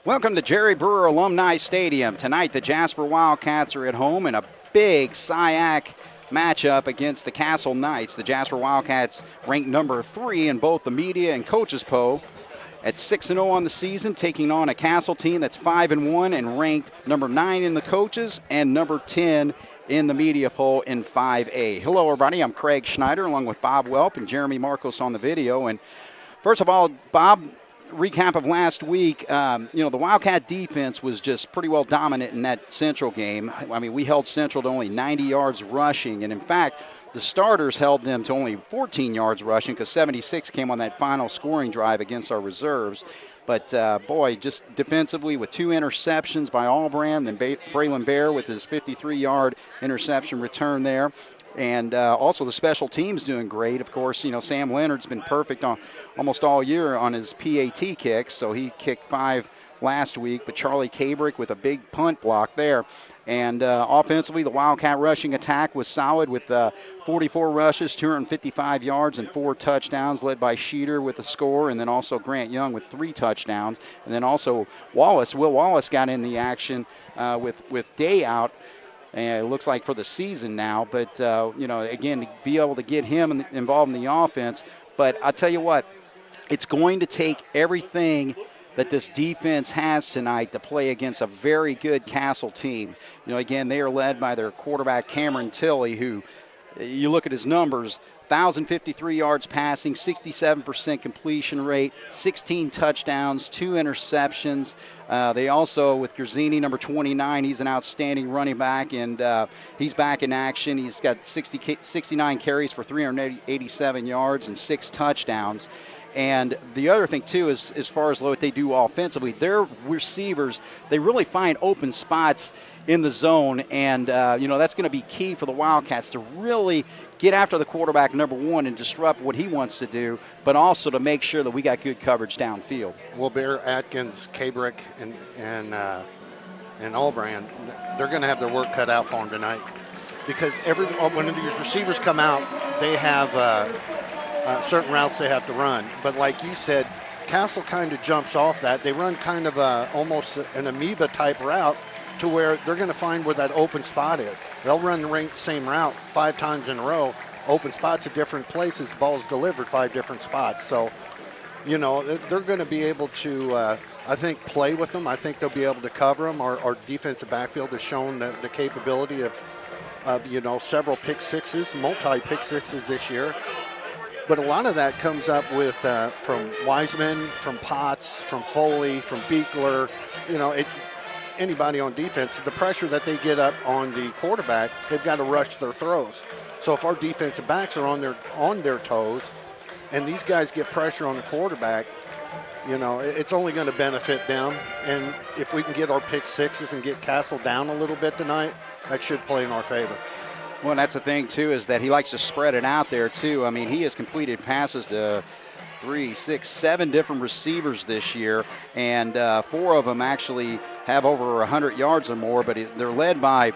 Welcome to Jerry Brewer Alumni Stadium. Tonight, the Jasper Wildcats are at home in a big SIAC matchup against the Castle Knights. The Jasper Wildcats ranked number 3 in both the media and coaches poll at 6-0 on the season, taking on a Castle team that's 5-1 and ranked number 9 in the coaches and number 10 in the media poll in 5A. Hello, everybody. I'm Craig Schneider along with Bob Welp and Jeremy Marcos on the video. And first of all, Bob, recap of last week, the Wildcat defense was just pretty well dominant in that Central game. I mean, we held Central to only 90 yards rushing, and in fact, the starters held them to only 14 yards rushing because 76 came on that final scoring drive against our reserves. But, just defensively with 2 interceptions by Allbrand, then Braylon Bear with his 53-yard interception return there. And also the special teams doing great. Of course, Sam Leonard's been perfect on almost all year on his PAT kicks, so he kicked 5 last week. But Charlie Cabrick with a big punt block there. And offensively, the Wildcat rushing attack was solid with 44 rushes, 255 yards, and 4 touchdowns, led by Sheeter with a score, and then also Grant Young with 3 touchdowns. And then also Will Wallace got in the action with Day out. And it looks like for the season now. But, again, to be able to get him involved in the offense. But I'll tell you what, it's going to take everything that this defense has tonight to play against a very good Castle team. Again, they are led by their quarterback, Cameron Tilley, who, you look at his numbers, 1,053 yards passing, 67% completion rate, 16 touchdowns, 2 interceptions. They also, with Garzini, number 29, he's an outstanding running back, and he's back in action. He's got 69 carries for 387 yards and 6 touchdowns. And the other thing, too, is as far as what they do offensively, their receivers, they really find open spots in the zone. And, that's going to be key for the Wildcats to really get after the quarterback, number 1, and disrupt what he wants to do, but also to make sure that we got good coverage downfield. Well, Bear, Atkins, Cabrick, and Allbrand, they're going to have their work cut out for them tonight. Because when these receivers come out, they have certain routes they have to run. But like you said, Castle kind of jumps off that. They run kind of almost an amoeba type route to where they're going to find where that open spot is. They'll run the same route 5 times in a row, open spots at different places, balls delivered 5 different spots. So, they're going to be able to, I think, play with them. I think they'll be able to cover them. Our defensive backfield has shown the capability of several pick sixes, multi-pick sixes this year. But a lot of that comes up with from Wiseman, from Potts, from Foley, from Beekler, anybody on defense, the pressure that they get up on the quarterback, they've got to rush their throws. So if our defensive backs are on their toes and these guys get pressure on the quarterback, it's only going to benefit them. And if we can get our pick sixes and get Castle down a little bit tonight, that should play in our favor. Well, and that's the thing, too, is that he likes to spread it out there, too. I mean, he has completed passes to 3, 6, 7 different receivers this year, and 4 of them actually have over 100 yards or more, but they're led by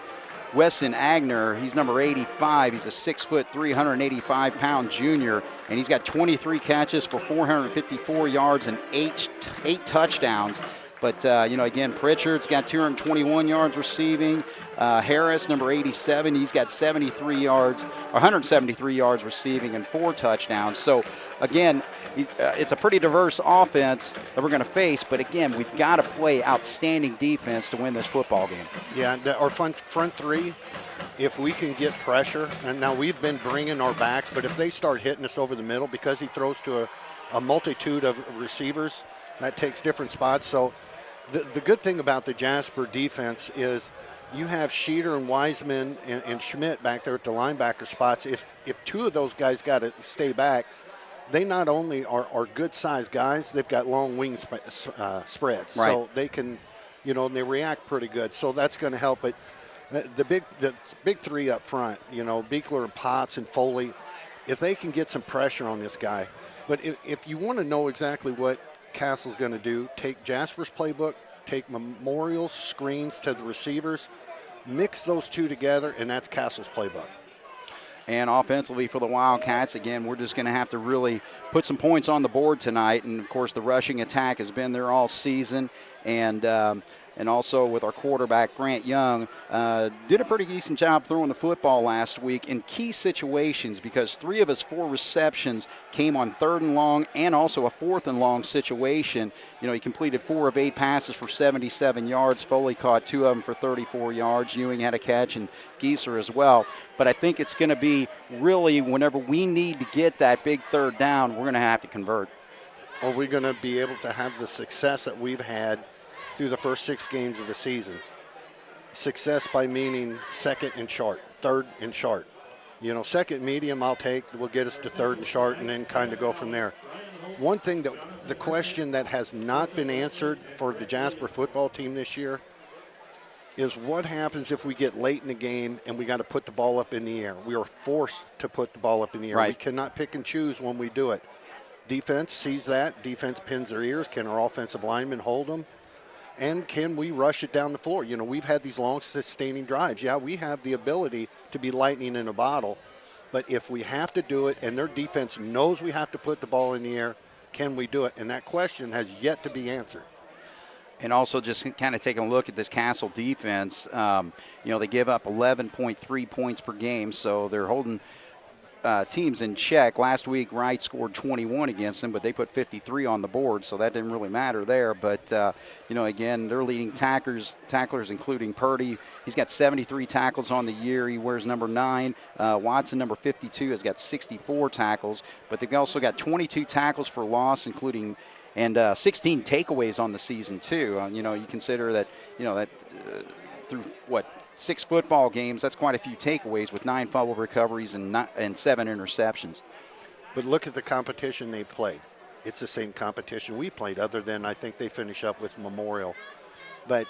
Weston Agner. He's number 85. He's a 6'3", 385-pound junior, and he's got 23 catches for 454 yards and 8 touchdowns. But, again, Pritchard's got 221 yards receiving. Harris, number 87, he's got 173 yards receiving and 4 touchdowns. So, again, it's a pretty diverse offense that we're going to face. But, again, we've got to play outstanding defense to win this football game. Yeah, our front 3, if we can get pressure, and now we've been bringing our backs, but if they start hitting us over the middle because he throws to a multitude of receivers, that takes different spots. So, the good thing about the Jasper defense is you have Sheeter and Wiseman and Schmidt back there at the linebacker spots. If 2 of those guys got to stay back, they not only are good-sized guys, they've got long wing spreads. Right. So they can, and they react pretty good. So that's going to help. But the big 3 up front, Beekler and Potts and Foley, if they can get some pressure on this guy. But if you want to know exactly what Castle's going to do, take Jasper's playbook, take Memorial's screens to the receivers, mix those 2 together, and that's Castle's playbook. And offensively for the Wildcats, again, we're just going to have to really put some points on the board tonight. And, of course, the rushing attack has been there all season. and also with our quarterback, Grant Young, did a pretty decent job throwing the football last week in key situations because 3 of his 4 receptions came on 3rd and long and also a 4th and long situation. He completed 4 of 8 passes for 77 yards. Foley caught 2 of them for 34 yards. Ewing had a catch and Gieser as well. But I think it's going to be really whenever we need to get that big 3rd down, we're going to have to convert. Are we going to be able to have the success that we've had through the first 6 games of the season? Success by meaning 2nd and short, 3rd and short. 2nd medium I'll take will get us to 3rd and short and then kind of go from there. One thing that the question that has not been answered for the Jasper football team this year is what happens if we get late in the game and we got to put the ball up in the air. We are forced to put the ball up in the air. Right. We cannot pick and choose when we do it. Defense sees that. Defense pins their ears. Can our offensive linemen hold them? And can we rush it down the floor? We've had these long, sustaining drives. Yeah, we have the ability to be lightning in a bottle. But if we have to do it and their defense knows we have to put the ball in the air, can we do it? And that question has yet to be answered. And also just kind of taking a look at this Castle defense, they give up 11.3 points per game, so they're holding teams in check. Last week, Wright scored 21 against them, but they put 53 on the board, so that didn't really matter there. But, again, they're leading tacklers, including Purdy. He's got 73 tackles on the year. He wears number 9. Watson, number 52, has got 64 tackles. But they've also got 22 tackles for loss, including 16 takeaways on the season, too. You consider that, through, 6 football games, that's quite a few takeaways with 9 fumble recoveries and 7 interceptions. But look at the competition they played. It's the same competition we played, other than I think they finish up with Memorial. But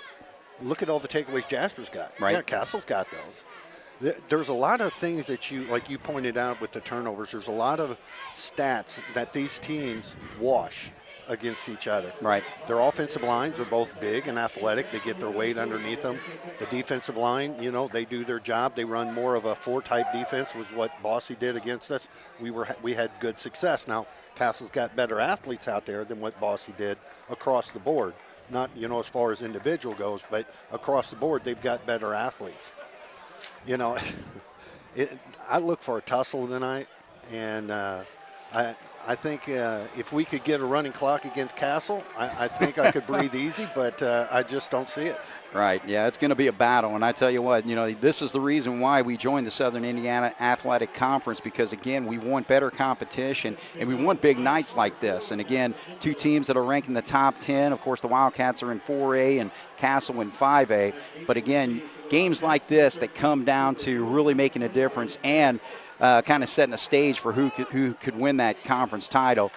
look at all the takeaways Jasper's got. Right. Yeah, Castle's got those. There's a lot of things that like you pointed out with the turnovers, there's a lot of stats that these teams wash against each other. Right. Their offensive lines are both big and athletic. They get their weight underneath them. The defensive line, they do their job. They run more of a 4-type defense, was what Bossy did against us. We had good success. Now, Castle's got better athletes out there than what Bossy did across the board. Not, as far as individual goes, but across the board, they've got better athletes. I look for a tussle tonight, and I think if we could get a running clock against Castle, I think I could breathe easy, but I just don't see it. Right, yeah, it's going to be a battle, and I tell you what, this is the reason why we joined the Southern Indiana Athletic Conference, because, again, we want better competition, and we want big nights like this. And, again, 2 teams that are ranked in the top 10. Of course, the Wildcats are in 4A and Castle in 5A. But, again, games like this that come down to really making a difference and kind of setting the stage for who could win that conference title.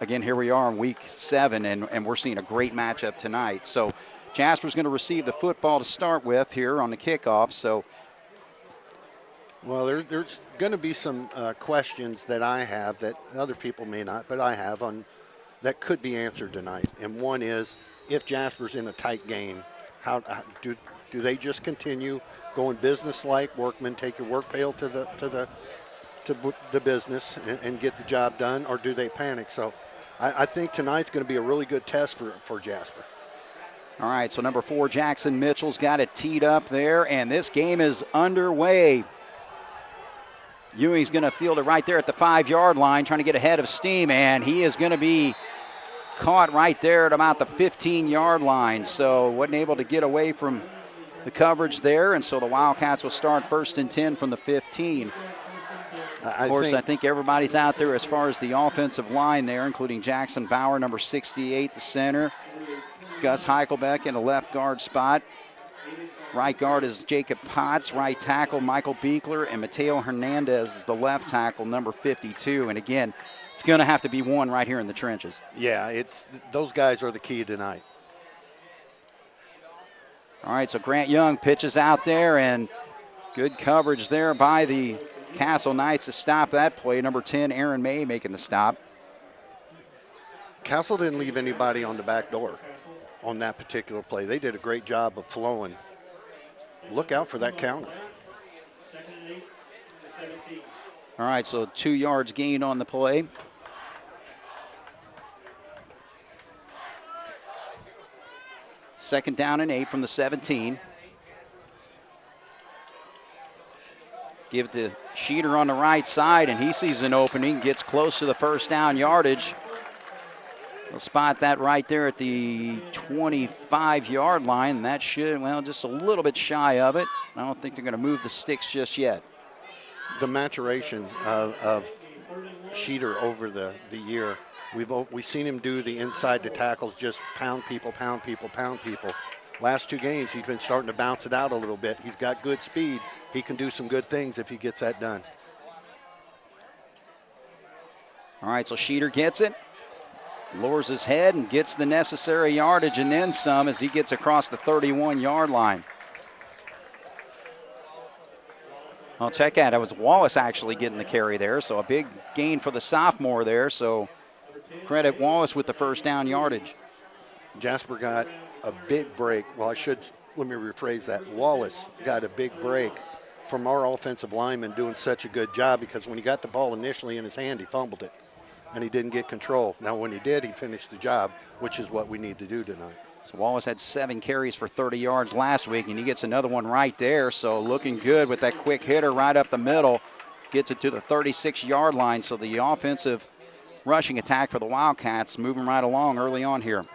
Again, here we are in week 7, and we're seeing a great matchup tonight. So Jasper's going to receive the football to start with here on the kickoff. So, well, there's going to be some questions that I have that other people may not, but I have that could be answered tonight. And one is, if Jasper's in a tight game, how do they just continue going business-like? Workmen, take your work pail to the business and get the job done, or do they panic? So I think tonight's going to be a really good test for Jasper. All right, so number 4, Jackson Mitchell's got it teed up there, and this game is underway. Ewing's going to field it right there at the 5-yard line, trying to get ahead of steam, and he is going to be caught right there at about the 15-yard line. So wasn't able to get away from the coverage there, and so the Wildcats will start 1st and 10 from the 15. I think everybody's out there as far as the offensive line there, including Jackson Bauer, number 68, the center. Gus Heichelbeck in a left guard spot. Right guard is Jacob Potts. Right tackle, Michael Beekler. And Mateo Hernandez is the left tackle, number 52. And, again, it's going to have to be one right here in the trenches. Yeah, those guys are the key tonight. All right, so Grant Young pitches out there, and good coverage there by the Castle Knights to stop that play. Number 10, Aaron May making the stop. Castle didn't leave anybody on the back door on that particular play. They did a great job of flowing. Look out for that counter. All right, so 2 yards gained on the play. Second down and 8 from the 17. Give it to Sheeter on the right side, and he sees an opening, gets close to the first down yardage. We'll spot that right there at the 25-yard line, and that should, well, just a little bit shy of it. I don't think they're going to move the sticks just yet. The maturation of Sheeter over the year, we've seen him do the inside the tackles, just pound people, pound people, pound people. Last 2 games, he's been starting to bounce it out a little bit. He's got good speed. He can do some good things if he gets that done. All right, so Sheeter gets it, lowers his head and gets the necessary yardage and then some as he gets across the 31-yard line. Well, check out, it was Wallace actually getting the carry there, so a big gain for the sophomore there, so credit Wallace with the first down yardage. Jasper got a big break. Well, let me rephrase that. Wallace got a big break from our offensive lineman doing such a good job, because when he got the ball initially in his hand, he fumbled it, and he didn't get control. Now, when he did, he finished the job, which is what we need to do tonight. So Wallace had 7 carries for 30 yards last week, and he gets another one right there. So looking good with that quick hitter right up the middle. Gets it to the 36-yard line. So the offensive rushing attack for the Wildcats moving right along early on here.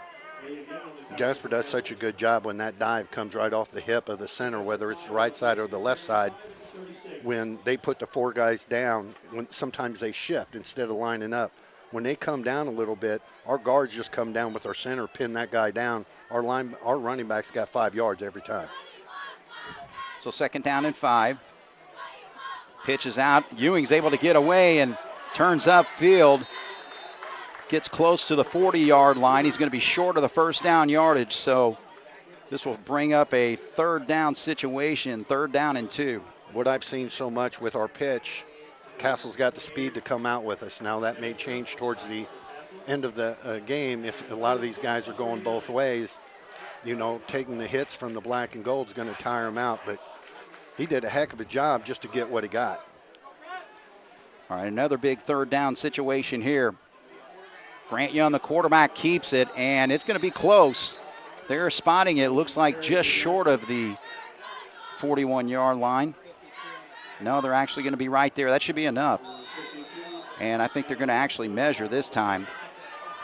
Jasper does such a good job when that dive comes right off the hip of the center, whether it's the right side or the left side. When they put the 4 guys down, sometimes they shift instead of lining up. When they come down a little bit, our guards just come down with our center, pin that guy down. Our running backs got 5 yards every time. So second down and 5. Pitch is out. Ewing's able to get away and turns upfield. Gets close to the 40-yard line. He's going to be short of the first down yardage, so this will bring up a third down situation, 3rd down and 2. What I've seen so much with our pitch, Castle's got the speed to come out with us. Now that may change towards the end of the game if a lot of these guys are going both ways. You know, taking the hits from the black and gold is going to tire him out, but he did a heck of a job just to get what he got. All right, another big 3rd down situation here. Grant Young, the quarterback, keeps it, and it's going to be close. They're spotting it. Looks like just short of the 41-yard line. No, they're actually going to be right there. That should be enough. And I think they're going to actually measure this time.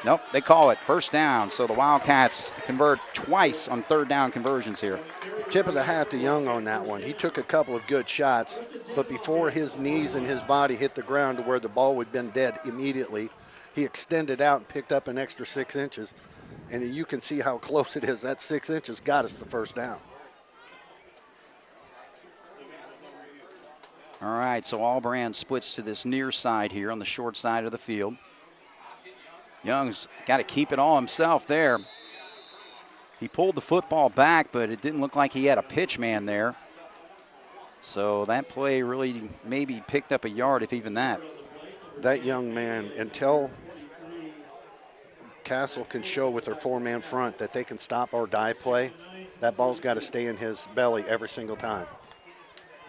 Nope, they call it first down. So the Wildcats convert twice on 3rd down conversions here. Tip of the hat to Young on that one. He took a couple of good shots, but before his knees and his body hit the ground to where the ball would have been dead immediately, he extended out and picked up an extra 6 inches. And you can see how close it is. That 6 inches got us the first down. All right, so Allbrand splits to this near side here on the short side of the field. Young's got to keep it all himself there. He pulled the football back, but it didn't look like he had a pitch man there. So that play really maybe picked up a yard, if even that. That young man, until Castle can show with their 4-man front that they can stop our dive play, that ball's got to stay in his belly every single time.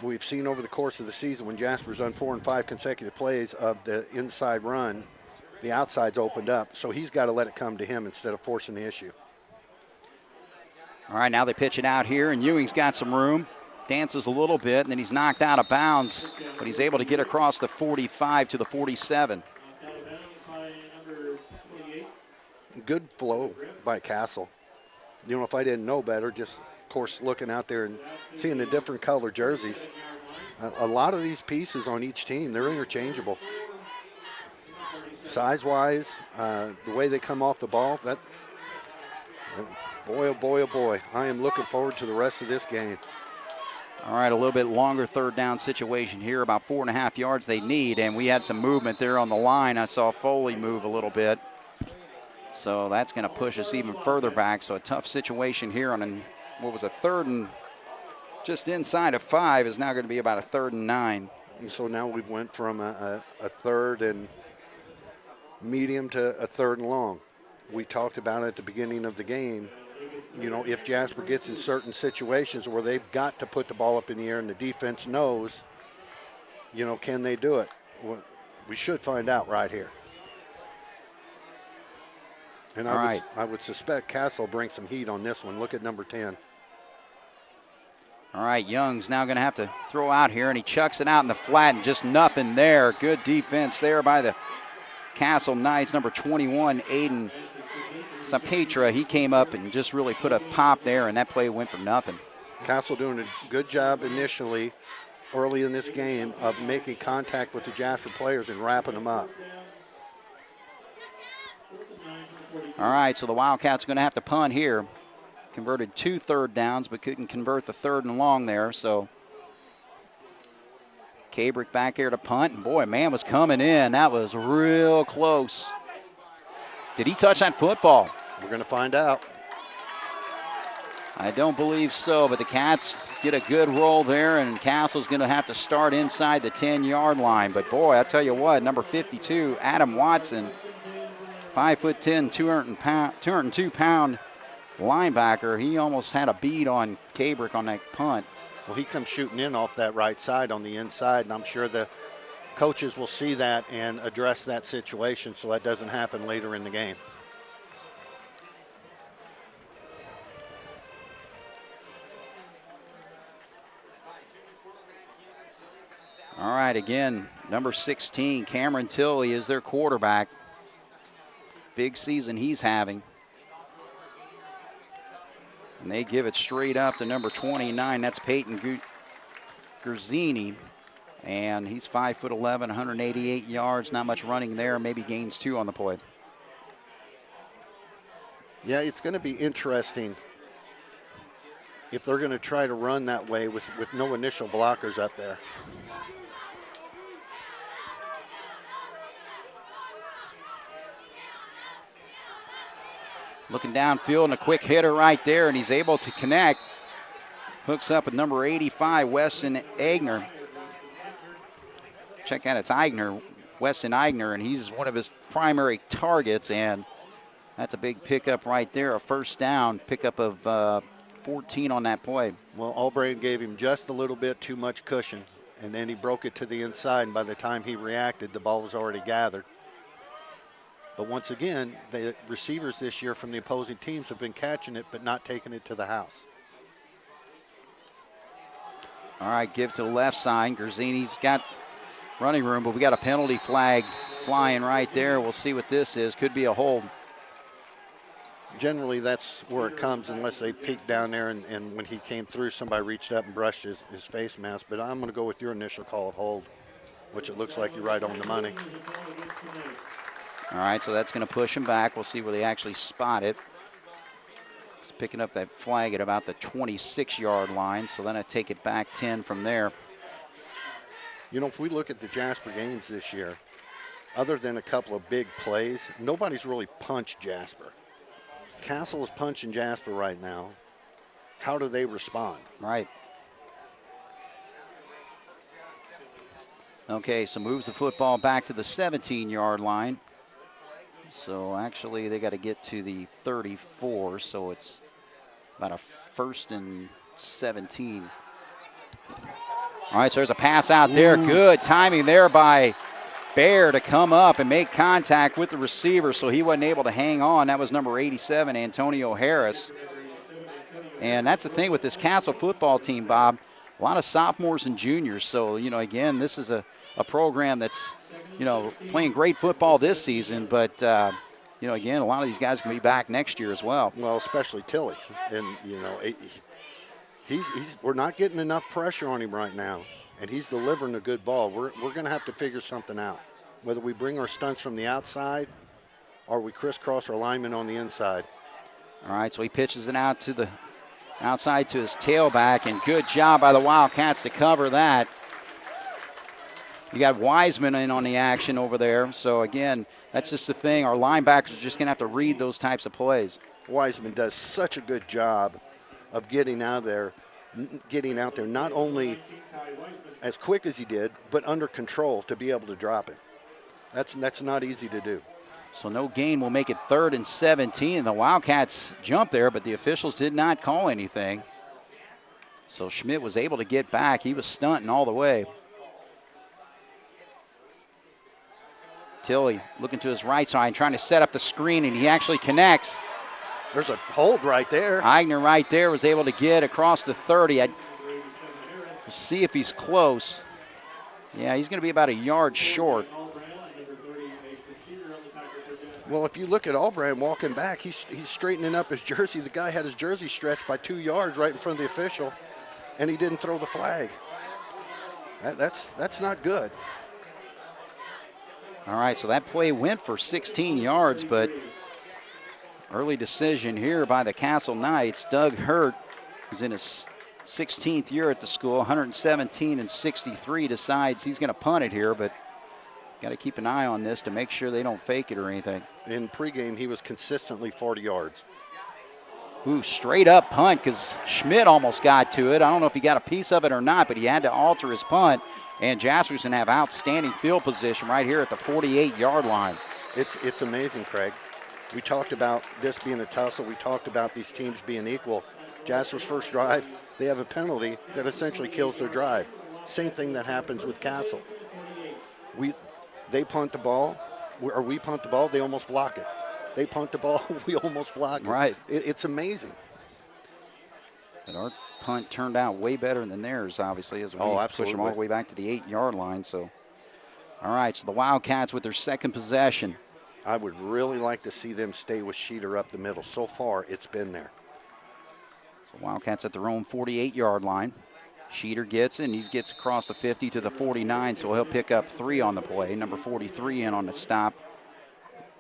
We've seen over the course of the season when Jasper's done 4 and 5 consecutive plays of the inside run, the outside's opened up. So he's got to let it come to him instead of forcing the issue. All right, now they pitch it out here, and Ewing's got some room. Dances a little bit, and then he's knocked out of bounds, but he's able to get across the 45 to the 47. Good flow by Castle. You know, if I didn't know better, just, of course, looking out there and seeing the different color jerseys. A lot of these pieces on each team, they're interchangeable. Size-wise, the way they come off the ball, that, boy, oh boy, oh boy. I am looking forward to the rest of this game. All right, a little bit longer 3rd down situation here, about 4.5 yards they need, and we had some movement there on the line. I saw Foley move a little bit. So that's going to push us even further back. So a tough situation here on what was a 3rd and just inside of 5 is now going to be about a 3rd and 9. And so now we've went from a 3rd and medium to a 3rd and long. We talked about it at the beginning of the game. You know, if Jasper gets in certain situations where they've got to put the ball up in the air and the defense knows, you know, can they do it? Well, we should find out right here. And All right. I would suspect Castle brings some heat on this one. Look at number 10. All right, Young's now going to have to throw out here, and he chucks it out in the flat, and just nothing there. Good defense there by the Castle Knights. Number 21, Aiden Sapetra, he came up and just really put a pop there, and that play went for nothing. Castle doing a good job initially, early in this game, of making contact with the Jasper players and wrapping them up. All right, so the Wildcats are going to have to punt here. Converted 2 third downs, but couldn't convert the 3rd and long there. So Cabrick back here to punt. And boy, man was coming in. That was real close. Did he touch that football? We're going to find out. I don't believe so, but the Cats get a good roll there, and Castle's going to have to start inside the 10-yard line. But boy, I tell you what, number 52, Adam Watson, 5'10", 202-pound linebacker. He almost had a bead on Cabrick on that punt. Well, he comes shooting in off that right side on the inside, and I'm sure the coaches will see that and address that situation so that doesn't happen later in the game. All right, again, number 16, Cameron Tilley is their quarterback. Big season he's having. And they give it straight up to number 29. That's Peyton Gurzini. And he's 5'11", 188 yards. Not much running there. Maybe gains 2 on the play. Yeah, it's going to be interesting if they're going to try to run that way with no initial blockers up there. Looking downfield and a quick hitter right there, and he's able to connect. Hooks up with number 85, Weston Eigner. Check out, it's Eigner, Weston Eigner, and he's one of his primary targets, and that's a big pickup right there, a first down, pickup of 14 on that play. Well, Albright gave him just a little bit too much cushion, and then he broke it to the inside, and by the time he reacted, the ball was already gathered. But once again, the receivers this year from the opposing teams have been catching it but not taking it to the house. All right, give to the left side. Gurzini's got running room, but we got a penalty flag flying right there. We'll see what this is. Could be a hold. Generally, that's where it comes unless they peek down there and when he came through, somebody reached up and brushed his face mask. But I'm going to go with your initial call of hold, which it looks like you're right on the money. All right, so that's going to push him back. We'll see where they actually spot it. He's picking up that flag at about the 26-yard line, so then I take it back 10 from there. You know, if we look at the Jasper games this year, other than a couple of big plays, nobody's really punched Jasper. Castle is punching Jasper right now. How do they respond? Right. Okay, so moves the football back to the 17-yard line. So actually they got to get to the 34, so it's about a 1st and 17. All right, so there's a pass out there. Ooh. Good timing there by Bear to come up and make contact with the receiver, so he wasn't able to hang on. That was number 87, Antonio Harris. And that's the thing with this Castle football team, Bob. A lot of sophomores and juniors. So, you know, again, this is a program that's, you know, playing great football this season. But, you know, again, a lot of these guys can be back next year as well. Well, especially Tilley. And, you know, we're not getting enough pressure on him right now. And he's delivering a good ball. We're going to have to figure something out, whether we bring our stunts from the outside or we crisscross our linemen on the inside. All right, so he pitches it out to the outside to his tailback, and good job by the Wildcats to cover that. You got Wiseman in on the action over there. So, again, that's just the thing. Our linebackers are just going to have to read those types of plays. Wiseman does such a good job of getting out there not only as quick as he did, but under control to be able to drop it. That's not easy to do. So no gain will make it 3rd and 17. The Wildcats jumped there, but the officials did not call anything. So Schmidt was able to get back. He was stunting all the way. Tilly looking to his right side, trying to set up the screen, and he actually connects. There's a hold right there. Eigner right there was able to get across the 30. We'll see if he's close. Yeah, he's going to be about a yard short. Well, if you look at Allbrand walking back, he's straightening up his jersey. The guy had his jersey stretched by 2 yards right in front of the official, and he didn't throw the flag. That's not good. All right, so that play went for 16 yards, but early decision here by the Castle Knights. Doug Hurt, who's in his 16th year at the school, 117 and 63, decides he's going to punt it here, but got to keep an eye on this to make sure they don't fake it or anything. In pregame, he was consistently 40 yards. Ooh, straight up punt because Schmidt almost got to it. I don't know if he got a piece of it or not, but he had to alter his punt. And Jasper's going to have outstanding field position right here at the 48-yard line. It's amazing, Craig. We talked about this being a tussle. We talked about these teams being equal. Jasper's first drive, they have a penalty that essentially kills their drive. Same thing that happens with Castle. They punt the ball, or we punt the ball, they almost block it. They punt the ball, we almost block it. Right. It's amazing. But our punt turned out way better than theirs, obviously, as we push them all the way back to the 8-yard line. So, all right, so the Wildcats with their second possession. I would really like to see them stay with Sheeter up the middle. So far, it's been there. So Wildcats at their own 48-yard line. Sheeter gets it, and he gets across the 50 to the 49, so he'll pick up 3 on the play. Number 43 in on the stop.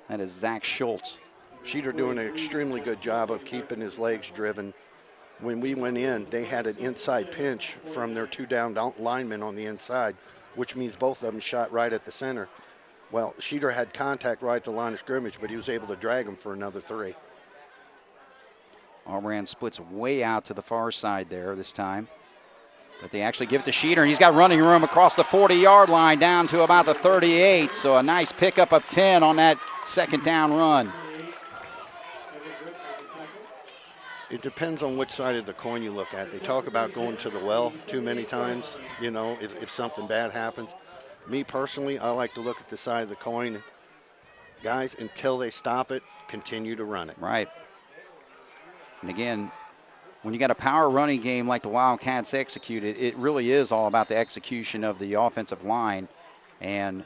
That is Zach Schultz. Sheeter doing an extremely good job of keeping his legs driven. When we went in, they had an inside pinch from their 2 down linemen on the inside, which means both of them shot right at the center. Well, Sheeter had contact right at the line of scrimmage, but he was able to drag him for another 3. Allbrand splits way out to the far side there this time. But they actually give it to Sheeter, and he's got running room across the 40-yard line down to about the 38. So a nice pickup of 10 on that second down run. It depends on which side of the coin you look at. They talk about going to the well too many times, you know, if something bad happens. Me personally, I like to look at the side of the coin. Guys, until they stop it, continue to run it. Right. And again, when you got a power running game like the Wildcats executed, it really is all about the execution of the offensive line. And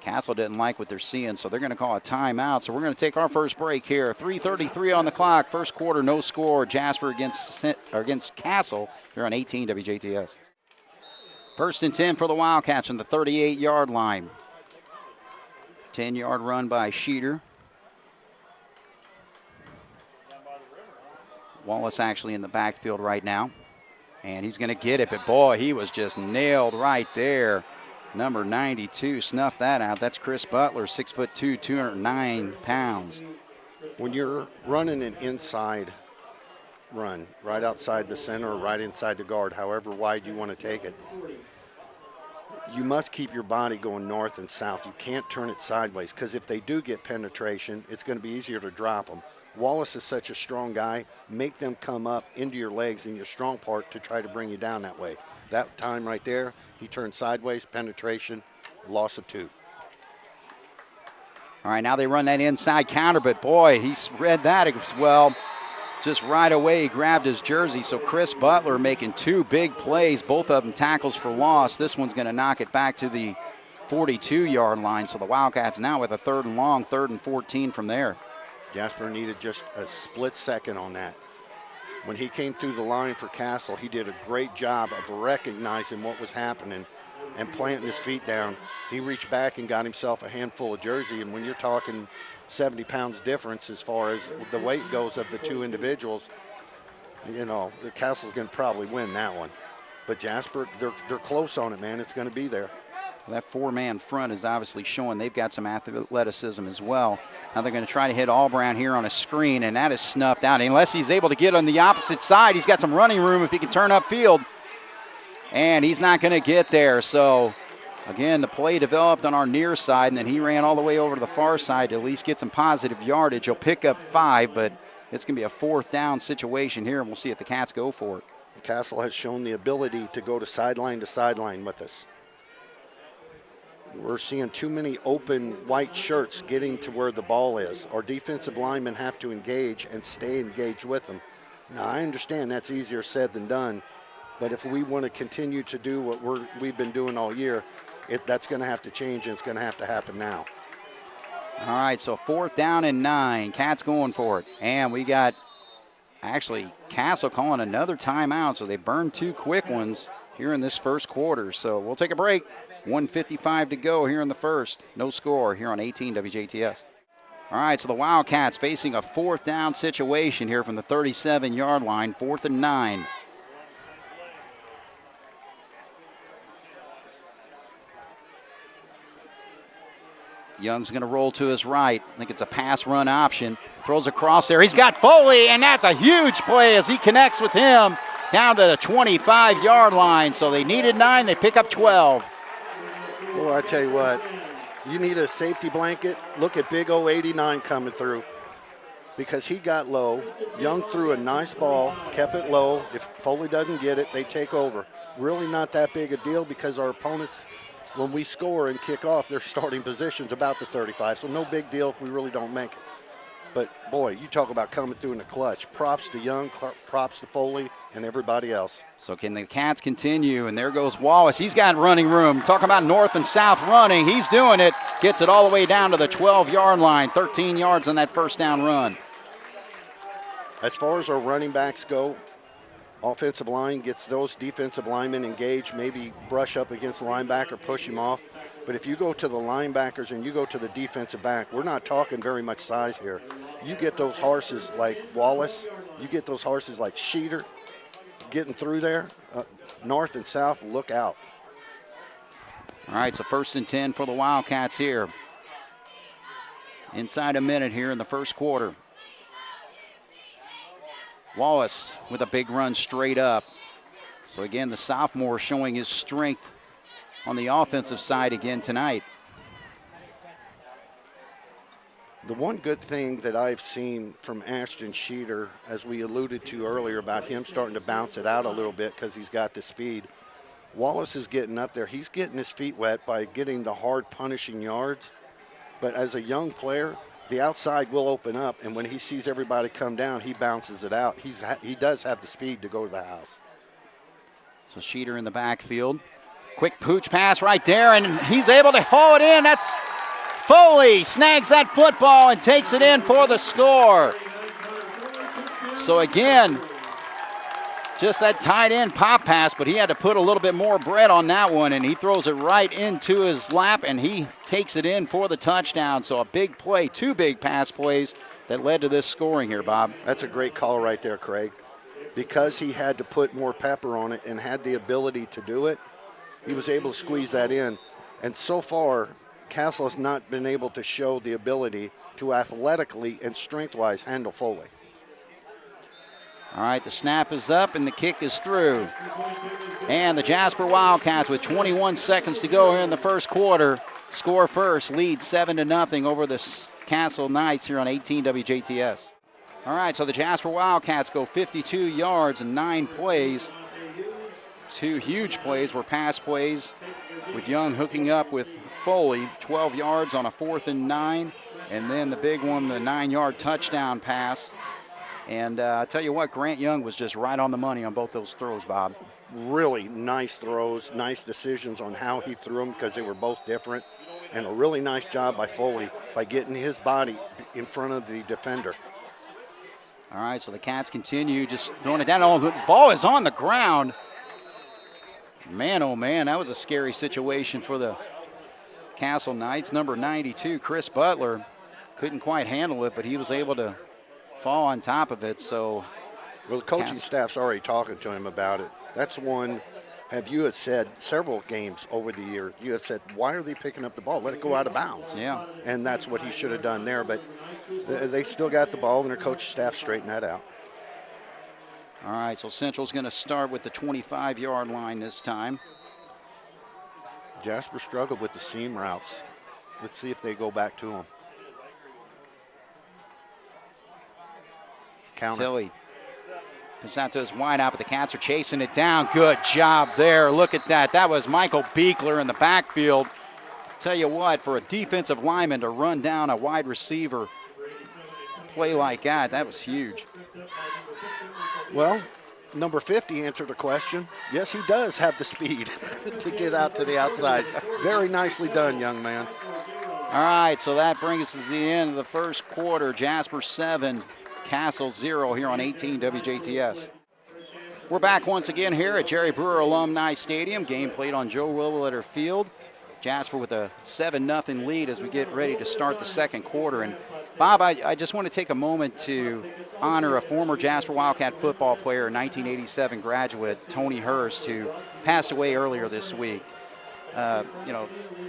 Castle didn't like what they're seeing, so they're going to call a timeout. So we're going to take our first break here. 3:33 on the clock. First quarter, no score. Jasper against Castle here on 18 WJTS. First and 10 for the Wildcats on the 38-yard line. 10-yard run by Sheeter. Wallace actually in the backfield right now. And he's going to get it, but boy, he was just nailed right there. Number 92 snuffed that out. That's Chris Butler, 6'2", 209 pounds. When you're running an inside run, right outside the center or right inside the guard, however wide you want to take it, you must keep your body going north and south. You can't turn it sideways, because if they do get penetration, it's going to be easier to drop them. Wallace is such a strong guy. Make them come up into your legs in your strong part to try to bring you down that way. That time right there, he turned sideways, penetration, loss of 2. All right, now they run that inside counter, but boy, he read that as well. Just right away, he grabbed his jersey. So Chris Butler making 2 big plays, both of them tackles for loss. This one's going to knock it back to the 42-yard line. So the Wildcats now with a 3rd and long, 3rd and 14 from there. Jasper needed just a split second on that. When he came through the line for Castle, he did a great job of recognizing what was happening and planting his feet down. He reached back and got himself a handful of jersey, and when you're talking 70 pounds difference as far as the weight goes of the 2 individuals, you know, the Castle's going to probably win that one. But Jasper, they're close on it, man. It's going to be there. That 4-man front is obviously showing they've got some athleticism as well. Now they're going to try to hit Allbrand here on a screen, and that is snuffed out. Unless he's able to get on the opposite side, he's got some running room if he can turn upfield. And he's not going to get there. So, again, the play developed on our near side, and then he ran all the way over to the far side to at least get some positive yardage. He'll pick up 5, but it's going to be a 4th down situation here, and we'll see if the Cats go for it. Castle has shown the ability to go to sideline with us. We're seeing too many open white shirts getting to where the ball is. Our defensive linemen have to engage and stay engaged with them. Now, I understand that's easier said than done, but if we want to continue to do what we've been doing all year, that's going to have to change, and it's going to have to happen now. All right, so 4th down and 9. Cats going for it. And we got actually Castle calling another timeout, so they burned 2 quick ones here in this first quarter. So we'll take a break. 1:55 to go here in the first. No score here on 18 WJTS. All right, so the Wildcats facing a 4th down situation here from the 37-yard line, 4th and 9. Young's going to roll to his right. I think it's a pass run option. Throws across there. He's got Foley, and that's a huge play as he connects with him down to the 25-yard line. So they needed 9. They pick up 12. Well, I tell you what, you need a safety blanket. Look at big O 89 coming through because he got low. Young threw a nice ball, kept it low. If Foley doesn't get it, they take over. Really not that big a deal because our opponents, when we score and kick off, their starting position's about the 35, so no big deal if we really don't make it. But, boy, you talk about coming through in the clutch. Props to Young, props to Foley, and everybody else. So can the Cats continue? And there goes Wallace. He's got running room. Talking about north and south running. He's doing it. Gets it all the way down to the 12-yard line. 13 yards on that first down run. As far as our running backs go, offensive line gets those defensive linemen engaged, maybe brush up against the linebacker, push him off. But if you go to the linebackers and you go to the defensive back, we're not talking very much size here. You get those horses like Wallace, you get those horses like Sheeter getting through there, north and south, look out. All right, so 1st and 10 for the Wildcats here. Inside a minute here in the first quarter. Wallace with a big run straight up. So again, the sophomore showing his strength on the offensive side again tonight. The one good thing that I've seen from Ashton Sheeter, as we alluded to earlier about him starting to bounce it out a little bit because he's got the speed, Wallace is getting up there. He's getting his feet wet by getting the hard punishing yards. But as a young player, the outside will open up, and when he sees everybody come down, he bounces it out. He does have the speed to go to the house. So Sheeter in the backfield. Quick pooch pass right there, and he's able to haul it in. That's Foley snags that football and takes it in for the score. So again, just that tight end pop pass, but he had to put a little bit more bread on that one, and he throws it right into his lap, and he takes it in for the touchdown. So a big play, 2 big pass plays that led to this scoring here, Bob. That's a great call right there, Craig. Because he had to put more pepper on it and had the ability to do it, he was able to squeeze that in. And so far, Castle has not been able to show the ability to athletically and strength-wise handle Foley. All right, the snap is up and the kick is through. And the Jasper Wildcats with 21 seconds to go here in the first quarter score first, lead 7-0 over the Castle Knights here on 18 WJTS. All right, so the Jasper Wildcats go 52 yards and 9 plays. 2 huge plays were pass plays with Young hooking up with Foley, 12 yards on a 4th and 9. And then the big one, the 9-yard touchdown pass. And I tell you what, Grant Young was just right on the money on both those throws, Bob. Really nice throws, nice decisions on how he threw them because they were both different. And a really nice job by Foley by getting his body in front of the defender. All right, so the Cats continue just throwing it down. Oh, the ball is on the ground. Man, oh man, that was a scary situation for the Castle Knights. Number 92, Chris Butler, couldn't quite handle it, but he was able to fall on top of it. So, well, the coaching staff's already talking to him about it. That's one. You had said several games over the year. You had said, why are they picking up the ball? Let it go out of bounds. Yeah. And that's what he should have done there. But they still got the ball, and their coaching staff straightened that out. All right, so Central's going to start with the 25-yard line this time. Jasper struggled with the seam routes. Let's see if they go back to them. Counter. Tilly puts out to his wide out, but the Cats are chasing it down. Good job there. Look at that. That was Michael Beekler in the backfield. tell you what, for a defensive lineman to run down a wide receiver play like that was huge. Well, number 50 answered the question. Yes, he does have the speed to get out to the outside. Very nicely done, young man. All right, so that brings us to the end of the first quarter. Jasper 7, Castle 0 here on 18 WJTS. We're back once again here at Jerry Brewer Alumni Stadium. Game played on Joe Willett Field. Jasper with a 7-0 lead as we get ready to start the second quarter. And Bob, I just want to take a moment to honor a former Jasper Wildcat football player, 1987 graduate, Tony Hurst, who passed away earlier this week.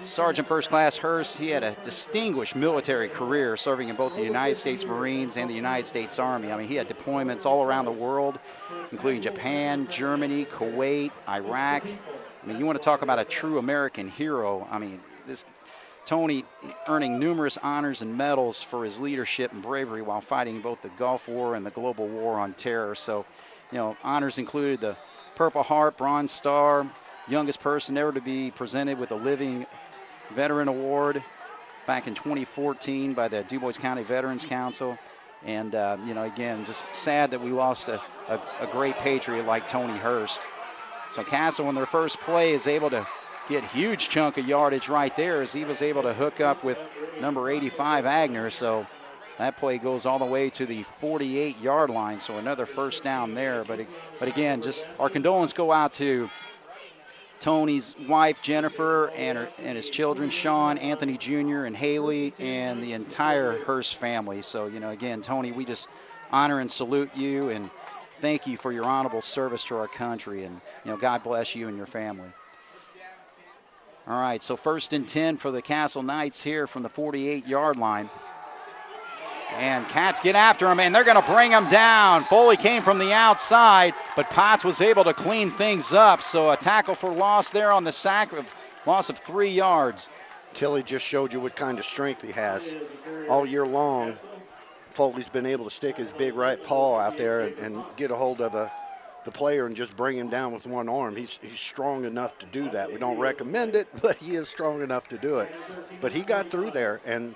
Sergeant First Class Hurst, he had a distinguished military career serving in both the United States Marines and the United States Army. I mean, he had deployments all around the world, including Japan, Germany, Kuwait, Iraq. I mean, you want to talk about a true American hero. I mean, this Tony earning numerous honors and medals for his leadership and bravery while fighting both the Gulf War and the global war on terror. So, honors included the Purple Heart, Bronze Star, youngest person ever to be presented with a Living Veteran Award back in 2014 by the DuBois County Veterans Council. And, again, just sad that we lost a great patriot like Tony Hurst. So Castle, in their first play, is able to get a huge chunk of yardage right there as he was able to hook up with number 85, Agner. So that play goes all the way to the 48-yard line, so another first down there. But again, just our condolences go out to Tony's wife, Jennifer, and his children, Sean, Anthony Jr., and Haley, and the entire Hurst family. So, again, Tony, we just honor and salute you and thank you for your honorable service to our country. And, God bless you and your family. All right, so 1st and 10 for the Castle Knights here from the 48-yard line. And Cats get after him, and they're going to bring him down. Foley came from the outside, but Potts was able to clean things up. So a tackle for loss there on the sack, loss of 3 yards. Tilly just showed you what kind of strength he has. All year long, Foley's been able to stick his big right paw out there and get a hold of the player and just bring him down with one arm. He's strong enough to do that. We don't recommend it, but he is strong enough to do it. But he got through there, and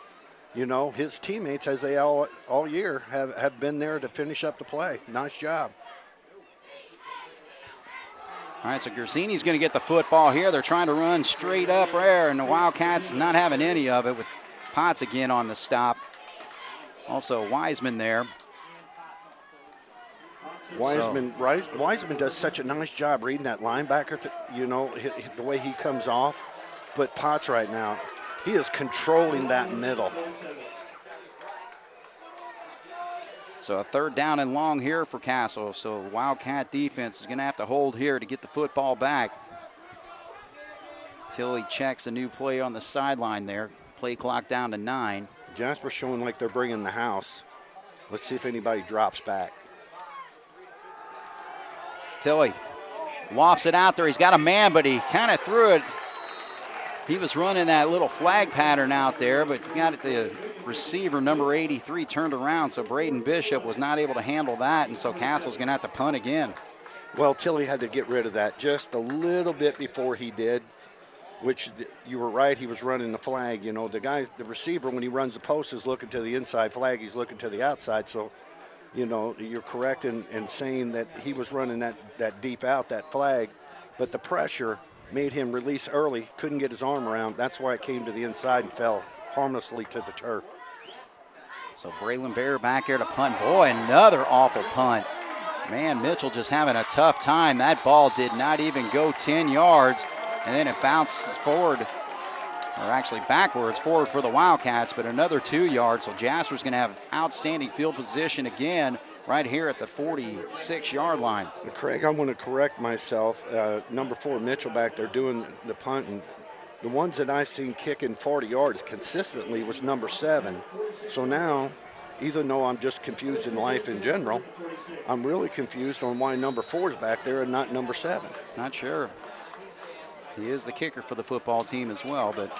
his teammates, as they all year, have been there to finish up the play. Nice job. All right, so Gersini's going to get the football here. They're trying to run straight up there, and the Wildcats not having any of it with Potts again on the stop. Also Wiseman there. Wiseman does such a nice job reading that linebacker, the way he comes off. But Potts right now, he is controlling that middle. So a 3rd down and long here for Castle. So Wildcat defense is going to have to hold here to get the football back. Tilly checks a new play on the sideline there. Play clock down to 9. Jasper showing like they're bringing the house. Let's see if anybody drops back. Tilly lofts it out there. He's got a man, but he kind of threw it. He was running that little flag pattern out there, but got it, the receiver, number 83, turned around, so Braden Bishop was not able to handle that, and so Castle's going to have to punt again. Well, Tilly had to get rid of that just a little bit before he did, which you were right, he was running the flag. The receiver, when he runs the post, is looking to the inside flag. He's looking to the outside, so you're correct in saying that he was running that deep out, that flag, but the pressure made him release early, couldn't get his arm around. That's why it came to the inside and fell harmlessly to the turf. So Braylon Bear back here to punt. Boy, another awful punt. Man, Mitchell just having a tough time. That ball did not even go 10 yards, and then it bounces forward, or actually backwards, forward for the Wildcats, but another 2 yards. So Jasper's going to have outstanding field position again right here at the 46-yard line. Craig, I want to correct myself. Number 4, Mitchell back there doing the punt. And the ones that I've seen kicking 40 yards consistently was number 7. So now, even though I'm just confused in life in general, I'm really confused on why number 4 is back there and not number 7. Not sure. He is the kicker for the football team as well, but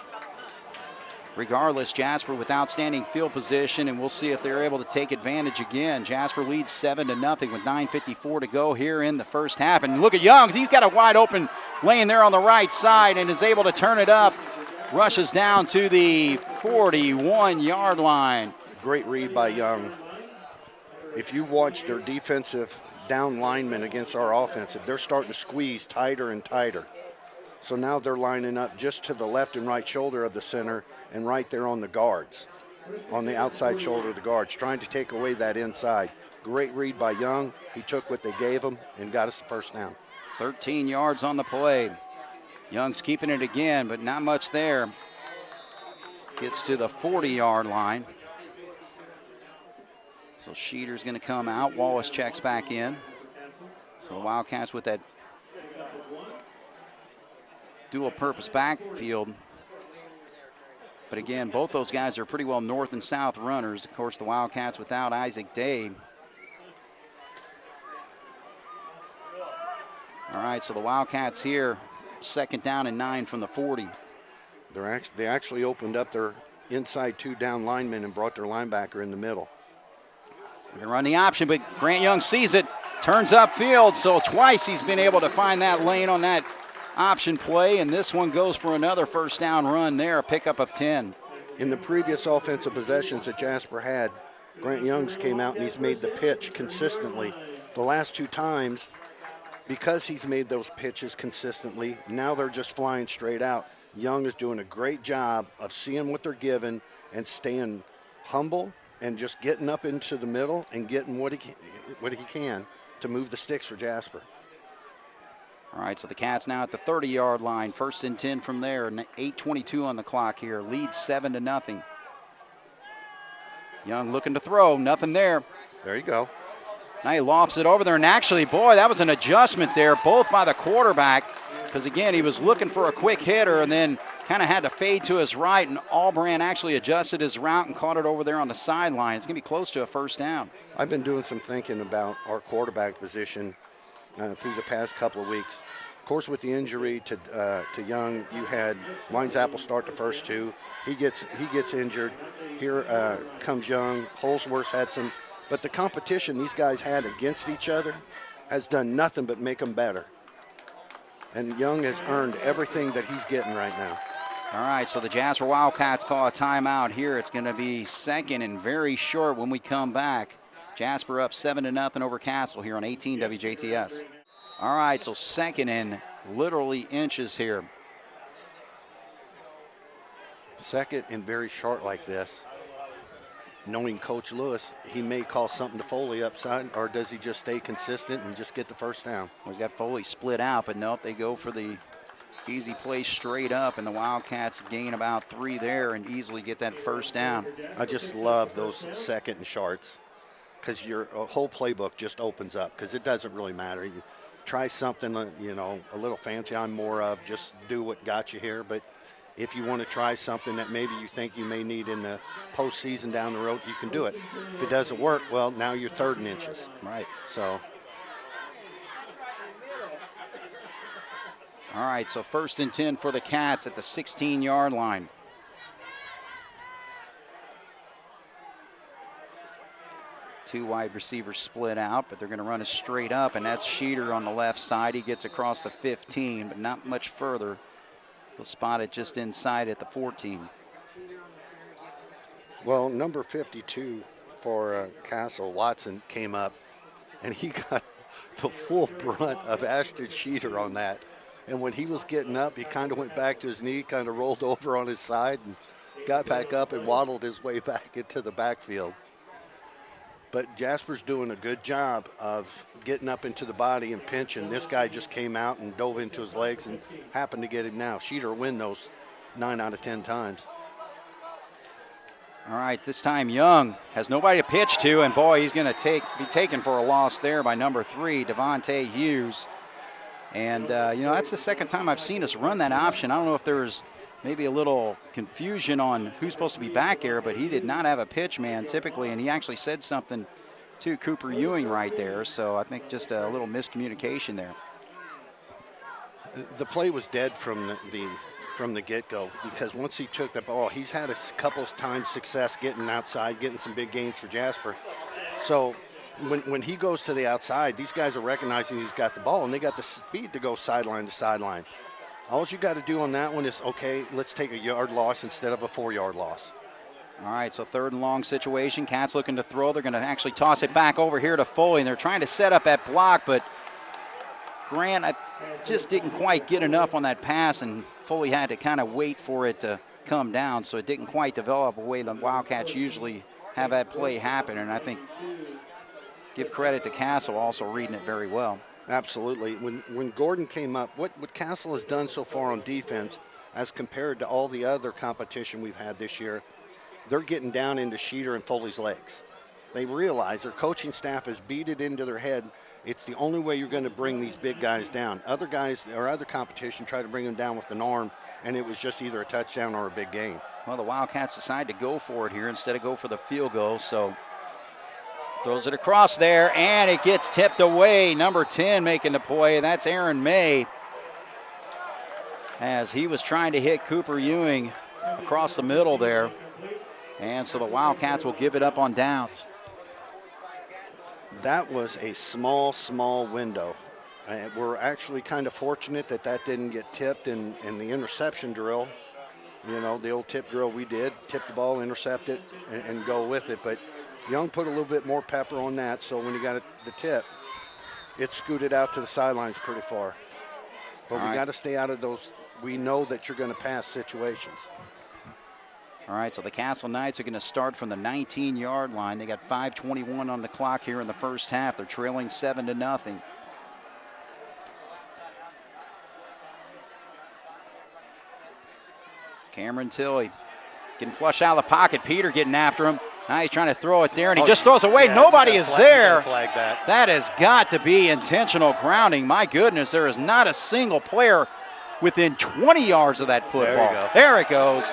regardless, Jasper with outstanding field position, and we'll see if they're able to take advantage again. Jasper leads 7-0 with 9:54 to go here in the first half. And look at Youngs. He's got a wide open lane there on the right side and is able to turn it up rushes down to the 41-yard line. Great read by Young. If you watch their defensive down linemen against our offensive, they're starting to squeeze tighter and tighter. So now they're lining up just to the left and right shoulder of the center and right there on the guards, on the outside shoulder of the guards, trying to take away that inside. Great read by Young. He took what they gave him and got us the first down. 13 yards on the play. Young's keeping it again, but not much there. Gets to the 40-yard line. So Sheeter's going to come out. Wallace checks back in. So the Wildcats with that dual-purpose backfield. But again, both those guys are pretty well north and south runners. Of course, the Wildcats without Isaac Day. All right, so the Wildcats here, 2nd down and 9 from the 40. They actually opened up their inside 2 down linemen and brought their linebacker in the middle. We're going to run the option, but Grant Young sees it, turns upfield, so twice he's been able to find that lane on that option play, and this one goes for another first down run there, a pickup of 10. In the previous offensive possessions that Jasper had, Grant Young's came out and he's made the pitch consistently. The last 2 times, because he's made those pitches consistently, now they're just flying straight out. Young is doing a great job of seeing what they're given and staying humble and just getting up into the middle and getting what he can to move the sticks for Jasper. All right, so the Cats now at the 30-yard line. 1st and 10 from there. 8:22 on the clock here. Lead 7-0. Young looking to throw. Nothing there. There you go. Now he lofts it over there. And actually, boy, that was an adjustment there, both by the quarterback. Because, again, he was looking for a quick hitter and then kind of had to fade to his right. And Albran actually adjusted his route and caught it over there on the sideline. It's going to be close to a first down. I've been doing some thinking about our quarterback position through the past couple of weeks. Of course, with the injury to Young, you had Winesapple start the first 2. He gets injured. Here comes Young. Holsworth had some, but the competition these guys had against each other has done nothing but make them better. And Young has earned everything that he's getting right now. All right, so the Jasper Wildcats call a timeout here. It's going to be 2nd and very short when we come back. Jasper up 7-0 over Castle here on 18 WJTS. All right, so 2nd and literally inches here. 2nd and very short like this. Knowing Coach Lewis, he may call something to Foley upside, or does he just stay consistent and just get the first down? Well, he's got Foley split out, but nope, they go for the easy play straight up, and the Wildcats gain about 3 there and easily get that first down. I just love those 2nd and shorts because your whole playbook just opens up because it doesn't really matter. You try something, a little fancy. I'm more of just do what got you here, but if you want to try something that maybe you think you may need in the postseason down the road, you can do it. If it doesn't work, well, now you're 3rd and inches. Right. So. All right, so 1st and 10 for the Cats at the 16-yard line. Two wide receivers split out, but they're going to run it straight up, and that's Sheeter on the left side. He gets across the 15, but not much further. He'll spot it just inside at the 14. Well, number 52 for Castle, Watson, came up, and he got the full brunt of Ashton Sheeter on that. And when he was getting up, he kind of went back to his knee, kind of rolled over on his side, and got back up and waddled his way back into the backfield. But Jasper's doing a good job of getting up into the body and pinching. This guy just came out and dove into his legs and happened to get him now. Sheeter win those 9 out of 10 times. All right, this time Young has nobody to pitch to, and boy, he's going to be taken for a loss there by number 3, Devontae Hughes. And, that's the 2nd time I've seen us run that option. I don't know if there's maybe a little confusion on who's supposed to be back there, but he did not have a pitch man typically, and he actually said something to Cooper Ewing right there. So I think just a little miscommunication there. The play was dead from the get-go because once he took the ball, he's had a couple of times success getting outside, getting some big gains for Jasper. So when he goes to the outside, these guys are recognizing he's got the ball, and they got the speed to go sideline to sideline. All you got to do on that one is, okay, let's take a yard loss instead of a 4-yard loss. All right, so 3rd and long situation. Cats looking to throw. They're going to actually toss it back over here to Foley, and they're trying to set up that block, but Grant just didn't quite get enough on that pass, and Foley had to kind of wait for it to come down, so it didn't quite develop the way the Wildcats usually have that play happen, and I think give credit to Castle also reading it very well. Absolutely. When Gordon came up, what Castle has done so far on defense as compared to all the other competition we've had this year, they're getting down into Sheeter and Foley's legs. They realize their coaching staff has beat it into their head. It's the only way you're going to bring these big guys down. Other guys or other competition try to bring them down with an arm, and it was just either a touchdown or a big gain. Well, the Wildcats decide to go for it here instead of go for the field goal, so throws it across there, and it gets tipped away. Number 10 making the play. That's Aaron May, as he was trying to hit Cooper Ewing across the middle there. And so the Wildcats will give it up on downs. That was a small window. We're actually kind of fortunate that didn't get tipped in the interception drill. You know, the old tip drill we did, tip the ball, intercept it, and go with it. But Young put a little bit more pepper on that, so when he got the tip, it scooted out to the sidelines pretty far. But we got to stay out of those. We know that you're going to pass situations. All right, so the Castle Knights are going to start from the 19-yard line. They got 5:21 on the clock here in the first half. They're trailing 7-0. Cameron Tilley getting flushed out of the pocket. Peter getting after him. Now he's trying to throw it there, and he just throws away. Yeah, nobody is there. Flag that. That has got to be intentional grounding. My goodness, there is not a single player within 20 yards of that football. There it goes.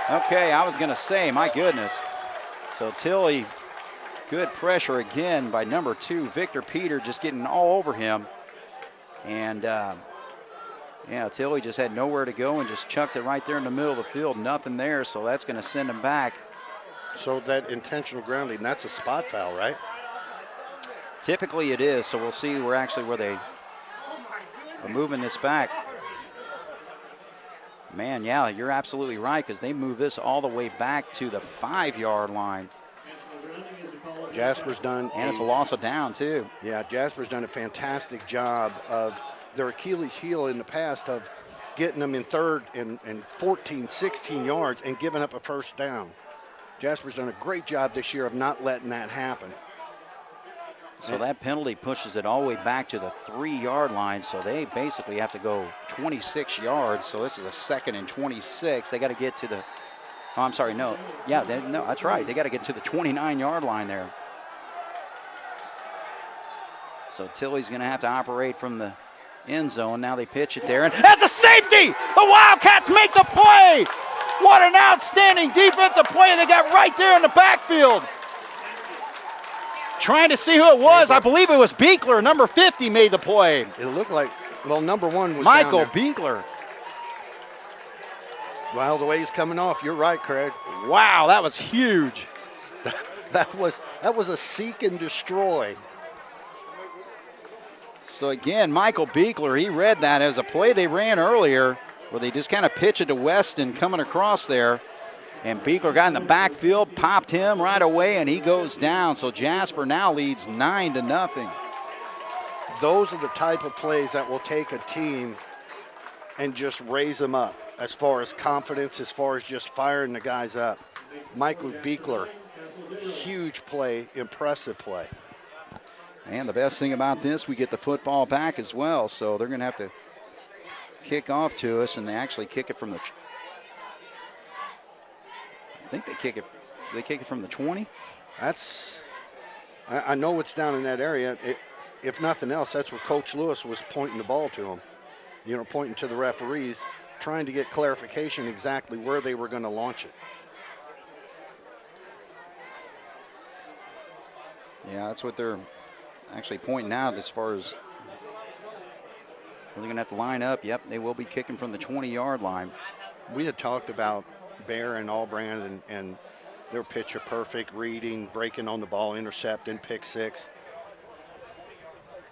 Okay, I was going to say, my goodness. So Tilley, good pressure again by number 2, Victor Peter, just getting all over him. And, yeah, Tilley just had nowhere to go and just chucked it right there in the middle of the field. Nothing there, so that's going to send him back. So that intentional grounding, that's a spot foul, right? Typically it is, so we'll see where they are moving this back. Man, yeah, you're absolutely right, because they move this all the way back to the 5-yard line. Jasper's done. And it's a loss of down, too. Yeah, Jasper's done a fantastic job of their Achilles heel in the past of getting them in 3rd and 14, 16 yards and giving up a first down. Jasper's done a great job this year of not letting that happen. So that penalty pushes it all the way back to the 3-yard line, so they basically have to go 26 yards. So this is a 2nd and 26. They got to get to the, oh, I'm sorry, no. Yeah, no, that's right. They got to get to the 29-yard line there. So Tilley's going to have to operate from the end zone. Now they pitch it there, and that's a safety! The Wildcats make the play! What an outstanding defensive play they got right there in the backfield. Trying to see who it was. I believe it was Beekler, number 50, made the play. It looked like, well, number 1 was Michael Beekler. Well, the way he's coming off, you're right, Craig. Wow, that was huge. that was a seek and destroy. So again, Michael Beekler, he read that as a play they ran earlier where they just kind of pitch it to Weston coming across there. And Beekler got in the backfield, popped him right away, and he goes down. So Jasper now leads 9-0. Those are the type of plays that will take a team and just raise them up as far as confidence, as far as just firing the guys up. Michael Beekler, huge play, impressive play. And the best thing about this, we get the football back as well. So they're going to have to kick off to us, and they actually kick it from the I think they kick it from the 20. I know it's down in that area. If nothing else, that's where Coach Lewis was pointing the ball to them. You know, pointing to the referees, trying to get clarification exactly where they were going to launch it. Yeah, that's what they're actually pointing out as far as they're going to have to line up. Yep, they will be kicking from the 20-yard line. We had talked about Bear and Allbrand and their picture perfect, reading, breaking on the ball, intercepting, pick 6.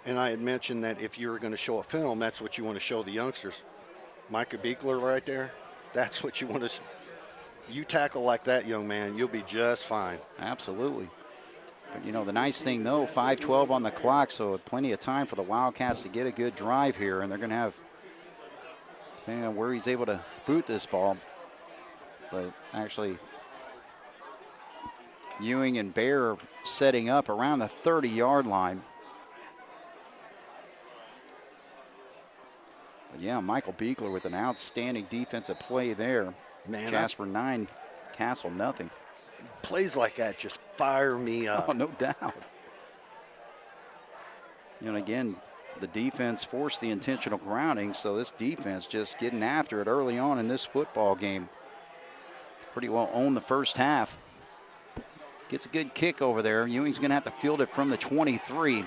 And I had mentioned that if you were going to show a film, that's what you want to show the youngsters. Micah Beekler right there. That's what you want to. You tackle like that, young man, you'll be just fine. Absolutely. But, you know, the nice thing, though, 5:12 on the clock, so plenty of time for the Wildcats to get a good drive here, and they're going to have, depending on where he's able to boot this ball. But actually, Ewing and Bear setting up around the 30-yard line. But yeah, Michael Beekler with an outstanding defensive play there. Man, Jasper 9, Castle nothing. Plays like that just fire me up. Oh, no doubt. You know, again, the defense forced the intentional grounding, so this defense just getting after it early on in this football game. Pretty well owned the first half. Gets a good kick over there. Ewing's going to have to field it from the 23.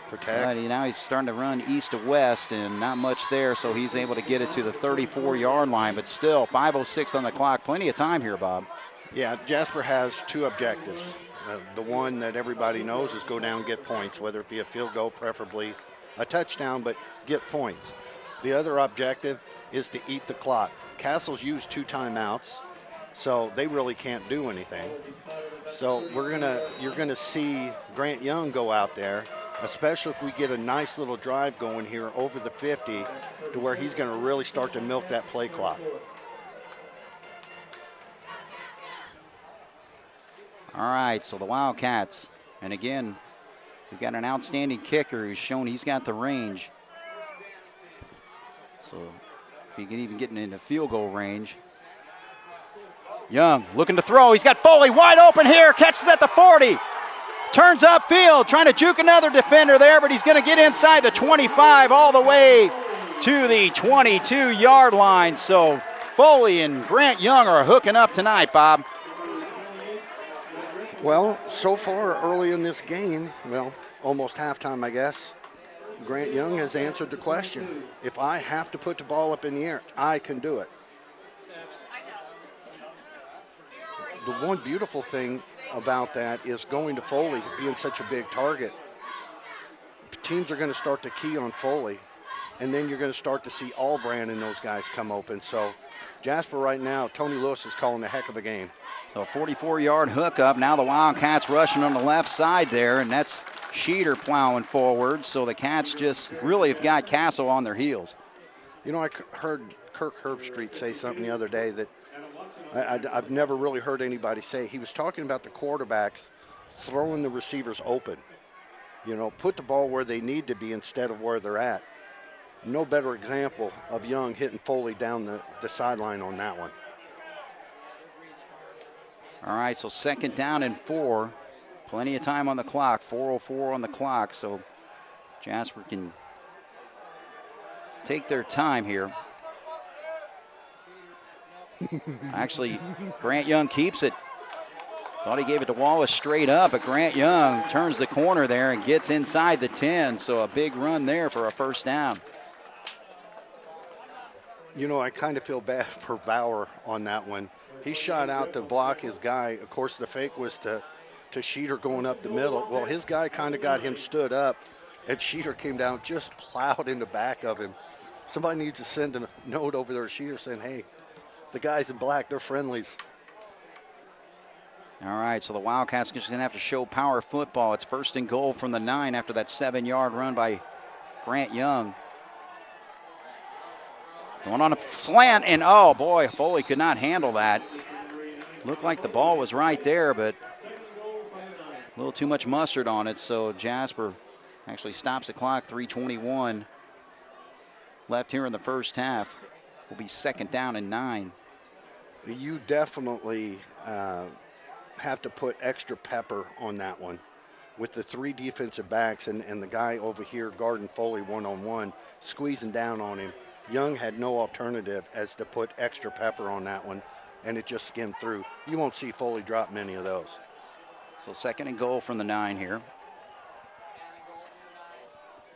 Protect. But now he's starting to run east to west, and not much there, so he's able to get it to the 34-yard line. But still, 5:06 on the clock. Plenty of time here, Bob. Yeah, Jasper has two objectives. The one that everybody knows is go down, get points, whether it be a field goal, preferably a touchdown, but get points. The other objective is to eat the clock. Castle's used 2 timeouts, so they really can't do anything. So you're gonna see Grant Young go out there, especially if we get a nice little drive going here over the 50, to where he's gonna really start to milk that play clock. All right, so the Wildcats, and again, we've got an outstanding kicker who's shown he's got the range. So if he can even get into field goal range. Young looking to throw. He's got Foley wide open here. Catches at the 40. Turns upfield, trying to juke another defender there, but he's going to get inside the 25 all the way to the 22-yard line. So Foley and Grant Young are hooking up tonight, Bob. Well, so far early in this game, well, almost halftime, I guess, Grant Young has answered the question. If I have to put the ball up in the air, I can do it. The one beautiful thing about that is going to Foley being such a big target. Teams are going to start to key on Foley, and then you're going to start to see Albrand and those guys come open. So Jasper right now, Tony Lewis is calling a heck of a game. So a 44-yard hookup. Now the Wildcats rushing on the left side there, and that's Sheeter plowing forward. So the Cats just really have got Castle on their heels. You know, I heard Kirk Herbstreit say something the other day that I've never really heard anybody say. He was talking about the quarterbacks throwing the receivers open. You know, put the ball where they need to be instead of where they're at. No better example of Young hitting Foley down the sideline on that one. All right, so 2nd down and 4. Plenty of time on the clock, 4:04 on the clock, so Jasper can take their time here. Actually, Grant Young keeps it. Thought he gave it to Wallace straight up, but Grant Young turns the corner there and gets inside the 10, so a big run there for a 1st down. You know, I kind of feel bad for Bauer on that one. He shot out to block his guy. Of course, the fake was to Sheeter going up the middle. Well, his guy kind of got him stood up, and Sheeter came down, just plowed in the back of him. Somebody needs to send a note over there to Sheeter saying, hey, the guys in black, they're friendlies. All right, so the Wildcats just going to have to show power football. It's 1st and goal from the 9 after that 7-yard run by Grant Young. Going on a slant, and oh boy, Foley could not handle that. Looked like the ball was right there, but a little too much mustard on it, so Jasper actually stops the clock, 3:21 left here in the first half. Will be 2nd down and 9. You definitely have to put extra pepper on that one. With the 3 defensive backs and the guy over here guarding Foley one-on-one, squeezing down on him, Young had no alternative as to put extra pepper on that one, and it just skimmed through. You won't see Foley drop many of those. So 2nd and goal from the 9 here.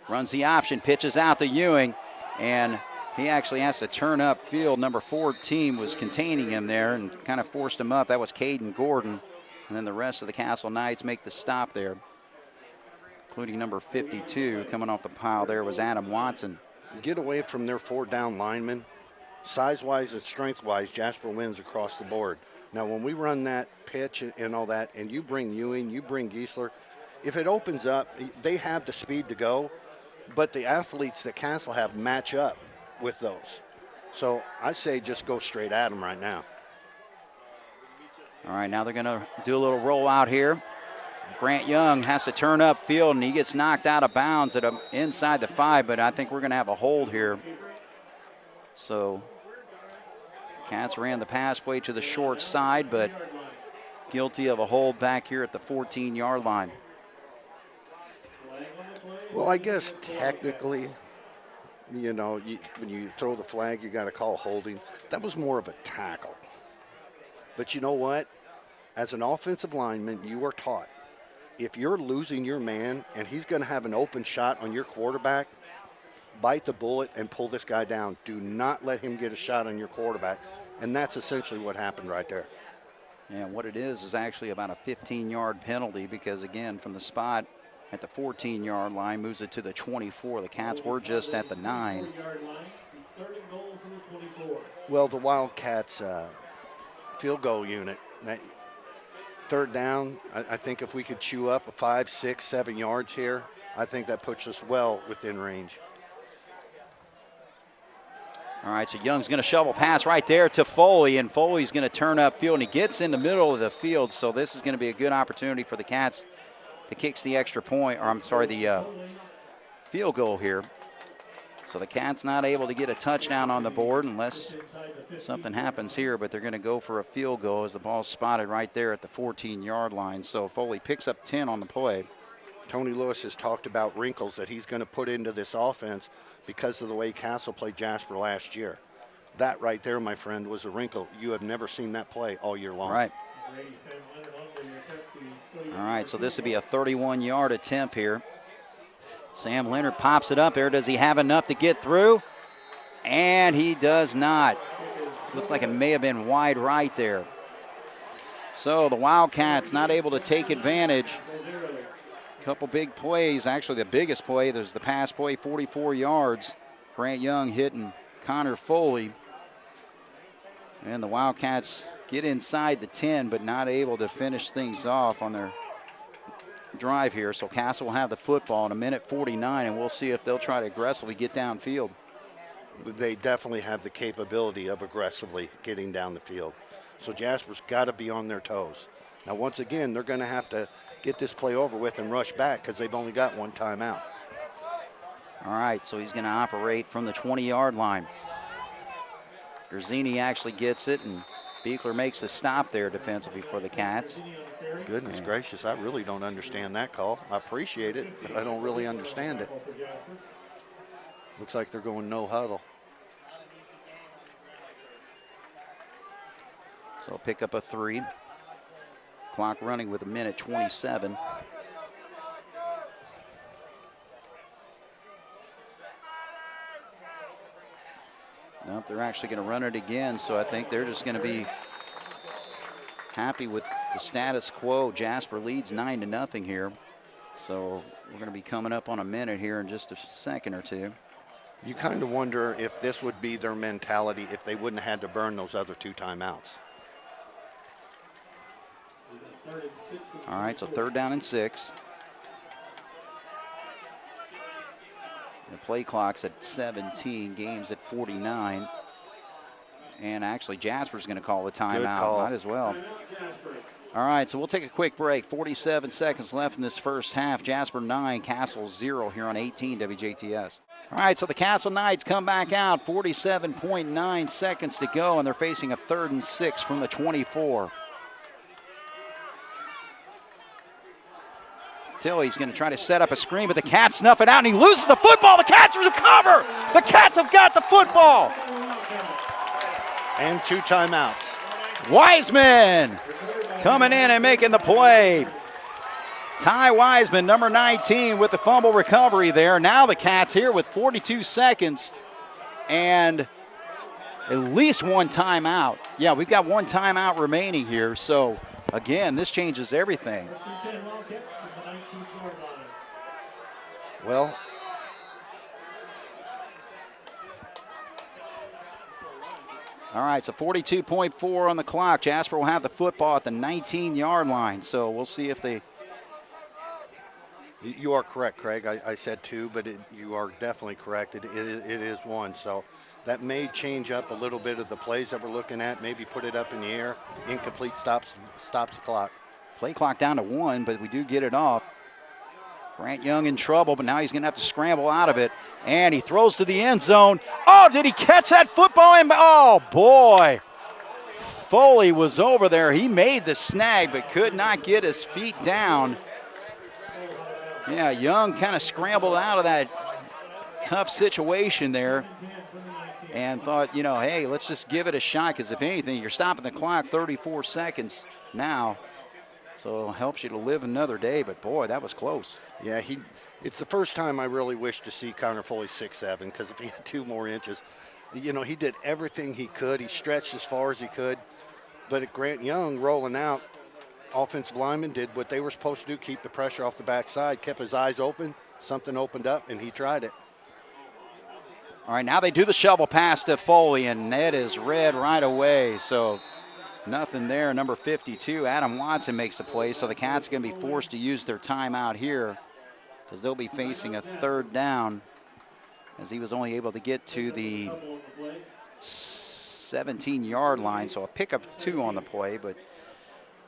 Runs the option, pitches out to Ewing, and he actually has to turn up field. Number 14 was containing him there and kind of forced him up. That was Caden Gordon. And then the rest of the Castle Knights make the stop there, including number 52. Coming off the pile there was Adam Watson. get away from their 4 down linemen. Size-wise and strength-wise, Jasper wins across the board. Now, when we run that pitch and all that, and you bring Ewing, you bring Giesler, if it opens up, they have the speed to go, but the athletes that Castle have match up with those. So I say just go straight at them right now. All right, now they're going to do a little rollout here. Grant Young has to turn up field, and he gets knocked out of bounds at inside the 5, but I think we're going to have a hold here. So Cats ran the pass play to the short side, but guilty of a hold back here at the 14-yard line. Well, I guess technically, you know, when you throw the flag, you got to call holding. That was more of a tackle. But you know what? As an offensive lineman, you are taught, if you're losing your man and he's going to have an open shot on your quarterback, bite the bullet and pull this guy down. Do not let him get a shot on your quarterback. And that's essentially what happened right there. And what it is actually about a 15-yard penalty because, again, from the spot at the 14-yard line, moves it to the 24. The Cats were just at the 9. Well, the Wildcats field goal unit, that 3rd down, I think if we could chew up a 5, 6, 7 yards here, I think that puts us well within range. All right, so Young's going to shovel pass right there to Foley, and Foley's going to turn up field, and he gets in the middle of the field, so this is going to be a good opportunity for the Cats to kick the extra point, or I'm sorry, the field goal here. So the Cats not able to get a touchdown on the board unless something happens here, but they're going to go for a field goal as the ball's spotted right there at the 14-yard line. So Foley picks up 10 on the play. Tony Lewis has talked about wrinkles that he's going to put into this offense because of the way Castle played Jasper last year. That right there, my friend, was a wrinkle. You have never seen that play all year long. Right. All right, so this would be a 31-yard attempt here. Sam Leonard pops it up there. Does he have enough to get through? And he does not. Looks like it may have been wide right there. So the Wildcats not able to take advantage. Couple big plays. Actually, the biggest play, there's the pass play, 44 yards. Grant Young hitting Connor Foley. And the Wildcats get inside the 10, but not able to finish things off on their drive here. So Castle will have the football in a minute 49, and we'll see if they'll try to aggressively get downfield. They definitely have the capability of aggressively getting down the field. So Jasper's got to be on their toes. Now, once again, they're going to have to get this play over with and rush back because they've only got one timeout. All right, so he's going to operate from the 20-yard line. Gerzini actually gets it, and Beekler makes a stop there defensively for the Cats. Goodness gracious, I really don't understand that call. I appreciate it, but I don't really understand it. Looks like they're going no huddle. So pick up a 3. Clock running with a minute 27. Nope, they're actually going to run it again, so I think they're just going to be happy with the status quo. Jasper leads 9-0 here. So we're going to be coming up on a minute here in just a second or two. You kind of wonder if this would be their mentality if they wouldn't have had to burn those other 2 timeouts. All right, so 3rd down and 6. The play clock's at 17, game's at 49. And actually, Jasper's going to call the timeout. Might as well. All right, so we'll take a quick break. 47 seconds left in this first half. Jasper 9, Castle 0 here on 18 WJTS. All right, so the Castle Knights come back out. 47.9 seconds to go, and they're facing a 3rd and 6 from the 24. Tilley's going to try to set up a screen, but the Cats snuff it out, and he loses the football. The Cats recover. The Cats have got the football. And 2 timeouts. Wiseman coming in and making the play. Ty Wiseman, number 19, with the fumble recovery there. Now the Cats here with 42 seconds and at least 1 timeout. Yeah, we've got 1 timeout remaining here. So, again, this changes everything. Well, All right, so 42.4 on the clock. Jasper will have the football at the 19-yard line, so we'll see if they... You are correct, Craig. I said 2, but you are definitely correct. It is 1, so that may change up a little bit of the plays that we're looking at, maybe put it up in the air. Incomplete stops the clock. Play clock down to 1, but we do get it off. Grant Young in trouble, but now he's going to have to scramble out of it. And he throws to the end zone. Oh, did he catch that football? Oh, boy. Foley was over there. He made the snag, but could not get his feet down. Yeah, Young kind of scrambled out of that tough situation there and thought, hey, let's just give it a shot, because if anything, you're stopping the clock 34 seconds now. So it helps you to live another day, but boy, that was close. Yeah, it's the first time I really wish to see Connor Foley 6'7", because if he had 2 more inches, he did everything he could. He stretched as far as he could. But at Grant Young rolling out, offensive lineman did what they were supposed to do, keep the pressure off the backside, kept his eyes open, something opened up, and he tried it. All right, now they do the shovel pass to Foley, and that is read right away. So nothing there. Number 52, Adam Watson, makes the play. So the Cats are going to be forced to use their timeout here, because they'll be facing a 3rd down, as he was only able to get to the 17-yard line. So a pickup 2 on the play. But,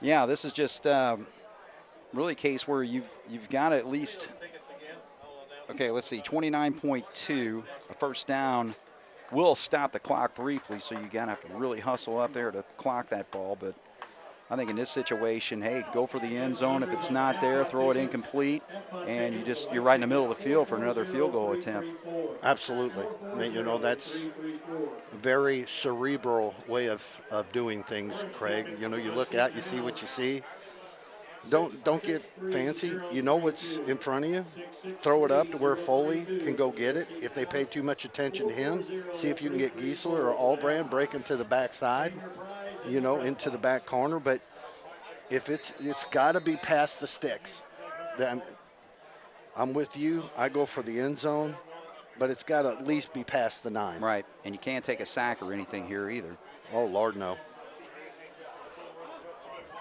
yeah, this is just really a case where you've got to at least – okay, let's see, 29.2, a first down will stop the clock briefly, so you're going to have to really hustle up there to clock that ball. But I think in this situation, hey, go for the end zone. If it's not there, throw it incomplete, and you're right in the middle of the field for another field goal attempt. Absolutely. That's a very cerebral way of doing things, Craig. You look out, you see what you see. Don't get fancy. You know what's in front of you. Throw it up to where Foley can go get it. If they pay too much attention to him, see if you can get Giesler or Albrand breaking to the backside, into the back corner. But if it's got to be past the sticks. Then I'm with you. I go for the end zone, but it's got to at least be past the 9. Right, and you can't take a sack or anything here either. Oh, Lord, no.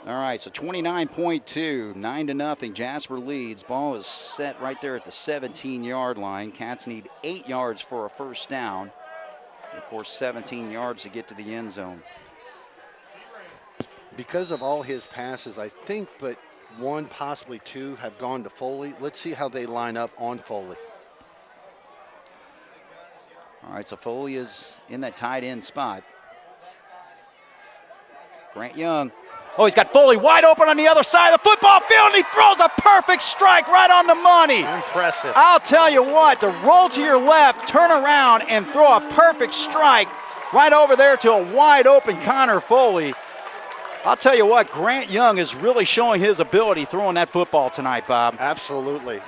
All right, so 29.2, 9-0. Jasper leads. Ball is set right there at the 17-yard line. Cats need 8 yards for a first down. And of course, 17 yards to get to the end zone. Because of all his passes, I think, but 1, possibly 2, have gone to Foley. Let's see how they line up on Foley. All right, so Foley is in that tight end spot. Grant Young. Oh, he's got Foley wide open on the other side of the football field, and he throws a perfect strike right on the money. Impressive. I'll tell you what, to roll to your left, turn around, and throw a perfect strike right over there to a wide open Connor Foley. I'll tell you what, Grant Young is really showing his ability throwing that football tonight, Bob. Absolutely.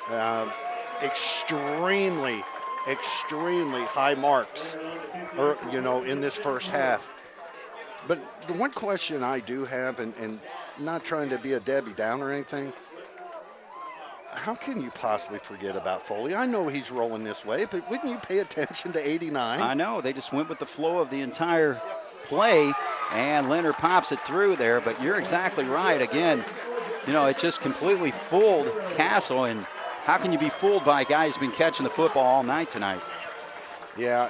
Extremely high marks, in this first half. But the one question I do have, and not trying to be a Debbie Downer or anything, how can you possibly forget about Foley? I know he's rolling this way, but wouldn't you pay attention to 89? I know. They just went with the flow of the entire play, and Leonard pops it through there. But you're exactly right. Again, it just completely fooled Castle, and how can you be fooled by a guy who's been catching the football all night tonight? Yeah,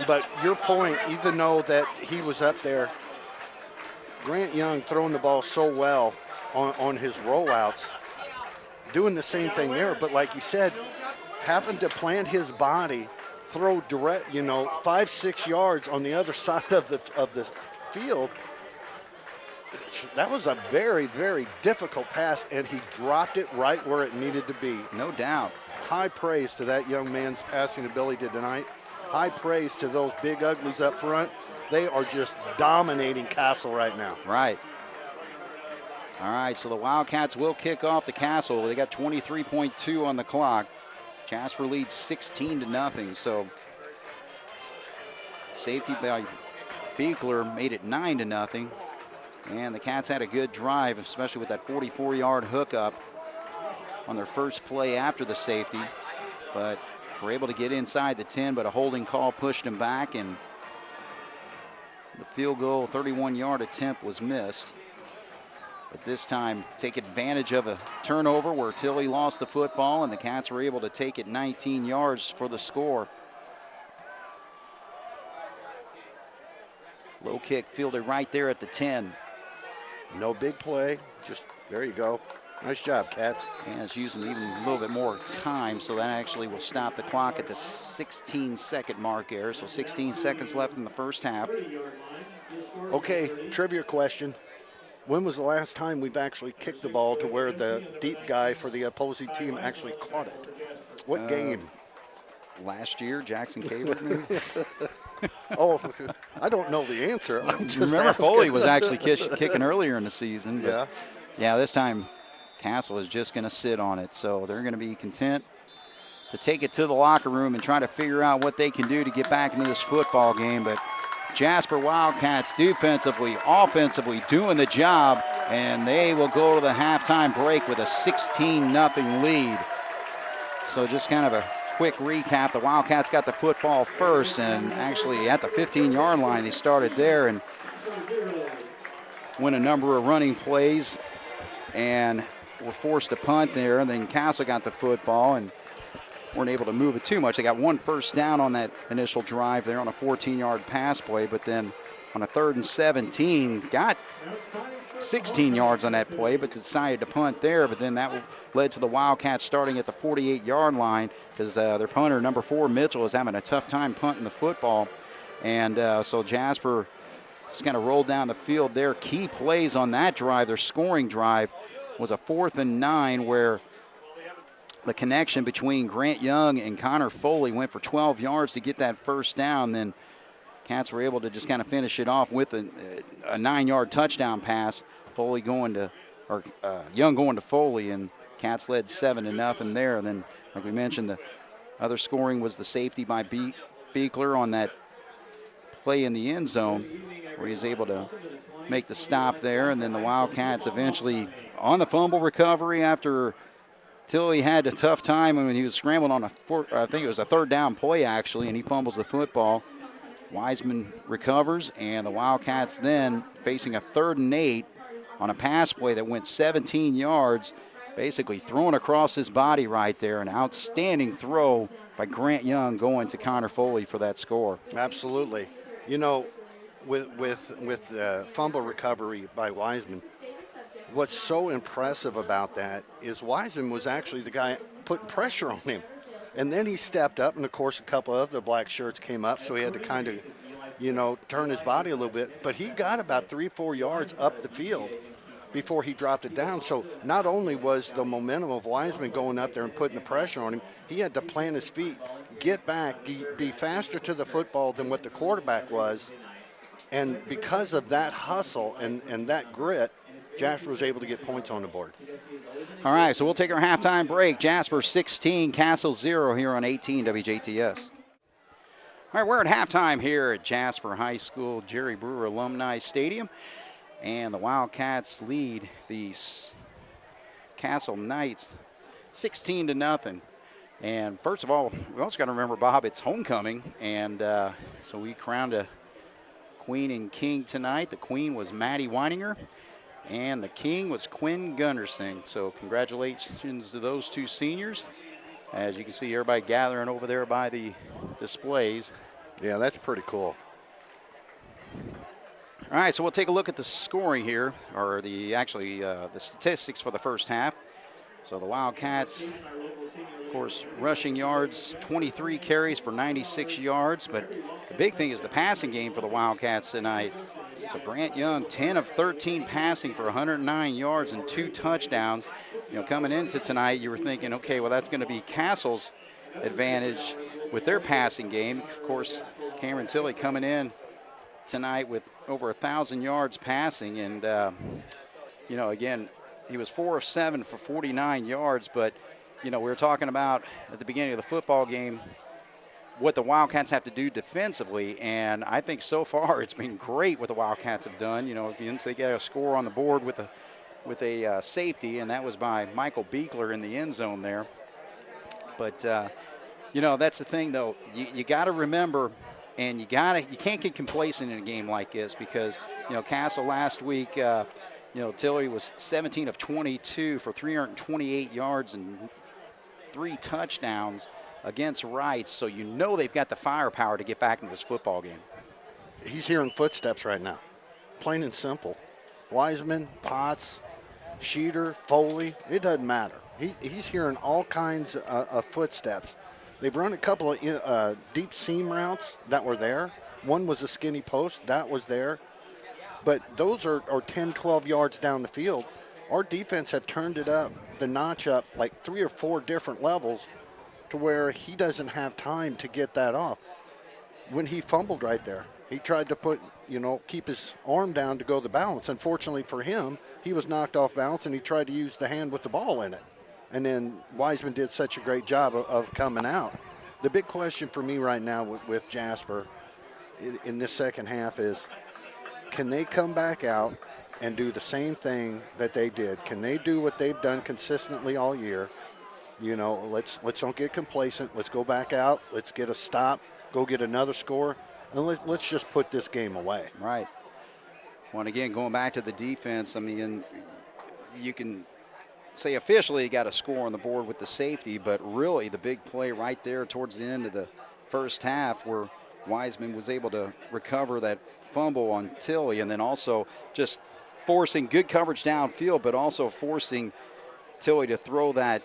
but your point, even though that he was up there, Grant Young throwing the ball so well on his rollouts, doing the same thing there, but like you said, having to plant his body, throw direct, 5-6 yards on the other side of the field. That was a very, very difficult pass, and he dropped it right where it needed to be. No doubt. High praise to that young man's passing ability tonight. High praise to those big uglies up front. They are just dominating Castle right now. Right. All right, so the Wildcats will kick off the Castle. They got 23.2 on the clock. Jasper leads 16-0. So safety by Beekler made it 9-0. And the Cats had a good drive, especially with that 44-yard hookup on their first play after the safety. But were able to get inside the 10, but a holding call pushed them back. And The field goal 31-yard attempt was missed. But this time, take advantage of a turnover where Tilly lost the football, and the Cats were able to take it 19 yards for the score. Low kick fielded right there at the 10. No big play, just there you go. Nice job, Cats. And it's using even a little bit more time, so that actually will stop the clock at the 16-second mark there. So 16 seconds left in the first half. Okay, trivia question. When was the last time we've actually kicked the ball to where the deep guy for the opposing team actually caught it? What game? Last year, Jackson Caleb, maybe? Oh, I don't know the answer. I'm just Remember, asking. Foley was actually kicking earlier in the season. But Yeah. yeah, this time Castle is just going to sit on it. So they're going to be content to take it to the locker room and try to figure out what they can do to get back into this football game. But Jasper Wildcats defensively, offensively doing the job, and they will go to the halftime break with a 16-0 lead. So just kind of a quick recap. The Wildcats got the football first, and actually at the 15-yard line they started there and win a number of running plays and were forced to punt there. And then Castle got the football and weren't able to move it too much. They got one first down on that initial drive there on a 14-yard pass play, but then on a 3rd and 17, got 16 yards on that play, but decided to punt there. But then that led to the Wildcats starting at the 48-yard line because their punter, number 4, Mitchell, is having a tough time punting the football. And so Jasper just kind of rolled down the field there. Key plays on that drive, their scoring drive, was a 4th and 9 where the connection between Grant Young and Connor Foley went for 12 yards to get that first down. Then Cats were able to just kind of finish it off with a 9-yard touchdown pass. Foley going to, or Young going to Foley, and Cats led 7-0 there. And then, like we mentioned, the other scoring was the safety by Beekler on that play in the end zone, where he was able to make the stop there. And then the Wildcats eventually on the fumble recovery after Tilly had a tough time when he was scrambling on I think it was a 3rd down play actually, and he fumbles the football. Wiseman recovers, and the Wildcats then facing a 3rd and 8 on a pass play that went 17 yards, basically thrown across his body right there. An outstanding throw by Grant Young going to Connor Foley for that score. Absolutely. You know, with the fumble recovery by Wiseman, what's so impressive about that is Wiseman was actually the guy putting pressure on him. And then he stepped up, and, of course, a couple of other black shirts came up, so he had to kind of, turn his body a little bit. But he got about 3-4 yards up the field before he dropped it down. So not only was the momentum of Wiseman going up there and putting the pressure on him, he had to plant his feet, get back, be faster to the football than what the quarterback was. And because of that hustle and that grit, Jasper was able to get points on the board. All right, so we'll take our halftime break. Jasper 16, Castle 0 here on 18 WJTS. All right, we're at halftime here at Jasper High School Jerry Brewer Alumni Stadium. And the Wildcats lead the Castle Knights 16-0. And first of all, we also got to remember, Bob, it's homecoming. And so we crowned a queen and king tonight. The queen was Maddie Weininger, and the king was Quinn Gunderson. So congratulations to those two seniors. As you can see, everybody gathering over there by the displays. Yeah, that's pretty cool. All right, so we'll take a look at the scoring here, or the statistics for the first half. So the Wildcats, of course, rushing yards, 23 carries for 96 yards. But the big thing is the passing game for the Wildcats tonight. So Grant Young, 10 of 13 passing for 109 yards and 2 touchdowns. Coming into tonight, you were thinking, okay, well, that's going to be Castle's advantage with their passing game. Of course, Cameron Tilley coming in tonight with over 1,000 yards passing. And, again, he was 4 of 7 for 49 yards. But, we were talking about at the beginning of the football game what the Wildcats have to do defensively, and I think so far it's been great what the Wildcats have done. Again, they get a score on the board with a safety, and that was by Michael Beekler in the end zone there. But, that's the thing, though. You got to remember And you can't get complacent in a game like this because, Castle last week, Tilley was 17 of 22 for 328 yards and 3 touchdowns against Rice. So they've got the firepower to get back into this football game. He's hearing footsteps right now, plain and simple. Wiseman, Potts, Sheeter, Foley, it doesn't matter. He's hearing all kinds of footsteps. They've run a couple of deep seam routes that were there. One was a skinny post, that was there. But those are 10, 12 yards down the field. Our defense had turned it up, the notch up, like 3 or 4 different levels to where he doesn't have time to get that off. When he fumbled right there, he tried to keep his arm down to go the balance. Unfortunately for him, he was knocked off balance and he tried to use the hand with the ball in it. And then Wiseman did such a great job of coming out. The big question for me right now with Jasper in this second half is, can they come back out and do the same thing that they did? Can they do what they've done consistently all year? Let's don't get complacent. Let's go back out. Let's get a stop, go get another score, and let's just put this game away. Right. Well, and again, going back to the defense, I mean, you can say officially got a score on the board with the safety, but really the big play right there towards the end of the first half where Wiseman was able to recover that fumble on Tilley, and then also just forcing good coverage downfield, but also forcing Tilley to throw that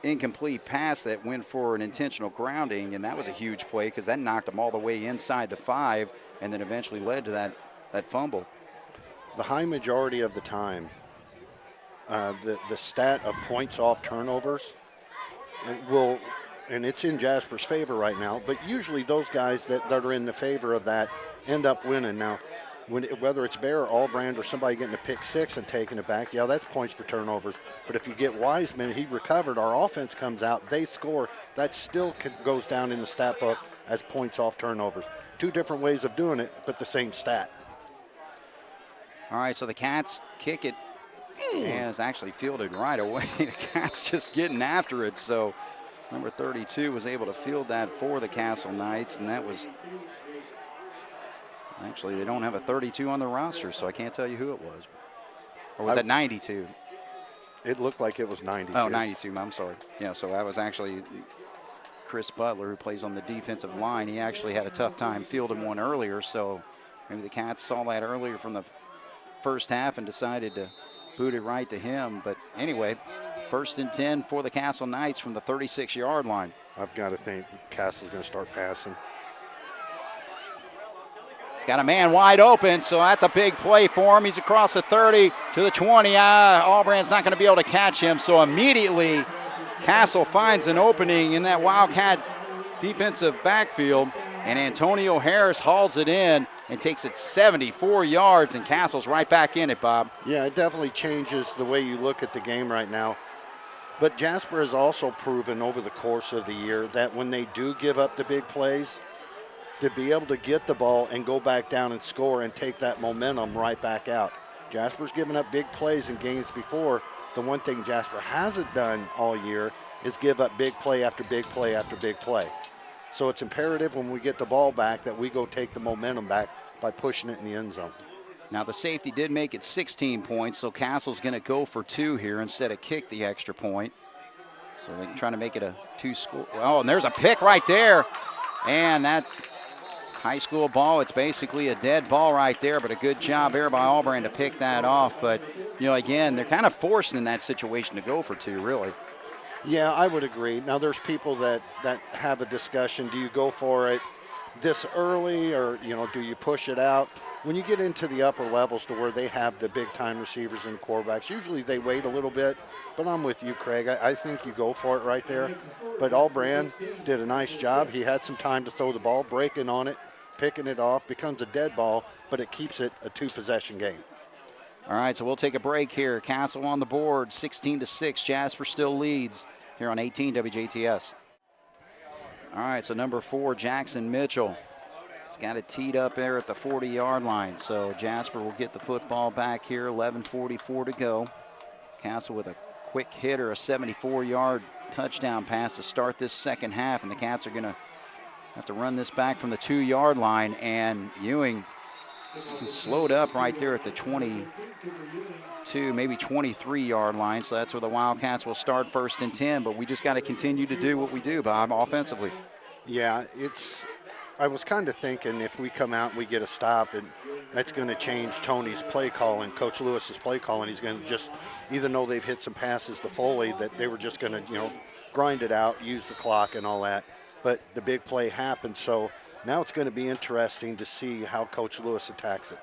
incomplete pass that went for an intentional grounding, and that was a huge play because that knocked him all the way inside the 5 and then eventually led to that fumble. The high majority of the time, the stat of points off turnovers will, and it's in Jasper's favor right now, but usually those guys that are in the favor of that end up winning. Now, whether it's Bear or Allbrand or somebody getting a pick 6 and taking it back, yeah, that's points for turnovers. But if you get Wiseman, he recovered, our offense comes out, they score, that still goes down in the stat book as points off turnovers. 2 different ways of doing it, but the same stat. All right, so the Cats kick it, and it's actually fielded right away. The Cats just getting after it, so number 32 was able to field that for the Castle Knights, and that was actually, they don't have a 32 on the roster, so I can't tell you who it was. Or was that 92? It looked like it was 92. Oh, 92, I'm sorry. Yeah, so that was actually Chris Butler, who plays on the defensive line. He actually had a tough time fielding one earlier, so maybe the Cats saw that earlier from the first half and decided to boot it right to him. But anyway, 1st and 10 for the Castle Knights from the 36-yard line. I've got to think Castle's going to start passing. He's got a man wide open, so that's a big play for him. He's across the 30 to the 20. Allbrand's not going to be able to catch him, so immediately Castle finds an opening in that Wildcat defensive backfield, and Antonio Harris hauls it in and takes it 74 yards, and Castle's right back in it, Bob. Yeah, it definitely changes the way you look at the game right now. But Jasper has also proven over the course of the year that when they do give up the big plays, to be able to get the ball and go back down and score and take that momentum right back out. Jasper's given up big plays in games before. The one thing Jasper hasn't done all year is give up big play after big play after big play. So it's imperative when we get the ball back that we go take the momentum back by pushing it in the end zone. Now the safety did make it 16 points, so Castle's going to go for 2 here instead of kick the extra point. So they're trying to make it a 2-score. Oh, and there's a pick right there. And that high school ball, it's basically a dead ball right there, but a good job there by Allbrand to pick that off. But, again, they're kind of forced in that situation to go for 2, really. Yeah, I would agree. Now, there's people that have a discussion. Do you go for it this early or, do you push it out? When you get into the upper levels to where they have the big-time receivers and quarterbacks, usually they wait a little bit. But I'm with you, Craig. I think you go for it right there. But Allbrand did a nice job. He had some time to throw the ball, breaking on it, picking it off, becomes a dead ball, but it keeps it a 2-possession game. All right, so we'll take a break here. Castle on the board, 16-6. Jasper still leads here on 18 WJTS. All right, so number 4, Jackson Mitchell. He's got it teed up there at the 40-yard line. So Jasper will get the football back here, 11:44 to go. Castle with a quick hitter, a 74-yard touchdown pass to start this second half, and the Cats are going to Have to run this back from the 2-yard line, and Ewing slowed up right there at the 22, maybe 23-yard line. So that's where the Wildcats will start 1st and 10. But we just got to continue to do what we do, Bob, offensively. Yeah, I was kind of thinking if we come out and we get a stop, and that's going to change Tony's play calling, Coach Lewis's play calling. He's going to just, even though they've hit some passes to Foley, that they were just going to, grind it out, use the clock and all that. But the big play happened, so now it's going to be interesting to see how Coach Lewis attacks it.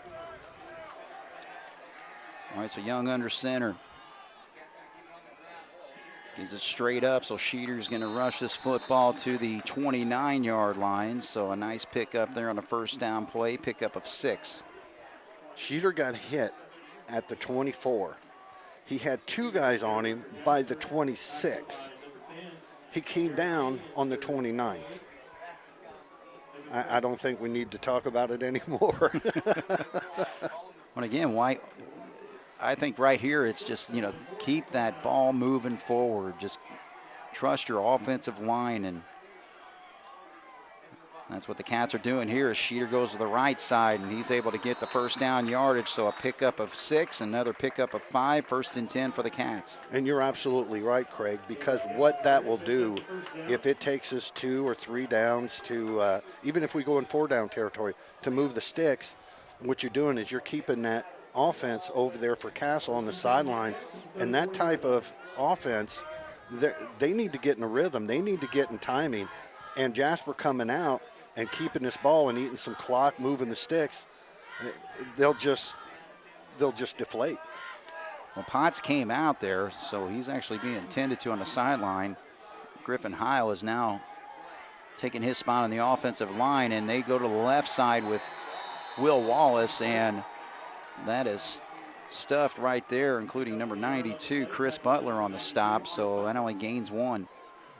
All right, so Young under center. Gives it straight up, so Sheeter's going to rush this football to the 29-yard line. So a nice pickup there on a 1st down play, pickup of 6. Sheeter got hit at the 24. He had 2 guys on him by the 26. He came down on the 29th. I don't think we need to talk about it anymore. Well, again, I think right here it's just, keep that ball moving forward. Just trust your offensive line, and that's what the Cats are doing here as Sheeter goes to the right side, and he's able to get the 1st down yardage. So a pickup of 6, another pickup of 5, 1st and 10 for the Cats. And you're absolutely right, Craig, because what that will do, if it takes us 2 or 3 downs to, even if we go in 4-down territory, to move the sticks, what you're doing is you're keeping that offense over there for Castle on the sideline. And that type of offense, they need to get in a rhythm. They need to get in timing. And Jasper coming out and keeping this ball and eating some clock, moving the sticks, they'll just deflate. Well, Potts came out there, so he's actually being tended to on the sideline. Griffin Heil is now taking his spot on the offensive line, and they go to the left side with Will Wallace, and that is stuffed right there, including number 92, Chris Butler, on the stop, so that only gains 1.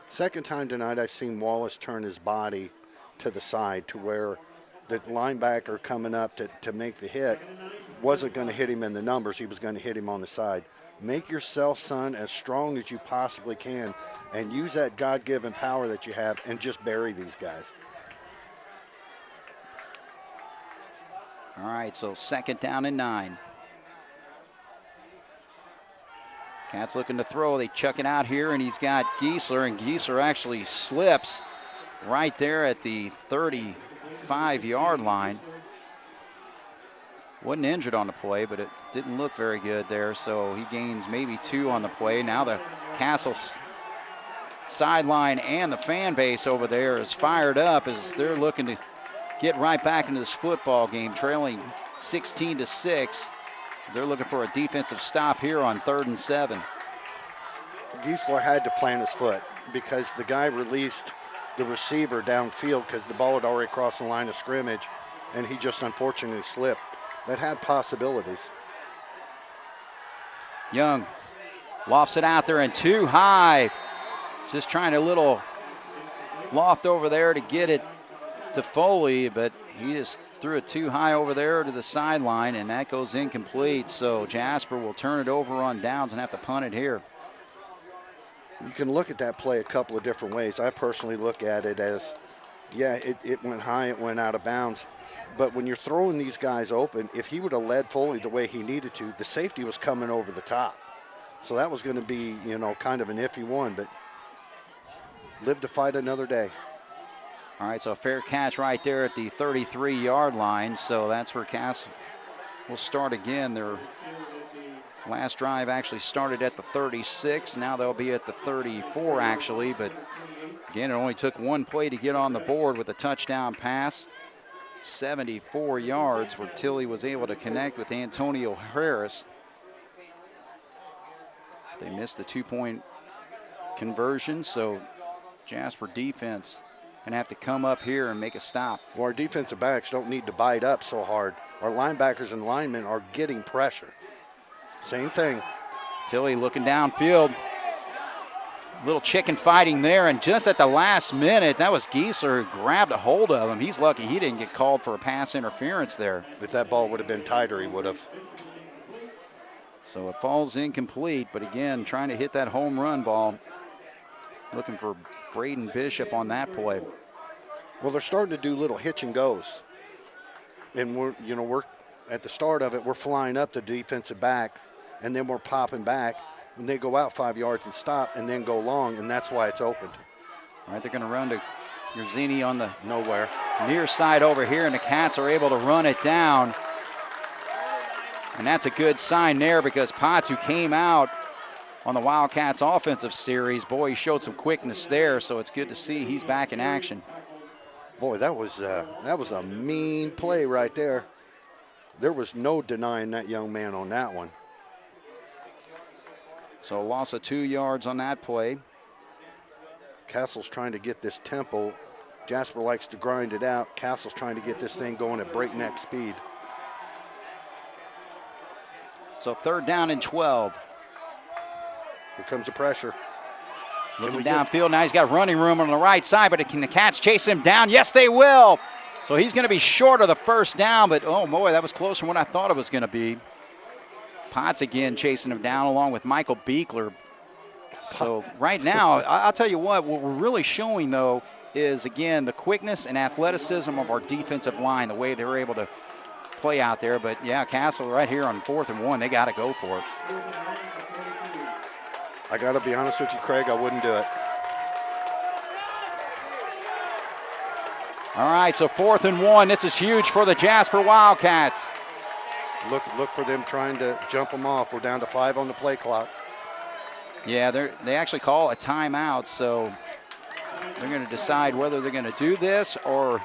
Second time tonight I've seen Wallace turn his body to the side to where the linebacker coming up to make the hit wasn't going to hit him in the numbers. He was going to hit him on the side. Make yourself, son, as strong as you possibly can and use that God-given power that you have and just bury these guys. All right, so 2nd down and 9. Cats looking to throw. They chuck it out here, and he's got Giesler, and Giesler actually slips right there at the 35-yard line. Wasn't injured on the play, but it didn't look very good there, so he gains maybe 2 on the play. Now the Castle sideline and the fan base over there is fired up as they're looking to get right back into this football game, trailing 16-6. They're looking for a defensive stop here on 3rd and 7. Giesler had to plant his foot because the guy released the receiver downfield because the ball had already crossed the line of scrimmage, and he just unfortunately slipped. That had possibilities. Young lofts it out there and too high. Just trying a little loft over there to get it to Foley, but he just threw it too high over there to the sideline, and that goes incomplete. So Jasper will turn it over on downs and have to punt it here. You can look at that play a couple of different ways. I personally look at it as, yeah, it went high, it went out of bounds. But when you're throwing these guys open, if he would have led Foley the way he needed to, the safety was coming over the top. So that was going to be, kind of an iffy one, but live to fight another day. All right, so a fair catch right there at the 33-yard line. So that's where Castle will start again. Their last drive actually started at the 36. Now they'll be at the 34, actually. But again, it only took 1 play to get on the board with a touchdown pass. 74 yards where Tilley was able to connect with Antonio Harris. They missed the 2-point conversion, so Jasper defense going to have to come up here and make a stop. Well, our defensive backs don't need to bite up so hard. Our linebackers and linemen are getting pressure. Same thing. Tilley looking downfield. Little chicken fighting there, and just at the last minute, that was Giesler who grabbed a hold of him. He's lucky he didn't get called for a pass interference there. If that ball would have been tighter, he would have. So it falls incomplete, but again, trying to hit that home run ball. Looking for Braden Bishop on that play. Well, they're starting to do little hitch and goes. And we're at the start of it, we're flying up the defensive back, and then we're popping back, and they go out 5 yards and stop, and then go long, and that's why it's opened. All right, they're going to run to Yerzini on the nowhere near side over here, and the Cats are able to run it down. And that's a good sign there because Potts, who came out on the Wildcats offensive series, boy, he showed some quickness there, so it's good to see he's back in action. Boy, that was a mean play right there. There was no denying that young man on that one. So a loss of 2 yards on that play. Castle's trying to get this tempo. Jasper likes to grind it out. Castle's trying to get this thing going at breakneck speed. So 3rd down and 12. Here comes the pressure. Looking downfield, now he's got running room on the right side, but can the Cats chase him down? Yes, they will. So he's going to be short of the 1st down, but oh boy, that was closer than what I thought it was going to be. Potts again chasing him down along with Michael Beekler. So right now, I'll tell you what we're really showing, though, is, again, the quickness and athleticism of our defensive line, the way they were able to play out there. But, yeah, Castle right here on 4th and 1, they got to go for it. I got to be honest with you, Craig, I wouldn't do it. All right, so 4th and 1. This is huge for the Jasper Wildcats. Look for them trying to jump them off. We're down to 5 on the play clock. Yeah, they actually call a timeout, so they're going to decide whether they're going to do this or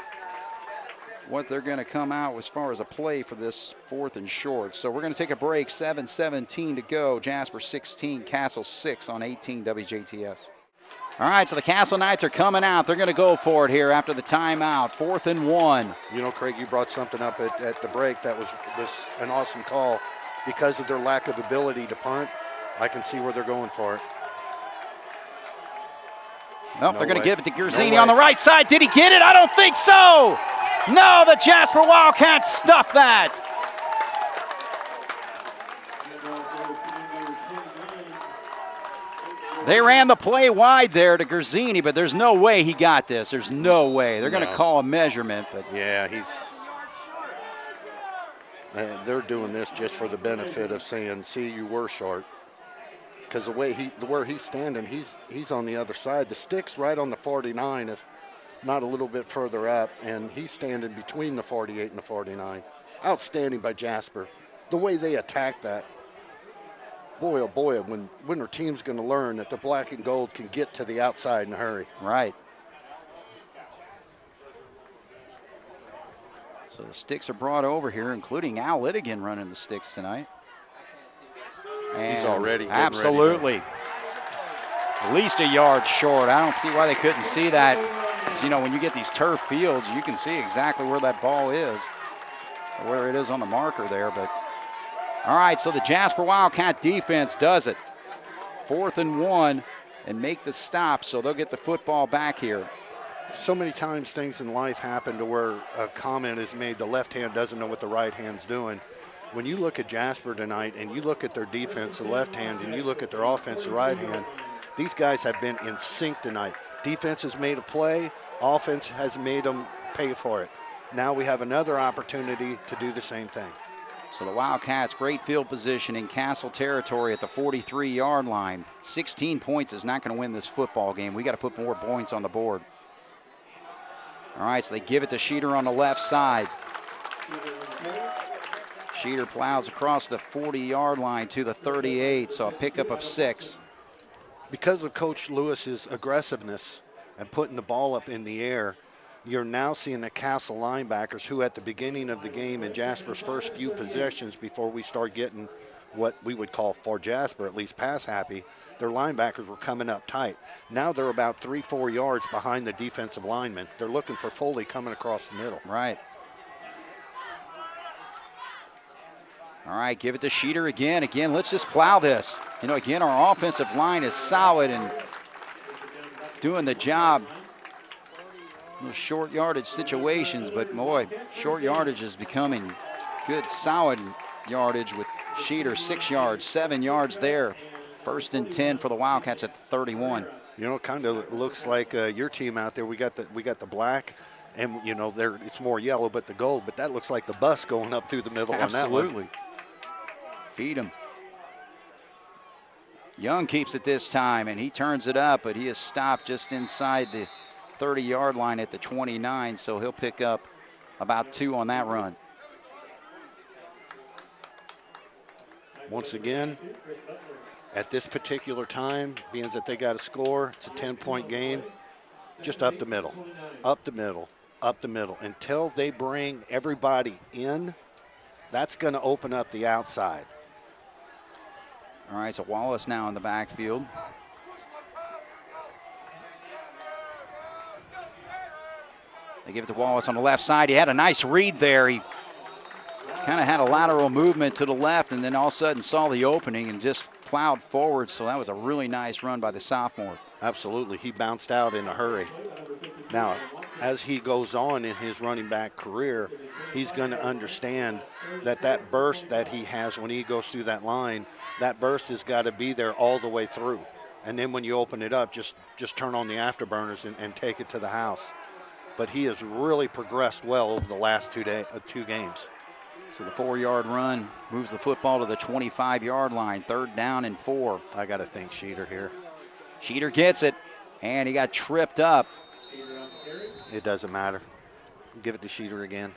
what they're going to come out as far as a play for this 4th and short. So we're going to take a break. 7:17 to go. Jasper 16, Castle 6 on 18 WJTS. All right, so the Castle Knights are coming out. They're going to go for it here after the timeout. 4th and 1. You know, Craig, you brought something up at the break that was an awesome call. Because of their lack of ability to punt, I can see where they're going for it. Nope, they're going to give it to Yerzini on the right side. Did he get it? I don't think so. No, the Jasper Wildcats stuffed that. They ran the play wide there to Yerzini, but there's no way he got this. There's no way. They're going to call a measurement. But yeah, they're doing this just for the benefit of saying, see, you were short. Because where he's standing, he's on the other side. The stick's right on the 49, if not a little bit further up, and he's standing between the 48 and the 49. Outstanding by Jasper. The way they attacked that. Boy, oh boy, when their team's going to learn that the black and gold can get to the outside in a hurry. Right. So the sticks are brought over here, including Al Litigan running the sticks tonight. And he's already absolutely at least a yard short. I don't see why they couldn't see that. You know, when you get these turf fields, you can see exactly where that ball is, or where it is on the marker there. But all right, so the Jasper Wildcat defense does it. 4th and 1 and make the stop, so they'll get the football back here. So many times things in life happen to where a comment is made, the left hand doesn't know what the right hand's doing. When you look at Jasper tonight and you look at their defense, the left hand, and you look at their offense, the right hand, these guys have been in sync tonight. Defense has made a play. Offense has made them pay for it. Now we have another opportunity to do the same thing. So the Wildcats, great field position in Castle territory at the 43-yard line. 16 points is not going to win this football game. We got to put more points on the board. All right, so they give it to Sheeter on the left side. Sheeter plows across the 40-yard line to the 38, so a pickup of 6. Because of Coach Lewis's aggressiveness and putting the ball up in the air, you're now seeing the Castle linebackers who at the beginning of the game in Jasper's first few possessions before we start getting what we would call, for Jasper, at least pass happy, their linebackers were coming up tight. Now they're about 3-4 yards behind the defensive linemen. They're looking for Foley coming across the middle. Right. All right, give it to Sheeter again. Again, let's just plow this. You know, again, our offensive line is solid and doing the job. Those short yardage situations, but boy, short yardage is becoming good, solid yardage with Sheeter, 6 yards, 7 yards there. 1st and 10 for the Wildcats at the 31. You know, it kind of looks like your team out there. We got the black And, you know, it's more yellow but the gold, but that looks like the bus going up through the middle on that one. Absolutely. Feed him. Young keeps it this time, and he turns it up, but he is stopped just inside the 30-yard line at the 29, so he'll pick up about 2 on that run. Once again, at this particular time, being that they got a score, it's a 10-point game, just up the middle, up the middle, up the middle. Until they bring everybody in, that's going to open up the outside. All right, so Wallace now in the backfield. They give it to Wallace on the left side. He had a nice read there. He kind of had a lateral movement to the left and then all of a sudden saw the opening and just plowed forward. So that was a really nice run by the sophomore. Absolutely. He bounced out in a hurry. Now, as he goes on in his running back career, he's going to understand that burst that he has when he goes through that line, that burst has got to be there all the way through. And then when you open it up, just turn on the afterburners and take it to the house. But he has really progressed well over the last 2 games. So the 4-yard run moves the football to the 25-yard line, 3rd down and 4. I got to think Sheeter here. Sheeter gets it, and he got tripped up. It doesn't matter. Give it to Sheeter again.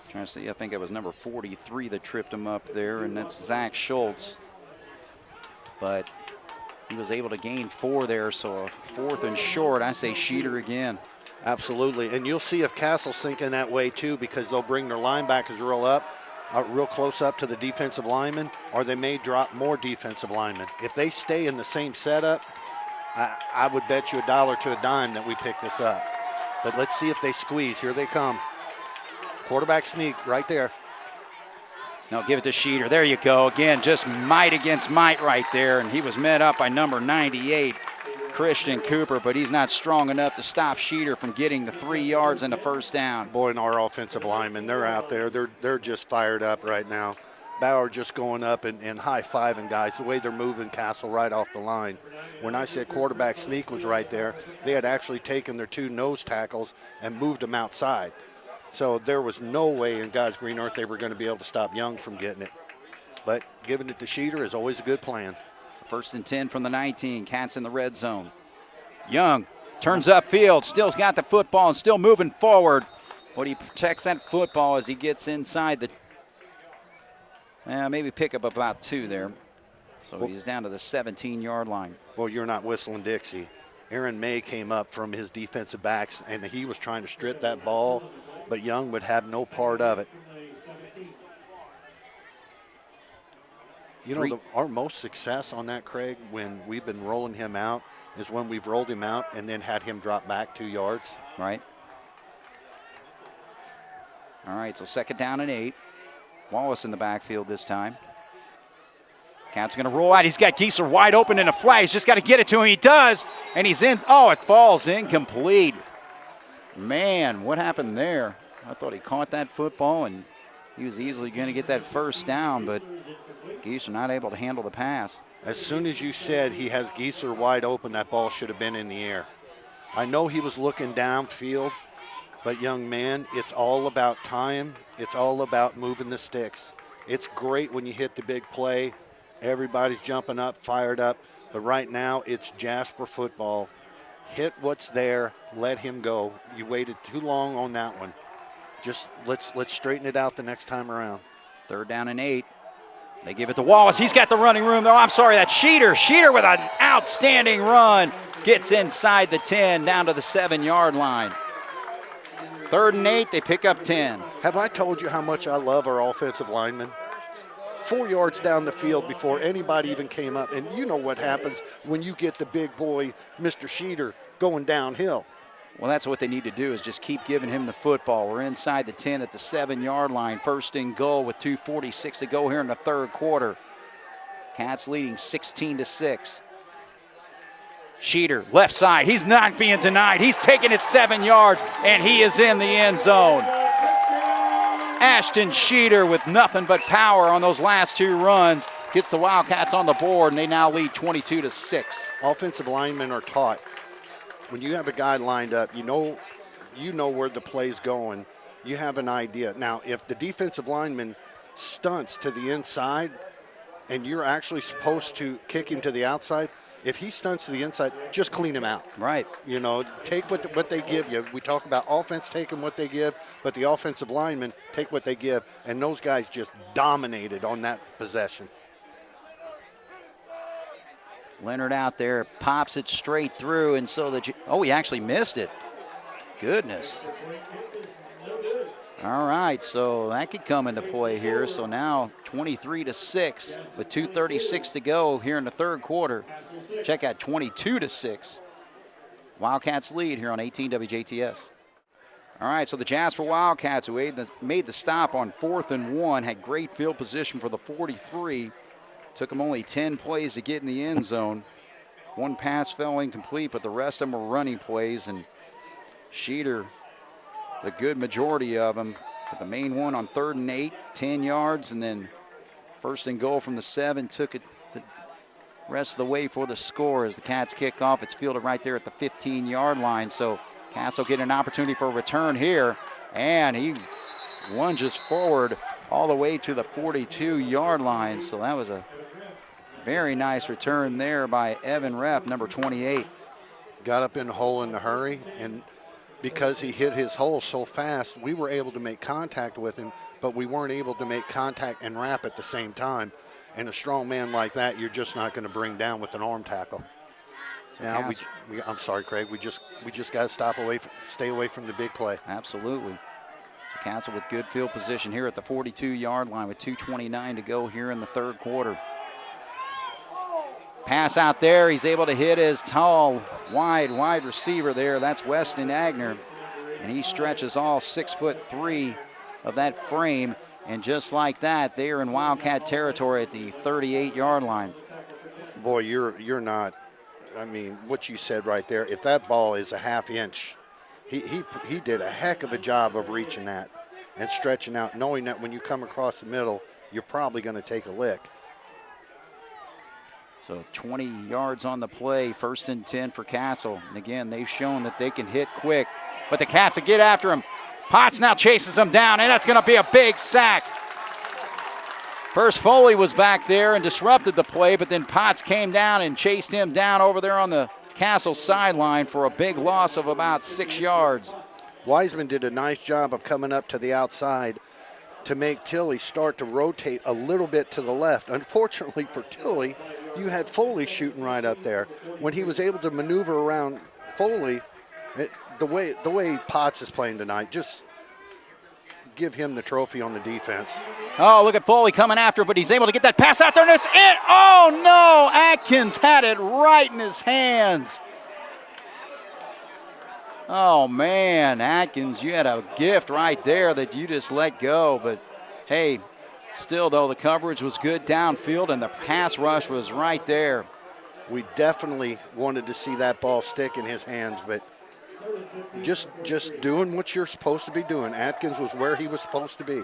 Trying to see, I think it was number 43 that tripped him up there, and that's Zach Schultz. But he was able to gain 4 there, so a 4th and short. I say Sheeter again. Absolutely, and you'll see if Castle's thinking that way too, because they'll bring their linebackers real close up to the defensive linemen, or they may drop more defensive linemen. If they stay in the same setup, I would bet you $1 to a dime that we pick this up. But let's see if they squeeze. Here they come. Quarterback sneak right there. No, give it to Sheeter. There you go. Again, just might against might right there, and he was met up by number 98, Christian Cooper, but he's not strong enough to stop Sheeter from getting the 3 yards and the 1st down. Boy, and our offensive linemen, they're out there. They're just fired up right now. Bauer just going up and high-fiving guys, the way they're moving Castle right off the line. When I said quarterback sneak was right there, they had actually taken their 2 nose tackles and moved them outside. So there was no way in God's green earth they were going to be able to stop Young from getting it. But giving it to Sheeter is always a good plan. 1st and 10 from the 19. Cats in the red zone. Young turns upfield, still's got the football and still moving forward. But he protects that football as he gets inside the maybe pick up about 2 there. So he's down to the 17-yard line. Well, you're not whistling Dixie. Aaron May came up from his defensive backs, and he was trying to strip that ball, but Young would have no part of it. You know, our most success on that, Craig, when we've been rolling him out, is when we've rolled him out and then had him drop back 2 yards. Right. All right, so 2nd down and 8. Wallace in the backfield this time. Cats going to roll out. He's got Gieser wide open in a flat. He's just got to get it to him. He does, and he's in. Oh, it falls incomplete. Man, what happened there? I thought he caught that football, and he was easily going to get that 1st down, but Gieser not able to handle the pass. As soon as you said he has Gieser wide open, that ball should have been in the air. I know he was looking downfield, but young man, it's all about time. It's all about moving the sticks. It's great when you hit the big play. Everybody's jumping up, fired up. But right now, it's Jasper football. Hit what's there, let him go. You waited too long on that one. Just let's straighten it out the next time around. 3rd down and 8. They give it to Wallace. He's got the running room, though. I'm sorry, that's Sheeter. Sheeter with an outstanding run. Gets inside the 10, down to the 7-yard line. 3rd and 8, they pick up 10. Have I told you how much I love our offensive linemen? 4 yards down the field before anybody even came up. And you know what happens when you get the big boy, Mr. Sheeter, going downhill. Well, that's what they need to do is just keep giving him the football. We're inside the 10 at the 7-yard line. 1st and goal with 2:46 to go here in the 3rd quarter. Cats leading 16-6. Sheeter, left side. He's not being denied. He's taking it 7 yards, and he is in the end zone. Ashton Sheeter with nothing but power on those last 2 runs gets the Wildcats on the board, and they now lead 22-6. Offensive linemen are taught when you have a guy lined up, you know you know where the play's going. You have an idea. Now, if the defensive lineman stunts to the inside and you're actually supposed to kick him to the outside, if he stunts to the inside, just clean him out. Right. You know, take what they give you. We talk about offense taking what they give, but the offensive linemen take what they give, and those guys just dominated on that possession. Leonard out there pops it straight through, and so he actually missed it. Goodness. All right, so that could come into play here. So now 23-6 with 2:36 to go here in the third quarter. Check out 22-6. Wildcats lead here on 18 WJTS. All right, so the Jasper Wildcats, who made the stop on 4th and 1, had great field position for the 43. Took them only 10 plays to get in the end zone. One pass fell incomplete, but the rest of them were running plays, and Sheeter, the good majority of them. But the main one on 3rd and 8, 10 yards, and then 1st and goal from the 7, took it the rest of the way for the score as the Cats kick off. It's fielded right there at the 15-yard line. So Castle getting an opportunity for a return here, and he lunges forward all the way to the 42-yard line. So that was a very nice return there by Evan Reff, number 28. Got up in the hole in a hurry, and because he hit his hole so fast, we were able to make contact with him, but we weren't able to make contact and wrap at the same time. And a strong man like that, you're just not going to bring down with an arm tackle. So now I'm sorry, Craig. We just got to stay away from the big play. Absolutely. So Castle with good field position here at the 42-yard line with 2:29 to go here in the third quarter. Pass out there. He's able to hit his tall, wide receiver there. That's Weston Agner. And he stretches all 6'3" of that frame. And just like that, they are in Wildcat territory at the 38-yard line. Boy, you're not. I mean, what you said right there, if that ball is a half inch, he did a heck of a job of reaching that and stretching out, knowing that when you come across the middle, you're probably going to take a lick. So 20 yards on the play, 1st and 10 for Castle. And again, they've shown that they can hit quick. But the Cats will get after him. Potts now chases him down, and that's going to be a big sack. First, Foley was back there and disrupted the play, but then Potts came down and chased him down over there on the Castle sideline for a big loss of about 6 yards. Wiseman did a nice job of coming up to the outside to make Tilley start to rotate a little bit to the left. Unfortunately for Tilley, you had Foley shooting right up there. When he was able to maneuver around Foley, the way Potts is playing tonight, just give him the trophy on the defense. Oh, look at Foley coming after, but he's able to get that pass out there, and it's in. Oh, no, Atkins had it right in his hands. Oh, man, Atkins, you had a gift right there that you just let go. But, hey, still, though, the coverage was good downfield, and the pass rush was right there. We definitely wanted to see that ball stick in his hands, but just doing what you're supposed to be doing. Atkins was where he was supposed to be.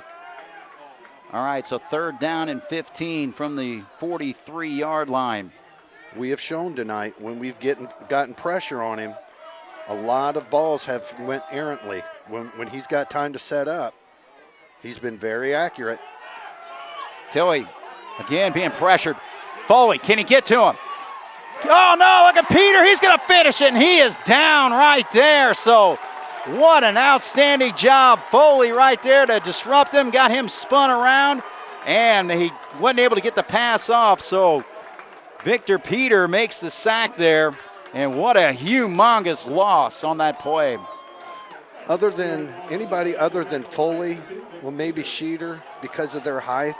All right, so 3rd down and 15 from the 43-yard line. We have shown tonight when we've gotten pressure on him, a lot of balls have went errantly. When he's got time to set up, he's been very accurate. Tilley, again, being pressured. Foley, can he get to him? Oh, no, look at Peter. He's going to finish it, and he is down right there. So what an outstanding job. Foley right there to disrupt him, got him spun around, and he wasn't able to get the pass off. So Victor Peter makes the sack there, and what a humongous loss on that play. Anybody other than Foley, well, maybe Sheeter because of their height,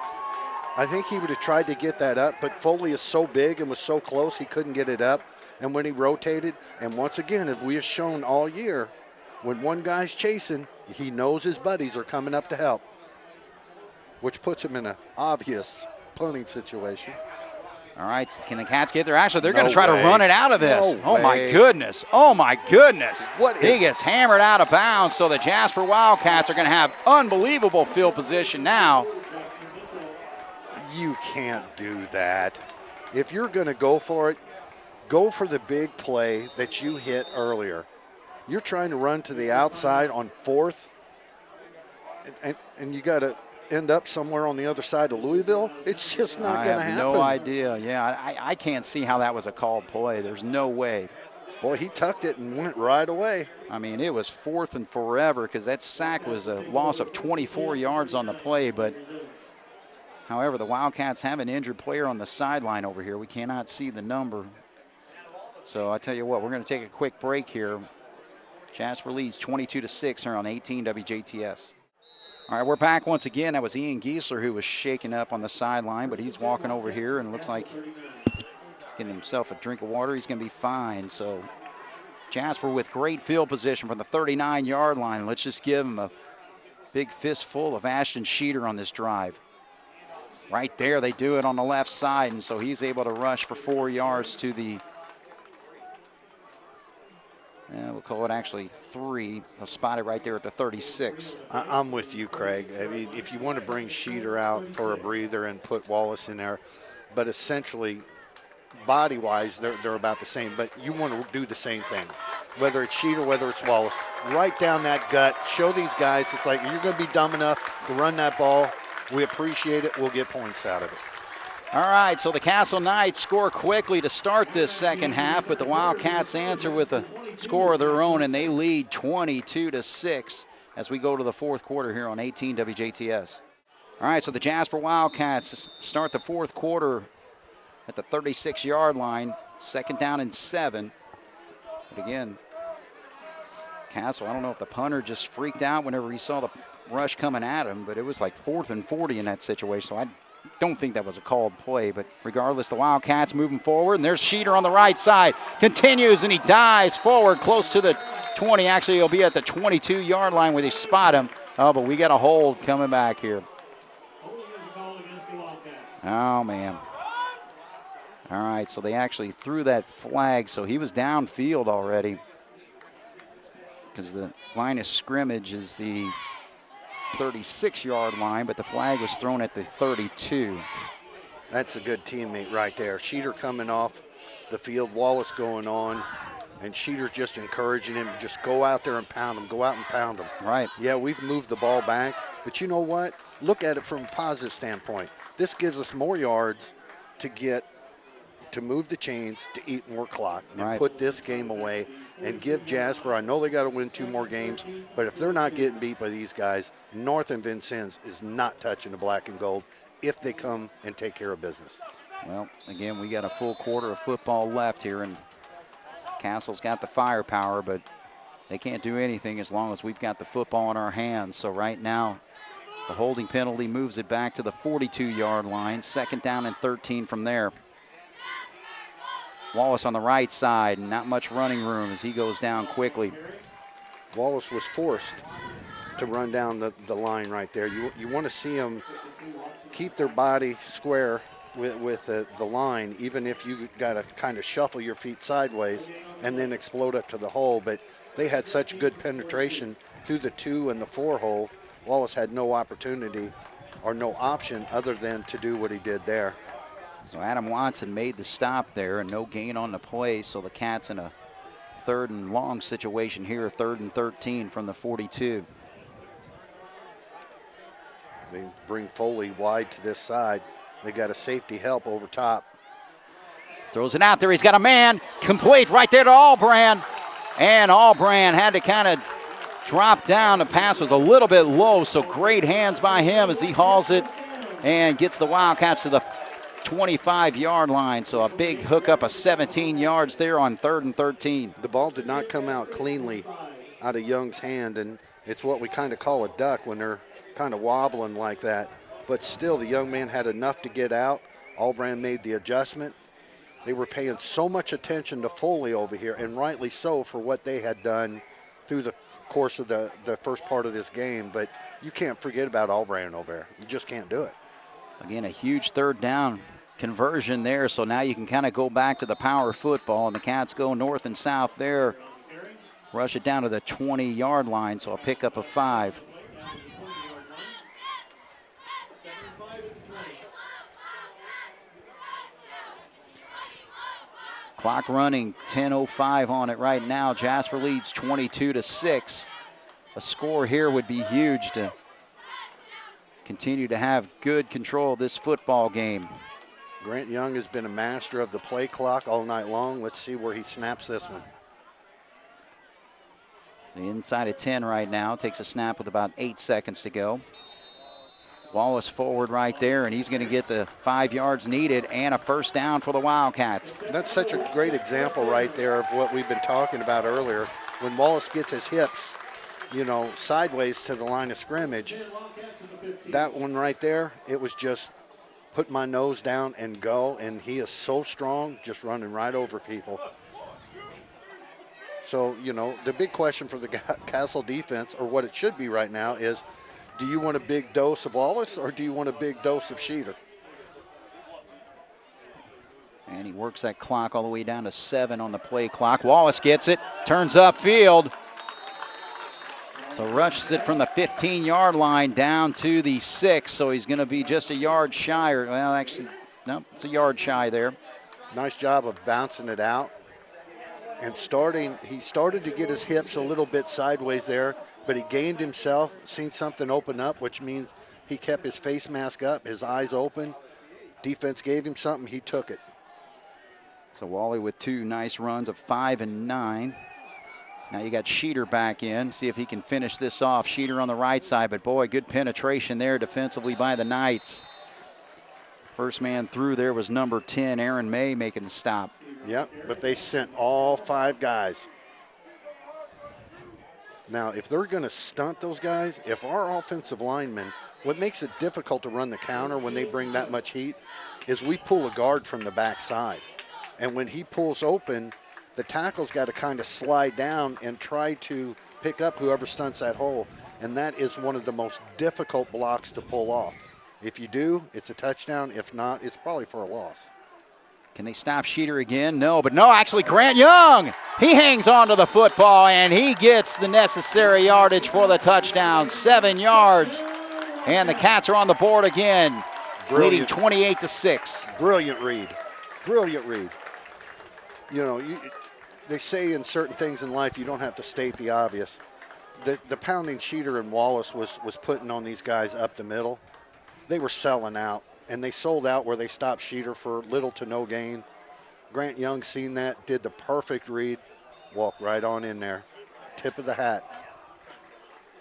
I think he would have tried to get that up, but Foley is so big and was so close he couldn't get it up. And when he rotated, and once again, as we have shown all year, when one guy's chasing, he knows his buddies are coming up to help, which puts him in an obvious punting situation. All right, can the Cats get there? Actually, they're going to try to run it out of this. Oh, my goodness. Oh, my goodness. He gets hammered out of bounds, so the Jasper Wildcats are going to have unbelievable field position now. You can't do that. If you're going to go for it, go for the big play that you hit earlier. You're trying to run to the outside on 4th, and you got to end up somewhere on the other side of Louisville. It's just not going to happen. I have no idea. Yeah, I can't see how that was a called play. There's no way. Boy, he tucked it and went right away. I mean, it was 4th and forever because that sack was a loss of 24 yards on the play. But, however, the Wildcats have an injured player on the sideline over here. We cannot see the number. So I tell you what, we're going to take a quick break here. Jasper leads 22-6 here on 18 WJTS. All right, we're back once again. That was Ian Giesler who was shaken up on the sideline, but he's walking over here and looks like he's getting himself a drink of water. He's going to be fine. So Jasper with great field position from the 39-yard line. Let's just give him a big fistful of Ashton Sheeter on this drive. Right there, they do it on the left side, and so he's able to rush for 4 yards to the we'll call it actually 3. They'll spot it right there at the 36. I'm with you, Craig. I mean, if you want to bring Sheeter out for a breather and put Wallace in there, but essentially, body-wise, they're about the same. But you want to do the same thing, whether it's Sheeter, whether it's Wallace. Right down that gut. Show these guys it's like you're going to be dumb enough to run that ball. We appreciate it. We'll get points out of it. All right, so the Castle Knights score quickly to start this second half, but the Wildcats answer with a score of their own, and they lead 22-6 as we go to the fourth quarter here on 18 WJTS. All right, so the Jasper Wildcats start the fourth quarter at the 36-yard line, 2nd down and 7. But again, Castle, I don't know if the punter just freaked out whenever he saw the rush coming at him, but it was like 4th and 40 in that situation, so I don't think that was a called play, but regardless, the Wildcats moving forward, and there's Sheeter on the right side. Continues, and he dives forward close to the 20. Actually, he'll be at the 22-yard line where they spot him. Oh, but we got a hold coming back here. Oh, man. All right, so they actually threw that flag, so he was downfield already because the line of scrimmage is the 36-yard line, but the flag was thrown at the 32. That's a good teammate right there. Sheeter coming off the field, Wallace going on, and Sheeter's just encouraging him to just go out there and pound him, go out and pound him. Right. Yeah, we've moved the ball back, but you know what? Look at it from a positive standpoint. This gives us more yards to move the chains, to eat more clock, and put this game away and give Jasper, I know they got to win 2 more games, but if they're not getting beat by these guys, North and Vincennes is not touching the black and gold if they come and take care of business. Well, again, we got a full quarter of football left here, and Castle's got the firepower, but they can't do anything as long as we've got the football in our hands. So right now, the holding penalty moves it back to the 42-yard line, 2nd down and 13 from there. Wallace on the right side, and not much running room as he goes down quickly. Wallace was forced to run down the line right there. You want to see them keep their body square with the line, even if you got to kind of shuffle your feet sideways and then explode up to the hole. But they had such good penetration through the 2 and the 4 hole. Wallace had no opportunity or no option other than to do what he did there. So Adam Watson made the stop there, and no gain on the play, so the Cats in a 3rd and long situation here, 3rd and 13 from the 42. They bring Foley wide to this side. They got a safety help over top. Throws it out there. He's got a man complete right there to Allbrand. And Allbrand had to kind of drop down. The pass was a little bit low, so great hands by him as he hauls it and gets the Wildcats to the 25-yard line. So a big hookup of 17 yards there on 3rd and 13. The ball did not come out cleanly out of Young's hand, and it's what we kind of call a duck when they're kind of wobbling like that. But still, the young man had enough to get out. Allbrand made the adjustment. They were paying so much attention to Foley over here, and rightly so for what they had done through the course of the first part of this game. But you can't forget about Allbrand over there. You just can't do it. Again, a huge 3rd down conversion there, so now you can kind of go back to the power football, and the Cats go north and south there. Rush it down to the 20-yard line, so a pickup of 5. Clock running, 10:05 on it right now. Jasper leads 22-6. A score here would be huge to continue to have good control of this football game. Grant Young has been a master of the play clock all night long. Let's see where he snaps this one. So inside of 10 right now. Takes a snap with about 8 seconds to go. Wallace forward right there, and he's going to get the 5 yards needed and a first down for the Wildcats. That's such a great example right there of what we've been talking about earlier. When Wallace gets his hips, sideways to the line of scrimmage, that one right there, it was just put my nose down and go, and he is so strong, just running right over people. So, the big question for the Castle defense, or what it should be right now, is do you want a big dose of Wallace or do you want a big dose of Sheeter? And he works that clock all the way down to 7 on the play clock. Wallace gets it, turns upfield. So rushes it from the 15-yard line down to the 6. So he's going to be just a yard shy. No, it's a yard shy there. Nice job of bouncing it out. And he started to get his hips a little bit sideways there, but he gained himself, seen something open up, which means he kept his face mask up, his eyes open. Defense gave him something, he took it. So Wally with 2 nice runs of 5 and 9. Now you got Sheeter back in. See if he can finish this off. Sheeter on the right side, but boy, good penetration there defensively by the Knights. First man through there was number 10, Aaron May, making the stop. Yep, but they sent all 5 guys. Now, if they're going to stunt those guys, if our offensive linemen, what makes it difficult to run the counter when they bring that much heat is we pull a guard from the backside. And when he pulls open, the tackle's got to kind of slide down and try to pick up whoever stunts that hole. And that is one of the most difficult blocks to pull off. If you do, it's a touchdown. If not, it's probably for a loss. Can they stop Sheeter again? No, actually Grant Young, he hangs on to the football and he gets the necessary yardage for the touchdown, 7 yards. And the Cats are on the board again, leading 28-6. Brilliant read. Brilliant read. They say in certain things in life you don't have to state the obvious. The pounding Sheeter and Wallace was putting on these guys up the middle. They were selling out. And they sold out where they stopped Sheeter for little to no gain. Grant Young seen that, did the perfect read, walked right on in there. Tip of the hat.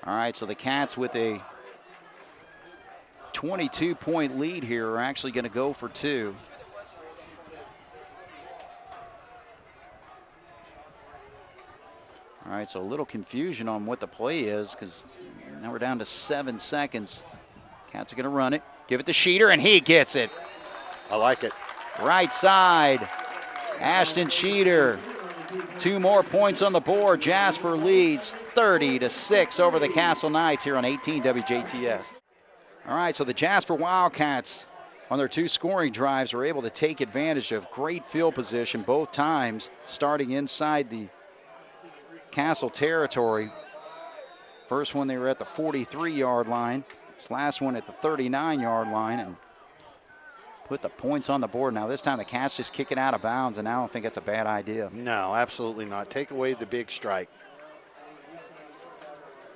All right, so the Cats with a 22-point lead here are actually going to go for 2. All right, so a little confusion on what the play is because now we're down to 7 seconds. Cats are going to run it. Give it to Sheeter, and he gets it. I like it. Right side, Ashton Sheeter. 2 more points on the board. Jasper leads 30-6 over the Castle Knights here on 18 WJTS. All right, so the Jasper Wildcats on their 2 scoring drives were able to take advantage of great field position both times, starting inside the Castle territory. First one, they were at the 43-yard line. This last one at the 39-yard line and put the points on the board. Now this time the Cats just kick it out of bounds, and I don't think it's a bad idea. No, absolutely not. Take away the big strike.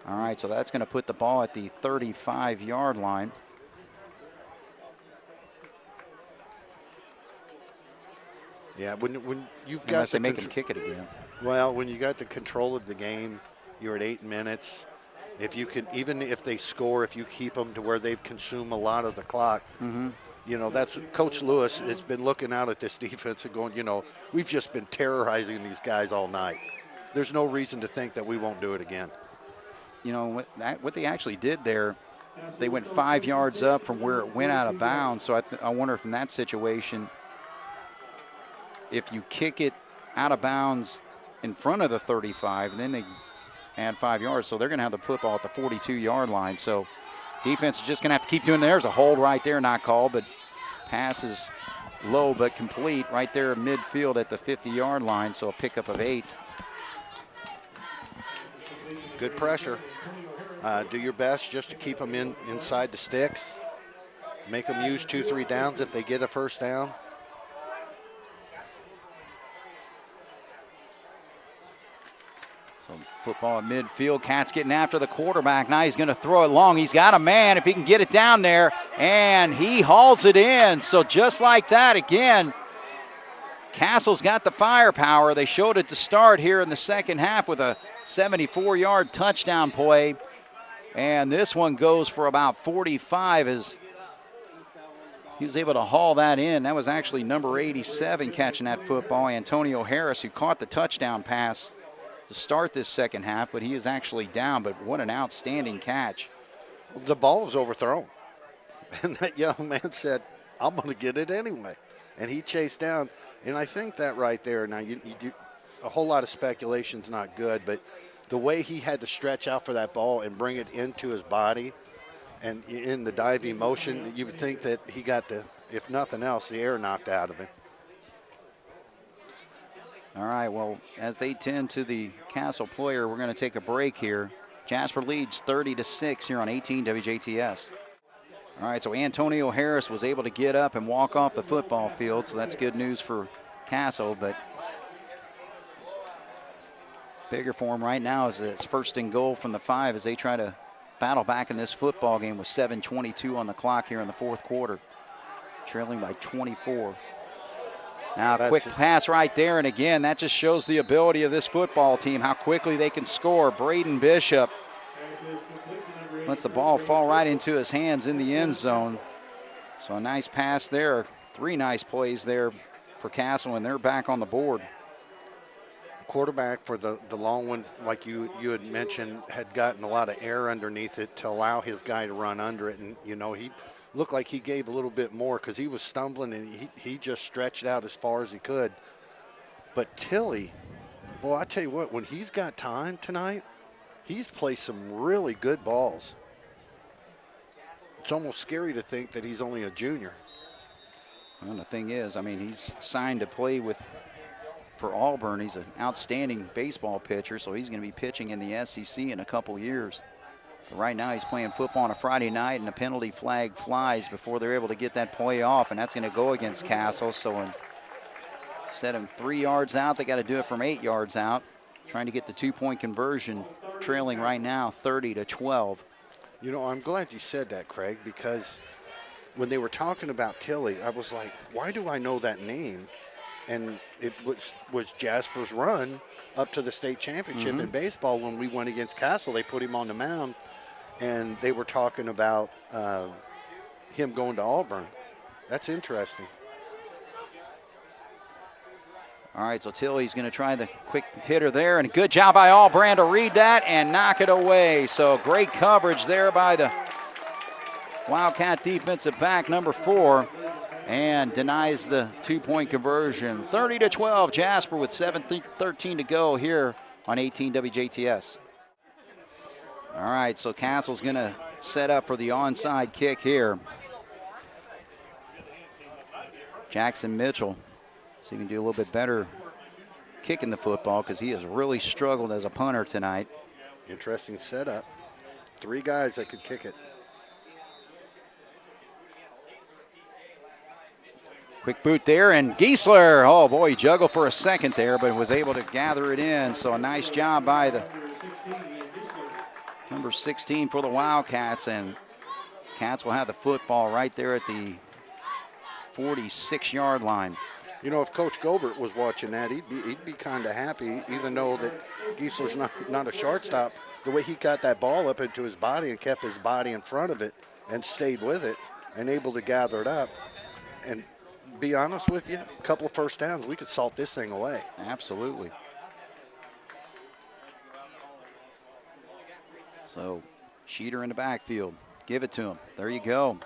All right, so that's going to put the ball at the 35-yard line. Yeah, when you've got unless they make them kick it again. Well, when you got the control of the game, you're at 8 minutes. If you can, even if they score, if you keep them to where they've consumed a lot of the clock, that's Coach Lewis has been looking out at this defense and going, we've just been terrorizing these guys all night. There's no reason to think that we won't do it again. What they actually did there, they went 5 yards up from where it went out of bounds. So I wonder if in that situation, if you kick it out of bounds in front of the 35, then they add 5 yards. So they're going to have the football at the 42-yard line. So defense is just going to have to keep doing it. There's a hold right there, not called, but pass is low but complete right there midfield at the 50-yard line. So a pickup of 8. Good pressure. Do your best just to keep them inside the sticks. Make them use 2-3 downs if they get a first down. Football at midfield. Cat's getting after the quarterback. Now he's going to throw it long. He's got a man if he can get it down there, and he hauls it in. So just like that, again, Castle's got the firepower. They showed it to start here in the second half with a 74-yard touchdown play. And this one goes for about 45 as he was able to haul that in. That was actually number 87 catching that football, Antonio Harris, who caught the touchdown pass to start this second half, but he is actually down. But what an outstanding catch. The ball was overthrown. And that young man said, I'm going to get it anyway. And he chased down. And I think that right there, now you a whole lot of speculation's not good, but the way he had to stretch out for that ball and bring it into his body and in the diving motion, you would think that he got the, if nothing else, the air knocked out of him. All right, well, as they tend to the Castle player, we're going to take a break here. Jasper leads 30-6 here on 18 WJTS. All right, so Antonio Harris was able to get up and walk off the football field, so that's good news for Castle, but bigger for him right now is that it's first and goal from the 5 as they try to battle back in this football game with 7:22 on the clock here in the fourth quarter, trailing by 24. Now, a quick pass right there, and again, that just shows the ability of this football team, how quickly they can score. Braden Bishop lets the ball fall right into his hands in the end zone. So a nice pass there. 3 nice plays there for Castle, and they're back on the board. Quarterback for the long one, like you had mentioned, had gotten a lot of air underneath it to allow his guy to run under it. And, you know, he looked like he gave a little bit more because he was stumbling and he just stretched out as far as he could. But Tilly, boy, I tell you what, when he's got time tonight, he's played some really good balls. It's almost scary to think that he's only a junior. Well, the thing is, I mean, he's signed to play for Auburn. He's an outstanding baseball pitcher, so he's going to be pitching in the SEC in a couple years. But right now he's playing football on a Friday night, and the penalty flag flies before they're able to get that play off, and that's going to go against Castle. So instead of 3 yards out, they got to do it from 8 yards out, trying to get the 2-point conversion, trailing right now 30-12. You know, I'm glad you said that, Craig, because when they were talking about Tilly, I was like, why do I know that name? And it was Jasper's run up to the state championship in baseball when we went against Castle. They put him on the mound, and they were talking about him going to Auburn. That's interesting. All right, so Tilly's going to try the quick hitter there, and a good job by Allbrand to read that and knock it away. So great coverage there by the Wildcat defensive back, number 4. And denies the 2-point conversion. 30-12, Jasper with 7:13 to go here on 18 WJTS. All right, so Castle's going to set up for the onside kick here. Jackson Mitchell, see if he can do a little bit better kicking the football because he has really struggled as a punter tonight. Interesting setup. 3 guys that could kick it. Quick boot there, and Giesler, oh boy, he juggled for a second there, but was able to gather it in. So a nice job by the number 16 for the Wildcats, and Cats will have the football right there at the 46-yard line. You know, if Coach Gobert was watching that, he'd be kind of happy, even though that Giesler's not a shortstop. The way he got that ball up into his body and kept his body in front of it and stayed with it and able to gather it up. And be honest with you, a couple of first downs, we could salt this thing away. Absolutely. So Sheeter in the backfield. Give it to him. There you go.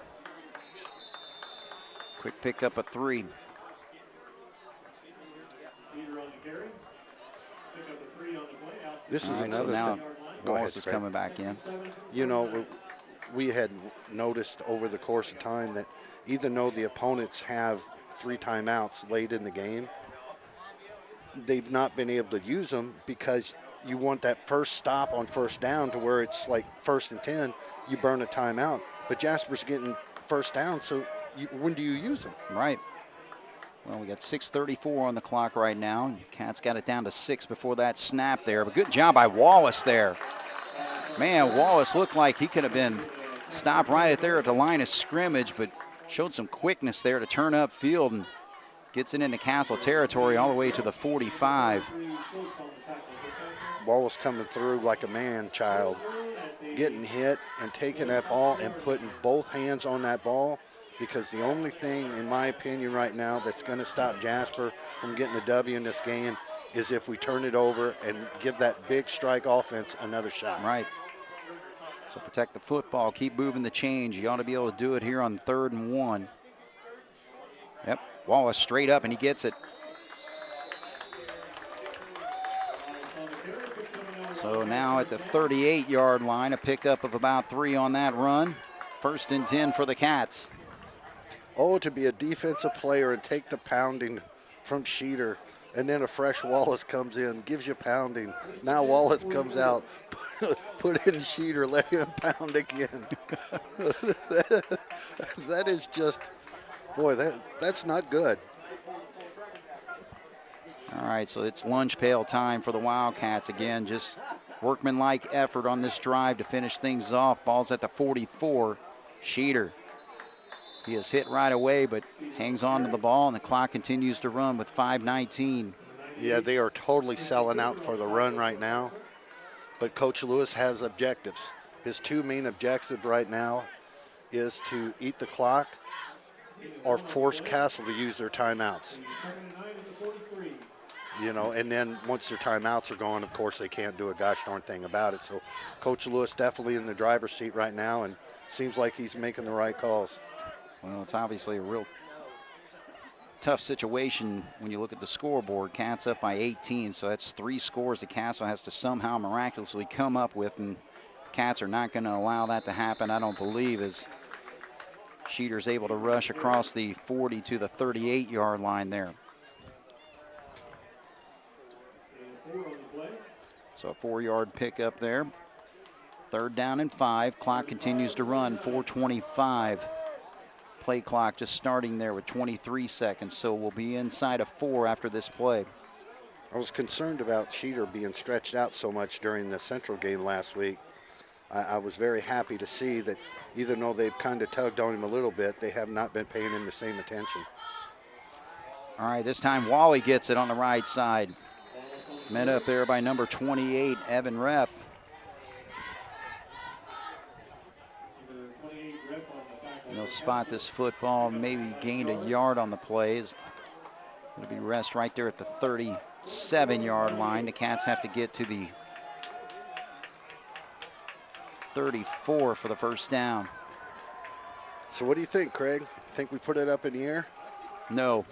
Quick pick up a 3. This is right, another so now thing. Wallace is coming back in. You know, we had noticed over the course of time that even though the opponents have 3 timeouts late in the game, they've not been able to use them because you want that first stop on first down to where it's like 1st and 10, you burn a timeout. But Jasper's getting first down, so when do you use them? Right. Well, we got 6:34 on the clock right now. Cats got it down to 6 before that snap there. But good job by Wallace there. Man, Wallace looked like he could have been stopped right there at the line of scrimmage, but showed some quickness there to turn up field and gets it into Castle territory all the way to the 45. Wallace coming through like a man-child, getting hit and taking that ball and putting both hands on that ball, because the only thing, in my opinion, right now that's going to stop Jasper from getting a W in this game is if we turn it over and give that big strike offense another shot. Right. So protect the football, keep moving the change. You ought to be able to do it here on 3rd and 1. Yep, Wallace straight up, and he gets it. So now at the 38-yard line, a pickup of about 3 on that run. 1st and 10 for the Cats. Oh, to be a defensive player and take the pounding from Sheeter, and then a fresh Wallace comes in, gives you pounding. Now Wallace comes out, put in Sheeter, let him pound again. That is just, boy, that's not good. All right, so it's lunch pail time for the Wildcats again. Just workmanlike effort on this drive to finish things off. Ball's at the 44. Sheeter. He is hit right away, but hangs on to the ball, and the clock continues to run with 5:19. Yeah, they are totally selling out for the run right now. But Coach Lewis has objectives. His 2 main objectives right now is to eat the clock or force Castle to use their timeouts. You know, and then once their timeouts are gone, of course, they can't do a gosh darn thing about it. So Coach Lewis definitely in the driver's seat right now, and seems like he's making the right calls. Well, it's obviously a real tough situation when you look at the scoreboard. Cats up by 18, so that's 3 scores that Castle has to somehow miraculously come up with, and Cats are not going to allow that to happen, I don't believe, as Sheeter's able to rush across the 40 to the 38-yard line there. So a 4-yard pickup there. 3rd down and 5. Clock continues to run, 4:25. Play clock just starting there with 23 seconds, so we'll be inside of 4 after this play. I was concerned about Sheeter being stretched out so much during the Central game last week. I was very happy to see that even though they've kind of tugged on him a little bit, they have not been paying him the same attention. All right, this time Wally gets it on the right side. Met up there by number 28, Evan Reff. They'll spot this football, maybe gained a yard on the play. It'll be rest right there at the 37-yard line. The Cats have to get to the 34 for the first down. So what do you think, Craig? Think we put it up in the air? No.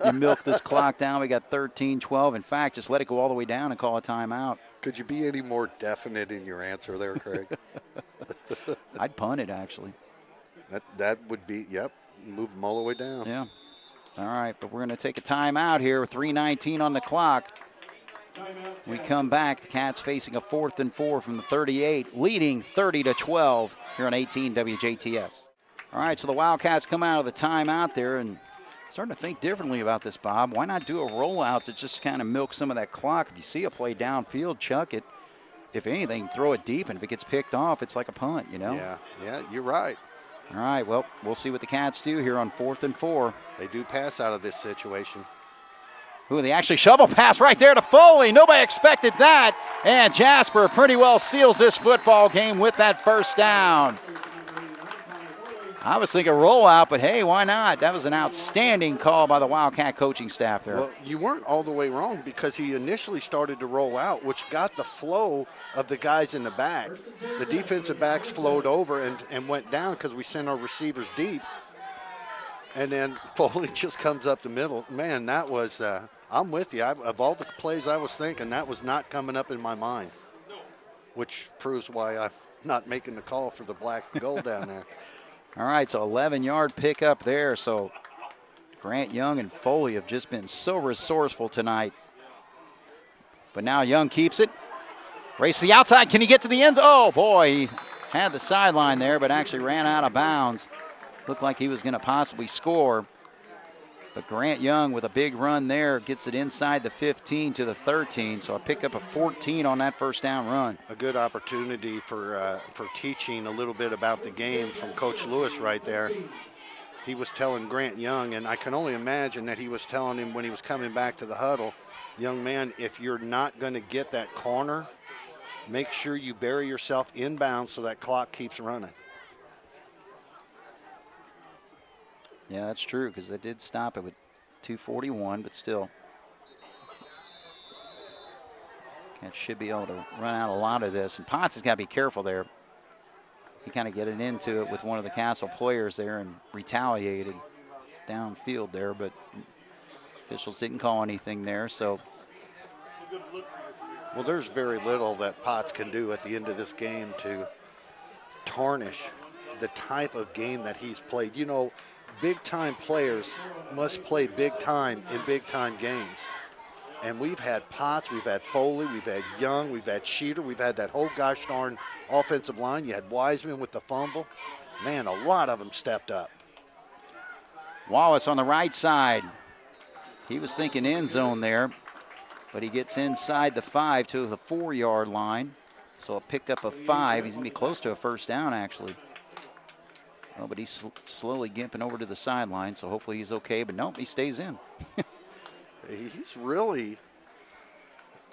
You milk this clock down. We got 13-12. In fact, just let it go all the way down and call a timeout. Could you be any more definite in your answer there, Craig? I'd punt it, actually. That would be, yep, move them all the way down. Yeah. All right, but we're going to take a timeout here with 3:19 on the clock. We come back. The Cats facing a 4th and 4 from the 38, leading 30-12 here on 18 WJTS. All right, so the Wildcats come out of the timeout there and starting to think differently about this, Bob. Why not do a rollout to just kind of milk some of that clock? If you see a play downfield, chuck it. If anything, throw it deep, and if it gets picked off, it's like a punt, you know? Yeah, you're right. All right, well, we'll see what the Cats do here on 4th and 4. They do pass out of this situation. Ooh, they actually shovel pass right there to Foley. Nobody expected that. And Jasper pretty well seals this football game with that first down. I was thinking rollout, but hey, why not? That was an outstanding call by the Wildcat coaching staff there. Well, you weren't all the way wrong, because he initially started to roll out, which got the flow of the guys in the back. The defensive backs flowed over and went down because we sent our receivers deep. And then Foley just comes up the middle. Man, that was, I'm with you. Of all the plays I was thinking, that was not coming up in my mind, which proves why I'm not making the call for the black and gold down there. All right, so 11-yard pickup there. So Grant Young and Foley have just been so resourceful tonight. But now Young keeps it. Race to the outside. Can he get to the end zone? Oh, boy, he had the sideline there, but actually ran out of bounds. Looked like he was going to possibly score. But Grant Young with a big run there gets it inside the 15 to the 13. So I pick up a 14 on that first down run. A good opportunity for teaching a little bit about the game from Coach Lewis right there. He was telling Grant Young, and I can only imagine that he was telling him when he was coming back to the huddle, young man, if you're not going to get that corner, make sure you bury yourself inbound so that clock keeps running. Yeah, that's true, because they did stop it with 2:41, but still. Cats should be able to run out a lot of this. And Potts has got to be careful there. He kind of getting into it with one of the Castle players there and retaliated downfield there, but officials didn't call anything there, so. Well, there's very little that Potts can do at the end of this game to tarnish the type of game that he's played. You know, big-time players must play big-time in big-time games. And we've had Potts, we've had Foley, we've had Young, we've had Sheeter, we've had that whole gosh darn offensive line. You had Wiseman with the fumble. Man, a lot of them stepped up. Wallace on the right side. He was thinking end zone there, but he gets inside the 5 to the 4-yard line. So a pickup of 5. He's going to be close to a first down, actually. Oh, but he's slowly gimping over to the sideline, so hopefully he's okay. But nope, he stays in. He's really,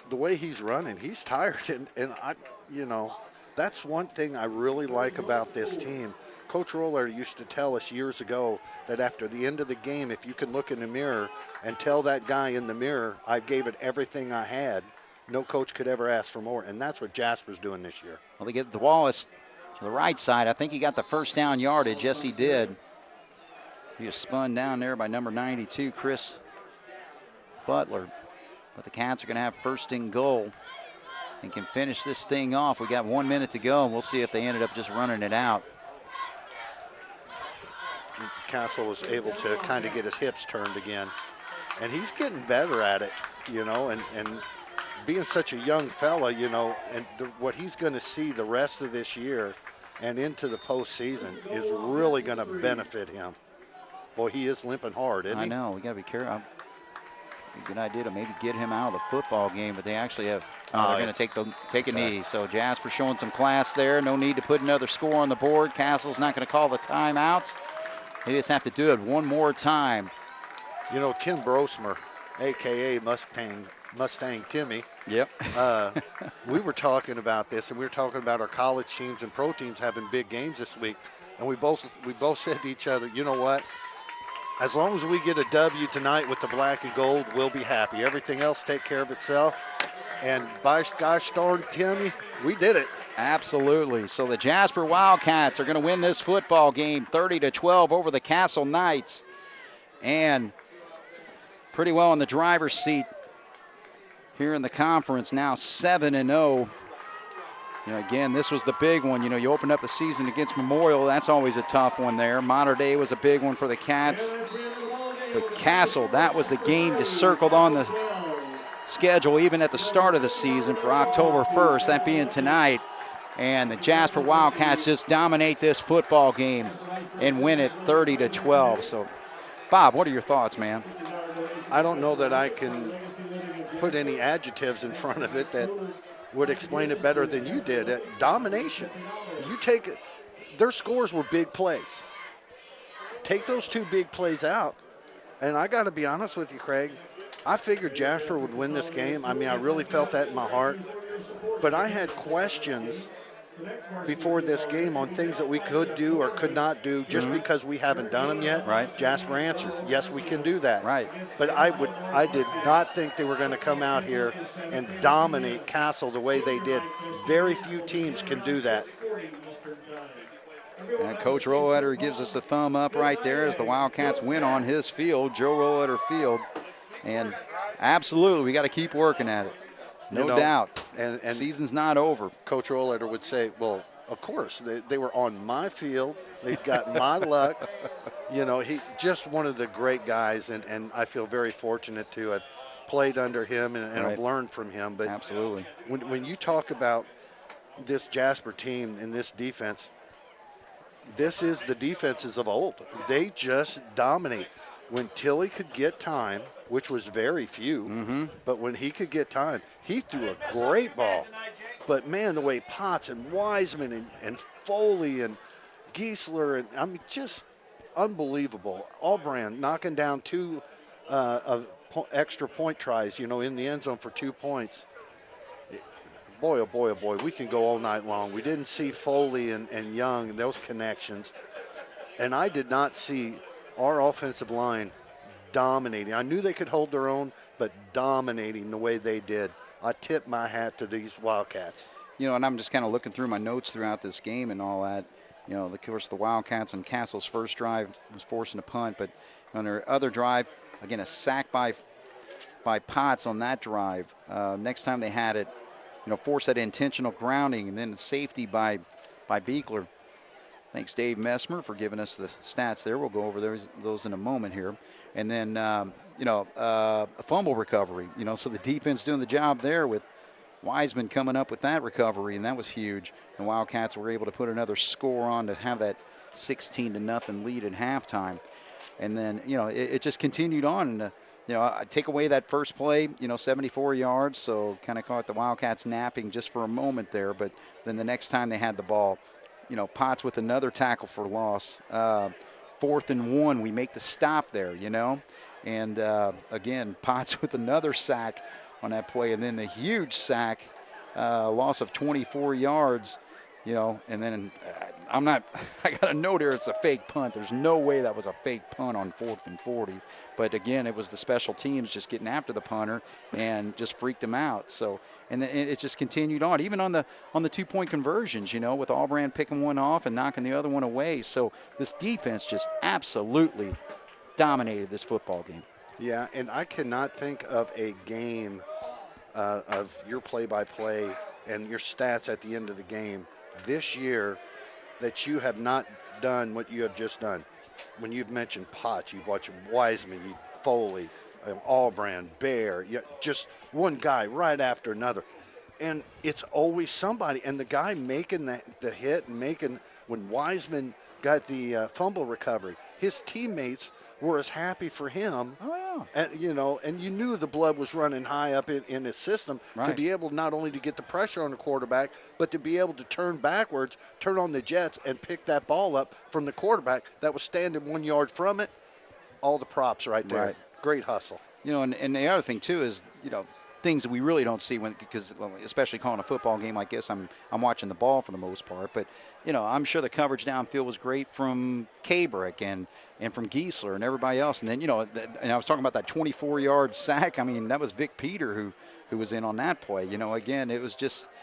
the way he's running, he's tired. And I, you know, that's one thing I really like about this team. Coach Roller used to tell us years ago that after the end of the game, if you can look in the mirror and tell that guy in the mirror, I gave it everything I had, no coach could ever ask for more. And that's what Jasper's doing this year. Well, they get the Wallace to the right side. I think he got the first down yardage. Yes, he did. He was spun down there by number 92, Chris Butler. But the Cats are going to have first and goal and can finish this thing off. We got 1 minute to go, and we'll see if they ended up just running it out. Castle was able to kind of get his hips turned again. And he's getting better at it, you know, and being such a young fella, you know, and what he's going to see the rest of this year and into the postseason is really going to benefit him. Boy, he is limping hard, isn't he? I know. We got to be careful. A good idea to maybe get him out of the football game, but they actually have. They're going to take a knee. So Jasper showing some class there. No need to put another score on the board. Castle's not going to call the timeouts. They just have to do it one more time. You know, Tim Brosmer, a.k.a. Mustang Timmy. Yep. We were talking about this, and we were talking about our college teams and pro teams having big games this week. And we both said to each other, you know what? As long as we get a W tonight with the black and gold, we'll be happy. Everything else take care of itself. And by gosh darn Timmy, we did it. Absolutely. So the Jasper Wildcats are going to win this football game 30-12 over the Castle Knights. And pretty well in the driver's seat here in the conference, now 7-0. You know, again, this was the big one. You know, you opened up the season against Memorial. That's always a tough one there. Mater Dei was a big one for the Cats. But Castle, that was the game just circled on the schedule even at the start of the season for October 1st, that being tonight. And the Jasper Wildcats just dominate this football game and win it 30-12. So, Bob, what are your thoughts, man? I don't know that I can put any adjectives in front of it that would explain it better than you did. Domination. You take it, their scores were big plays. Take those two big plays out, and I got to be honest with you, Craig, I figured Jasper would win this game. I mean, I really felt that in my heart. But I had questions before this game on things that we could do or could not do just because we haven't done them yet. Right. Jasper answered, yes, we can do that. Right. But I did not think they were going to come out here and dominate Castle the way they did. Very few teams can do that. And Coach Rolleder gives us the thumb up right there as the Wildcats win on his field, Joe Rolleder Field. And absolutely, we got to keep working at it. No doubt. And season's not over. Coach Rolleder would say, well, of course, they were on my field. They've got my luck. You know, he just one of the great guys, and I feel very fortunate to have played under him and have learned from him. But absolutely. When you talk about this Jasper team and this defense, this is the defenses of old. They just dominate. When Tilly could get time, which was very few, but when he could get time, he threw a great ball. But, man, the way Potts and Wiseman and Foley and Giesler, and I mean, just unbelievable. Allbrand knocking down two extra point tries, in the end zone for 2 points. Boy, oh boy, oh boy, we can go all night long. We didn't see Foley and Young and those connections. And I did not see our offensive line dominating. I knew they could hold their own, but dominating the way they did. I tip my hat to these Wildcats. And I'm just kind of looking through my notes throughout this game and all that. Of course, the Wildcats on Castle's first drive was forcing a punt, but on their other drive, again, a sack by Potts on that drive. Next time they had it, forced that intentional grounding, and then the safety by Beekler. Thanks, Dave Messmer, for giving us the stats there. We'll go over those in a moment here. And then, a fumble recovery, so the defense doing the job there with Wiseman coming up with that recovery, and that was huge. And Wildcats were able to put another score on to have that 16-0 lead at halftime. And then, it just continued on. And, I take away that first play, 74 yards, so kind of caught the Wildcats napping just for a moment there. But then the next time they had the ball, Potts with another tackle for loss. 4th and 1, we make the stop there, And, again, Potts with another sack on that play, and then the huge sack, loss of 24 yards, and then I got a note here, it's a fake punt. There's no way that was a fake punt on 4th and 40. But, again, it was the special teams just getting after the punter and just freaked him out. So, and then it just continued on, even on the 2-point conversions, with Allbrand picking one off and knocking the other one away. So this defense just absolutely dominated this football game. Yeah, and I cannot think of a game of your play-by-play and your stats at the end of the game this year that you have not done what you have just done. When you've mentioned Potts, you've watched Wiseman, Foley, Allbrand, Bear, just one guy right after another. And it's always somebody. And the guy making the hit and when Wiseman got the fumble recovery, his teammates were as happy for him. Oh, yeah. And you knew the blood was running high up in his system to be able not only to get the pressure on the quarterback, but to be able to turn backwards, turn on the jets, and pick that ball up from the quarterback that was standing 1 yard from it. All the props right there. Right. Great hustle. And the other thing, too, is, things that we really don't see because especially calling a football game like this, I'm watching the ball for the most part. But, I'm sure the coverage downfield was great from Kabrick and from Giesler and everybody else. And then, and I was talking about that 24-yard sack. I mean, that was Vic Peter who was in on that play. Again, it was just –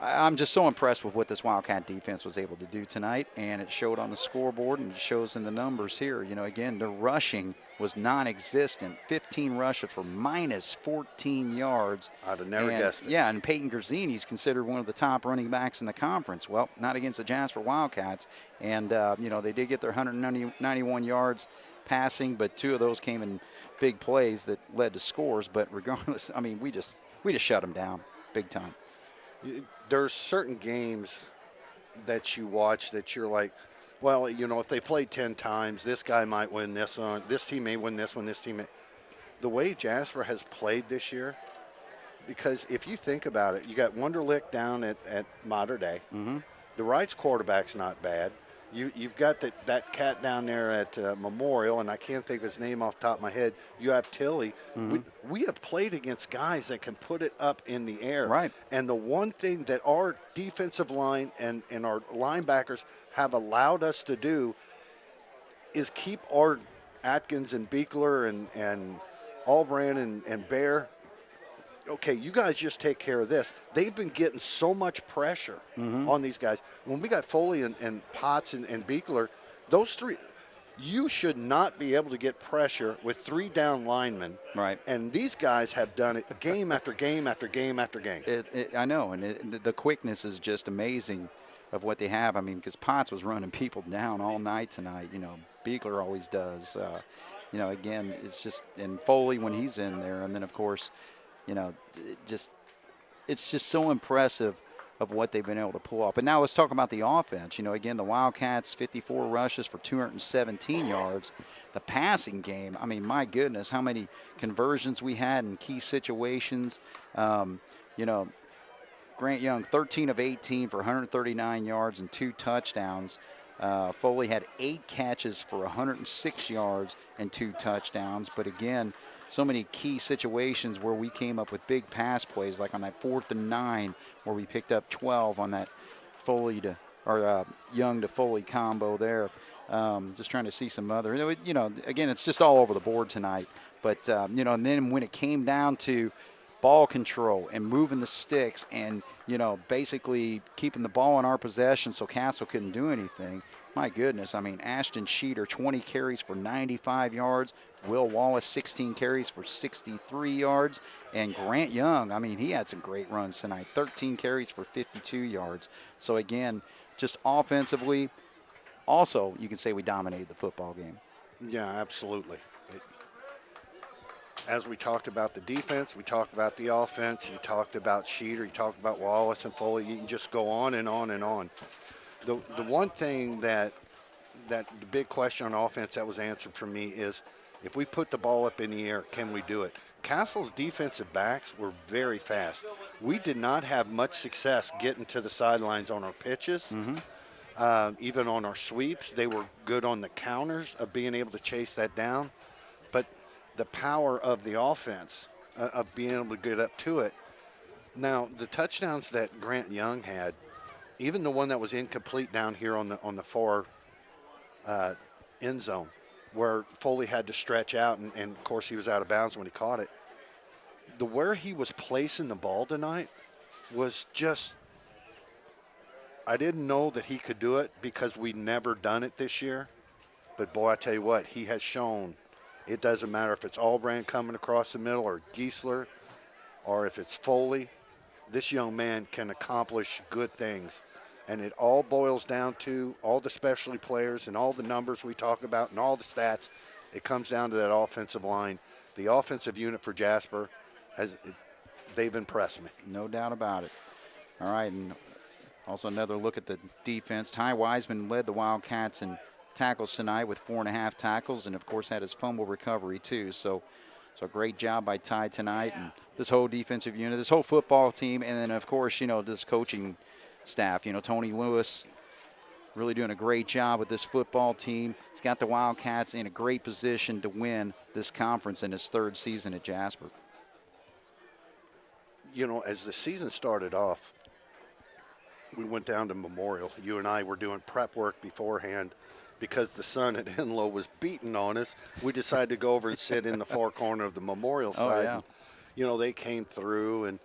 I'm just so impressed with what this Wildcat defense was able to do tonight, and it showed on the scoreboard and it shows in the numbers here. Again, the rushing was non-existent. 15 rushes for minus 14 yards. I'd have never guessed it. Yeah, and Peyton Garzini is considered one of the top running backs in the conference. Well, not against the Jasper Wildcats. And, they did get their 191 yards passing, but 2 of those came in big plays that led to scores. But regardless, I mean, we just shut them down big time. There's certain games that you watch that you're like, well, if they played 10 times, this guy might win this one. This team may win this one. This team may. The way Jasper has played this year, because if you think about it, you got Wunderlich down at Mater Dei. Mm-hmm. The Wright's quarterback's not bad. You've got that cat down there at Memorial, and I can't think of his name off the top of my head. You have Tilly. Mm-hmm. We have played against guys that can put it up in the air. Right. And the one thing that our defensive line and our linebackers have allowed us to do is keep our Atkins and Beekler and Allbrand and Bear. Okay, you guys just take care of this. They've been getting so much pressure on these guys. When we got Foley and Potts and Beekler, those three, you should not be able to get pressure with 3 down linemen. Right. And these guys have done it game after game after game after game. I know, and the quickness is just amazing of what they have. I mean, because Potts was running people down all night tonight. Beekler always does. Again, it's just, and Foley when he's in there, and then, of course, it's just so impressive of what they've been able to pull off. But now let's talk about the offense. Again, the Wildcats, 54 rushes for 217 yards. The passing game, I mean, my goodness, how many conversions we had in key situations. Grant Young, 13 of 18 for 139 yards and 2 touchdowns. Foley had 8 catches for 106 yards and 2 touchdowns. But again, so many key situations where we came up with big pass plays, like on that 4th and 9, where we picked up 12 on that Young to Foley combo there. Just trying to see some other. Again, it's just all over the board tonight. But and then when it came down to ball control and moving the sticks and basically keeping the ball in our possession so Castle couldn't do anything. My goodness, I mean, Ashton Sheeter, 20 carries for 95 yards. Will Wallace, 16 carries for 63 yards. And Grant Young, I mean, he had some great runs tonight, 13 carries for 52 yards. So, again, just offensively, also, you can say we dominated the football game. Yeah, absolutely. As we talked about the defense, we talked about the offense, you talked about Sheeter, you talked about Wallace and Foley, you can just go on and on and on. The one thing that the big question on offense that was answered for me is, if we put the ball up in the air, can we do it? Castle's defensive backs were very fast. We did not have much success getting to the sidelines on our pitches. Even on our sweeps, they were good on the counters of being able to chase that down. But the power of the offense, of being able to get up to it. Now, the touchdowns that Grant Young had, even the one that was incomplete down here on the far end zone, where Foley had to stretch out, and of course he was out of bounds when he caught it. Where he was placing the ball tonight was just, I didn't know that he could do it because we'd never done it this year. But boy, I tell you what, he has shown it doesn't matter if it's Albrand coming across the middle or Giesler or if it's Foley. This young man can accomplish good things. And it all boils down to all the specialty players and all the numbers we talk about and all the stats. It comes down to that offensive line. The offensive unit for Jasper, they've impressed me. No doubt about it. All right, and also another look at the defense. Ty Wiseman led the Wildcats in tackles tonight with 4.5 tackles, and of course had his fumble recovery too. So great job by Ty tonight, and this whole defensive unit, this whole football team, and then of course this coaching staff. Tony Lewis really doing a great job with this football team. He's got the Wildcats in a great position to win this conference in his 3rd season at Jasper. As the season started off, we went down to Memorial. You and I were doing prep work beforehand. Because the sun at Enlow was beating on us, we decided to go over and sit in the far corner of the Memorial side. Oh, yeah. And, they came through and,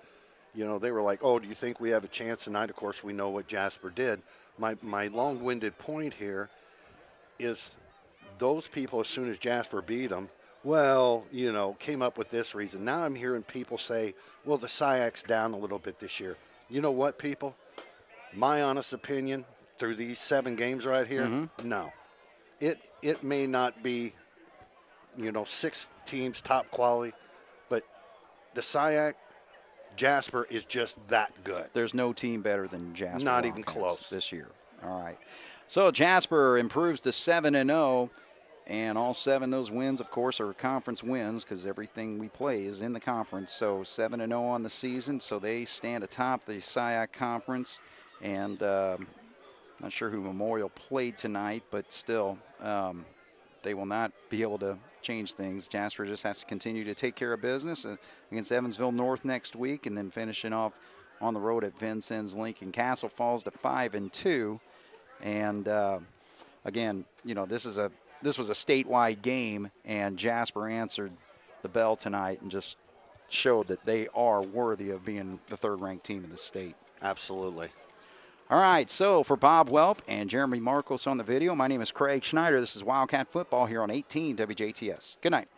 they were like, oh, do you think we have a chance tonight? Of course, we know what Jasper did. My long-winded point here is those people, as soon as Jasper beat them, came up with this reason. Now I'm hearing people say, well, the SIAC's down a little bit this year. You know what, people? My honest opinion, through these 7 games right here, no. It may not be, 6 teams top quality, but the SIAC, Jasper is just that good. There's no team better than Jasper. Not even close this year. All right. So Jasper improves to 7-0, and all 7 of those wins, of course, are conference wins because everything we play is in the conference. So 7-0 on the season, so they stand atop the SIAC conference, and not sure who Memorial played tonight, but still, they will not be able to change things. Jasper just has to continue to take care of business against Evansville North next week, and then finishing off on the road at Vincennes Lincoln. Castle falls to 5-2, and again, this was a statewide game, and Jasper answered the bell tonight and just showed that they are worthy of being the 3rd-ranked team in the state. Absolutely. All right, so for Bob Welp and Jeremy Marcos on the video, my name is Craig Schneider. This is Wildcat Football here on 18 WJTS. Good night.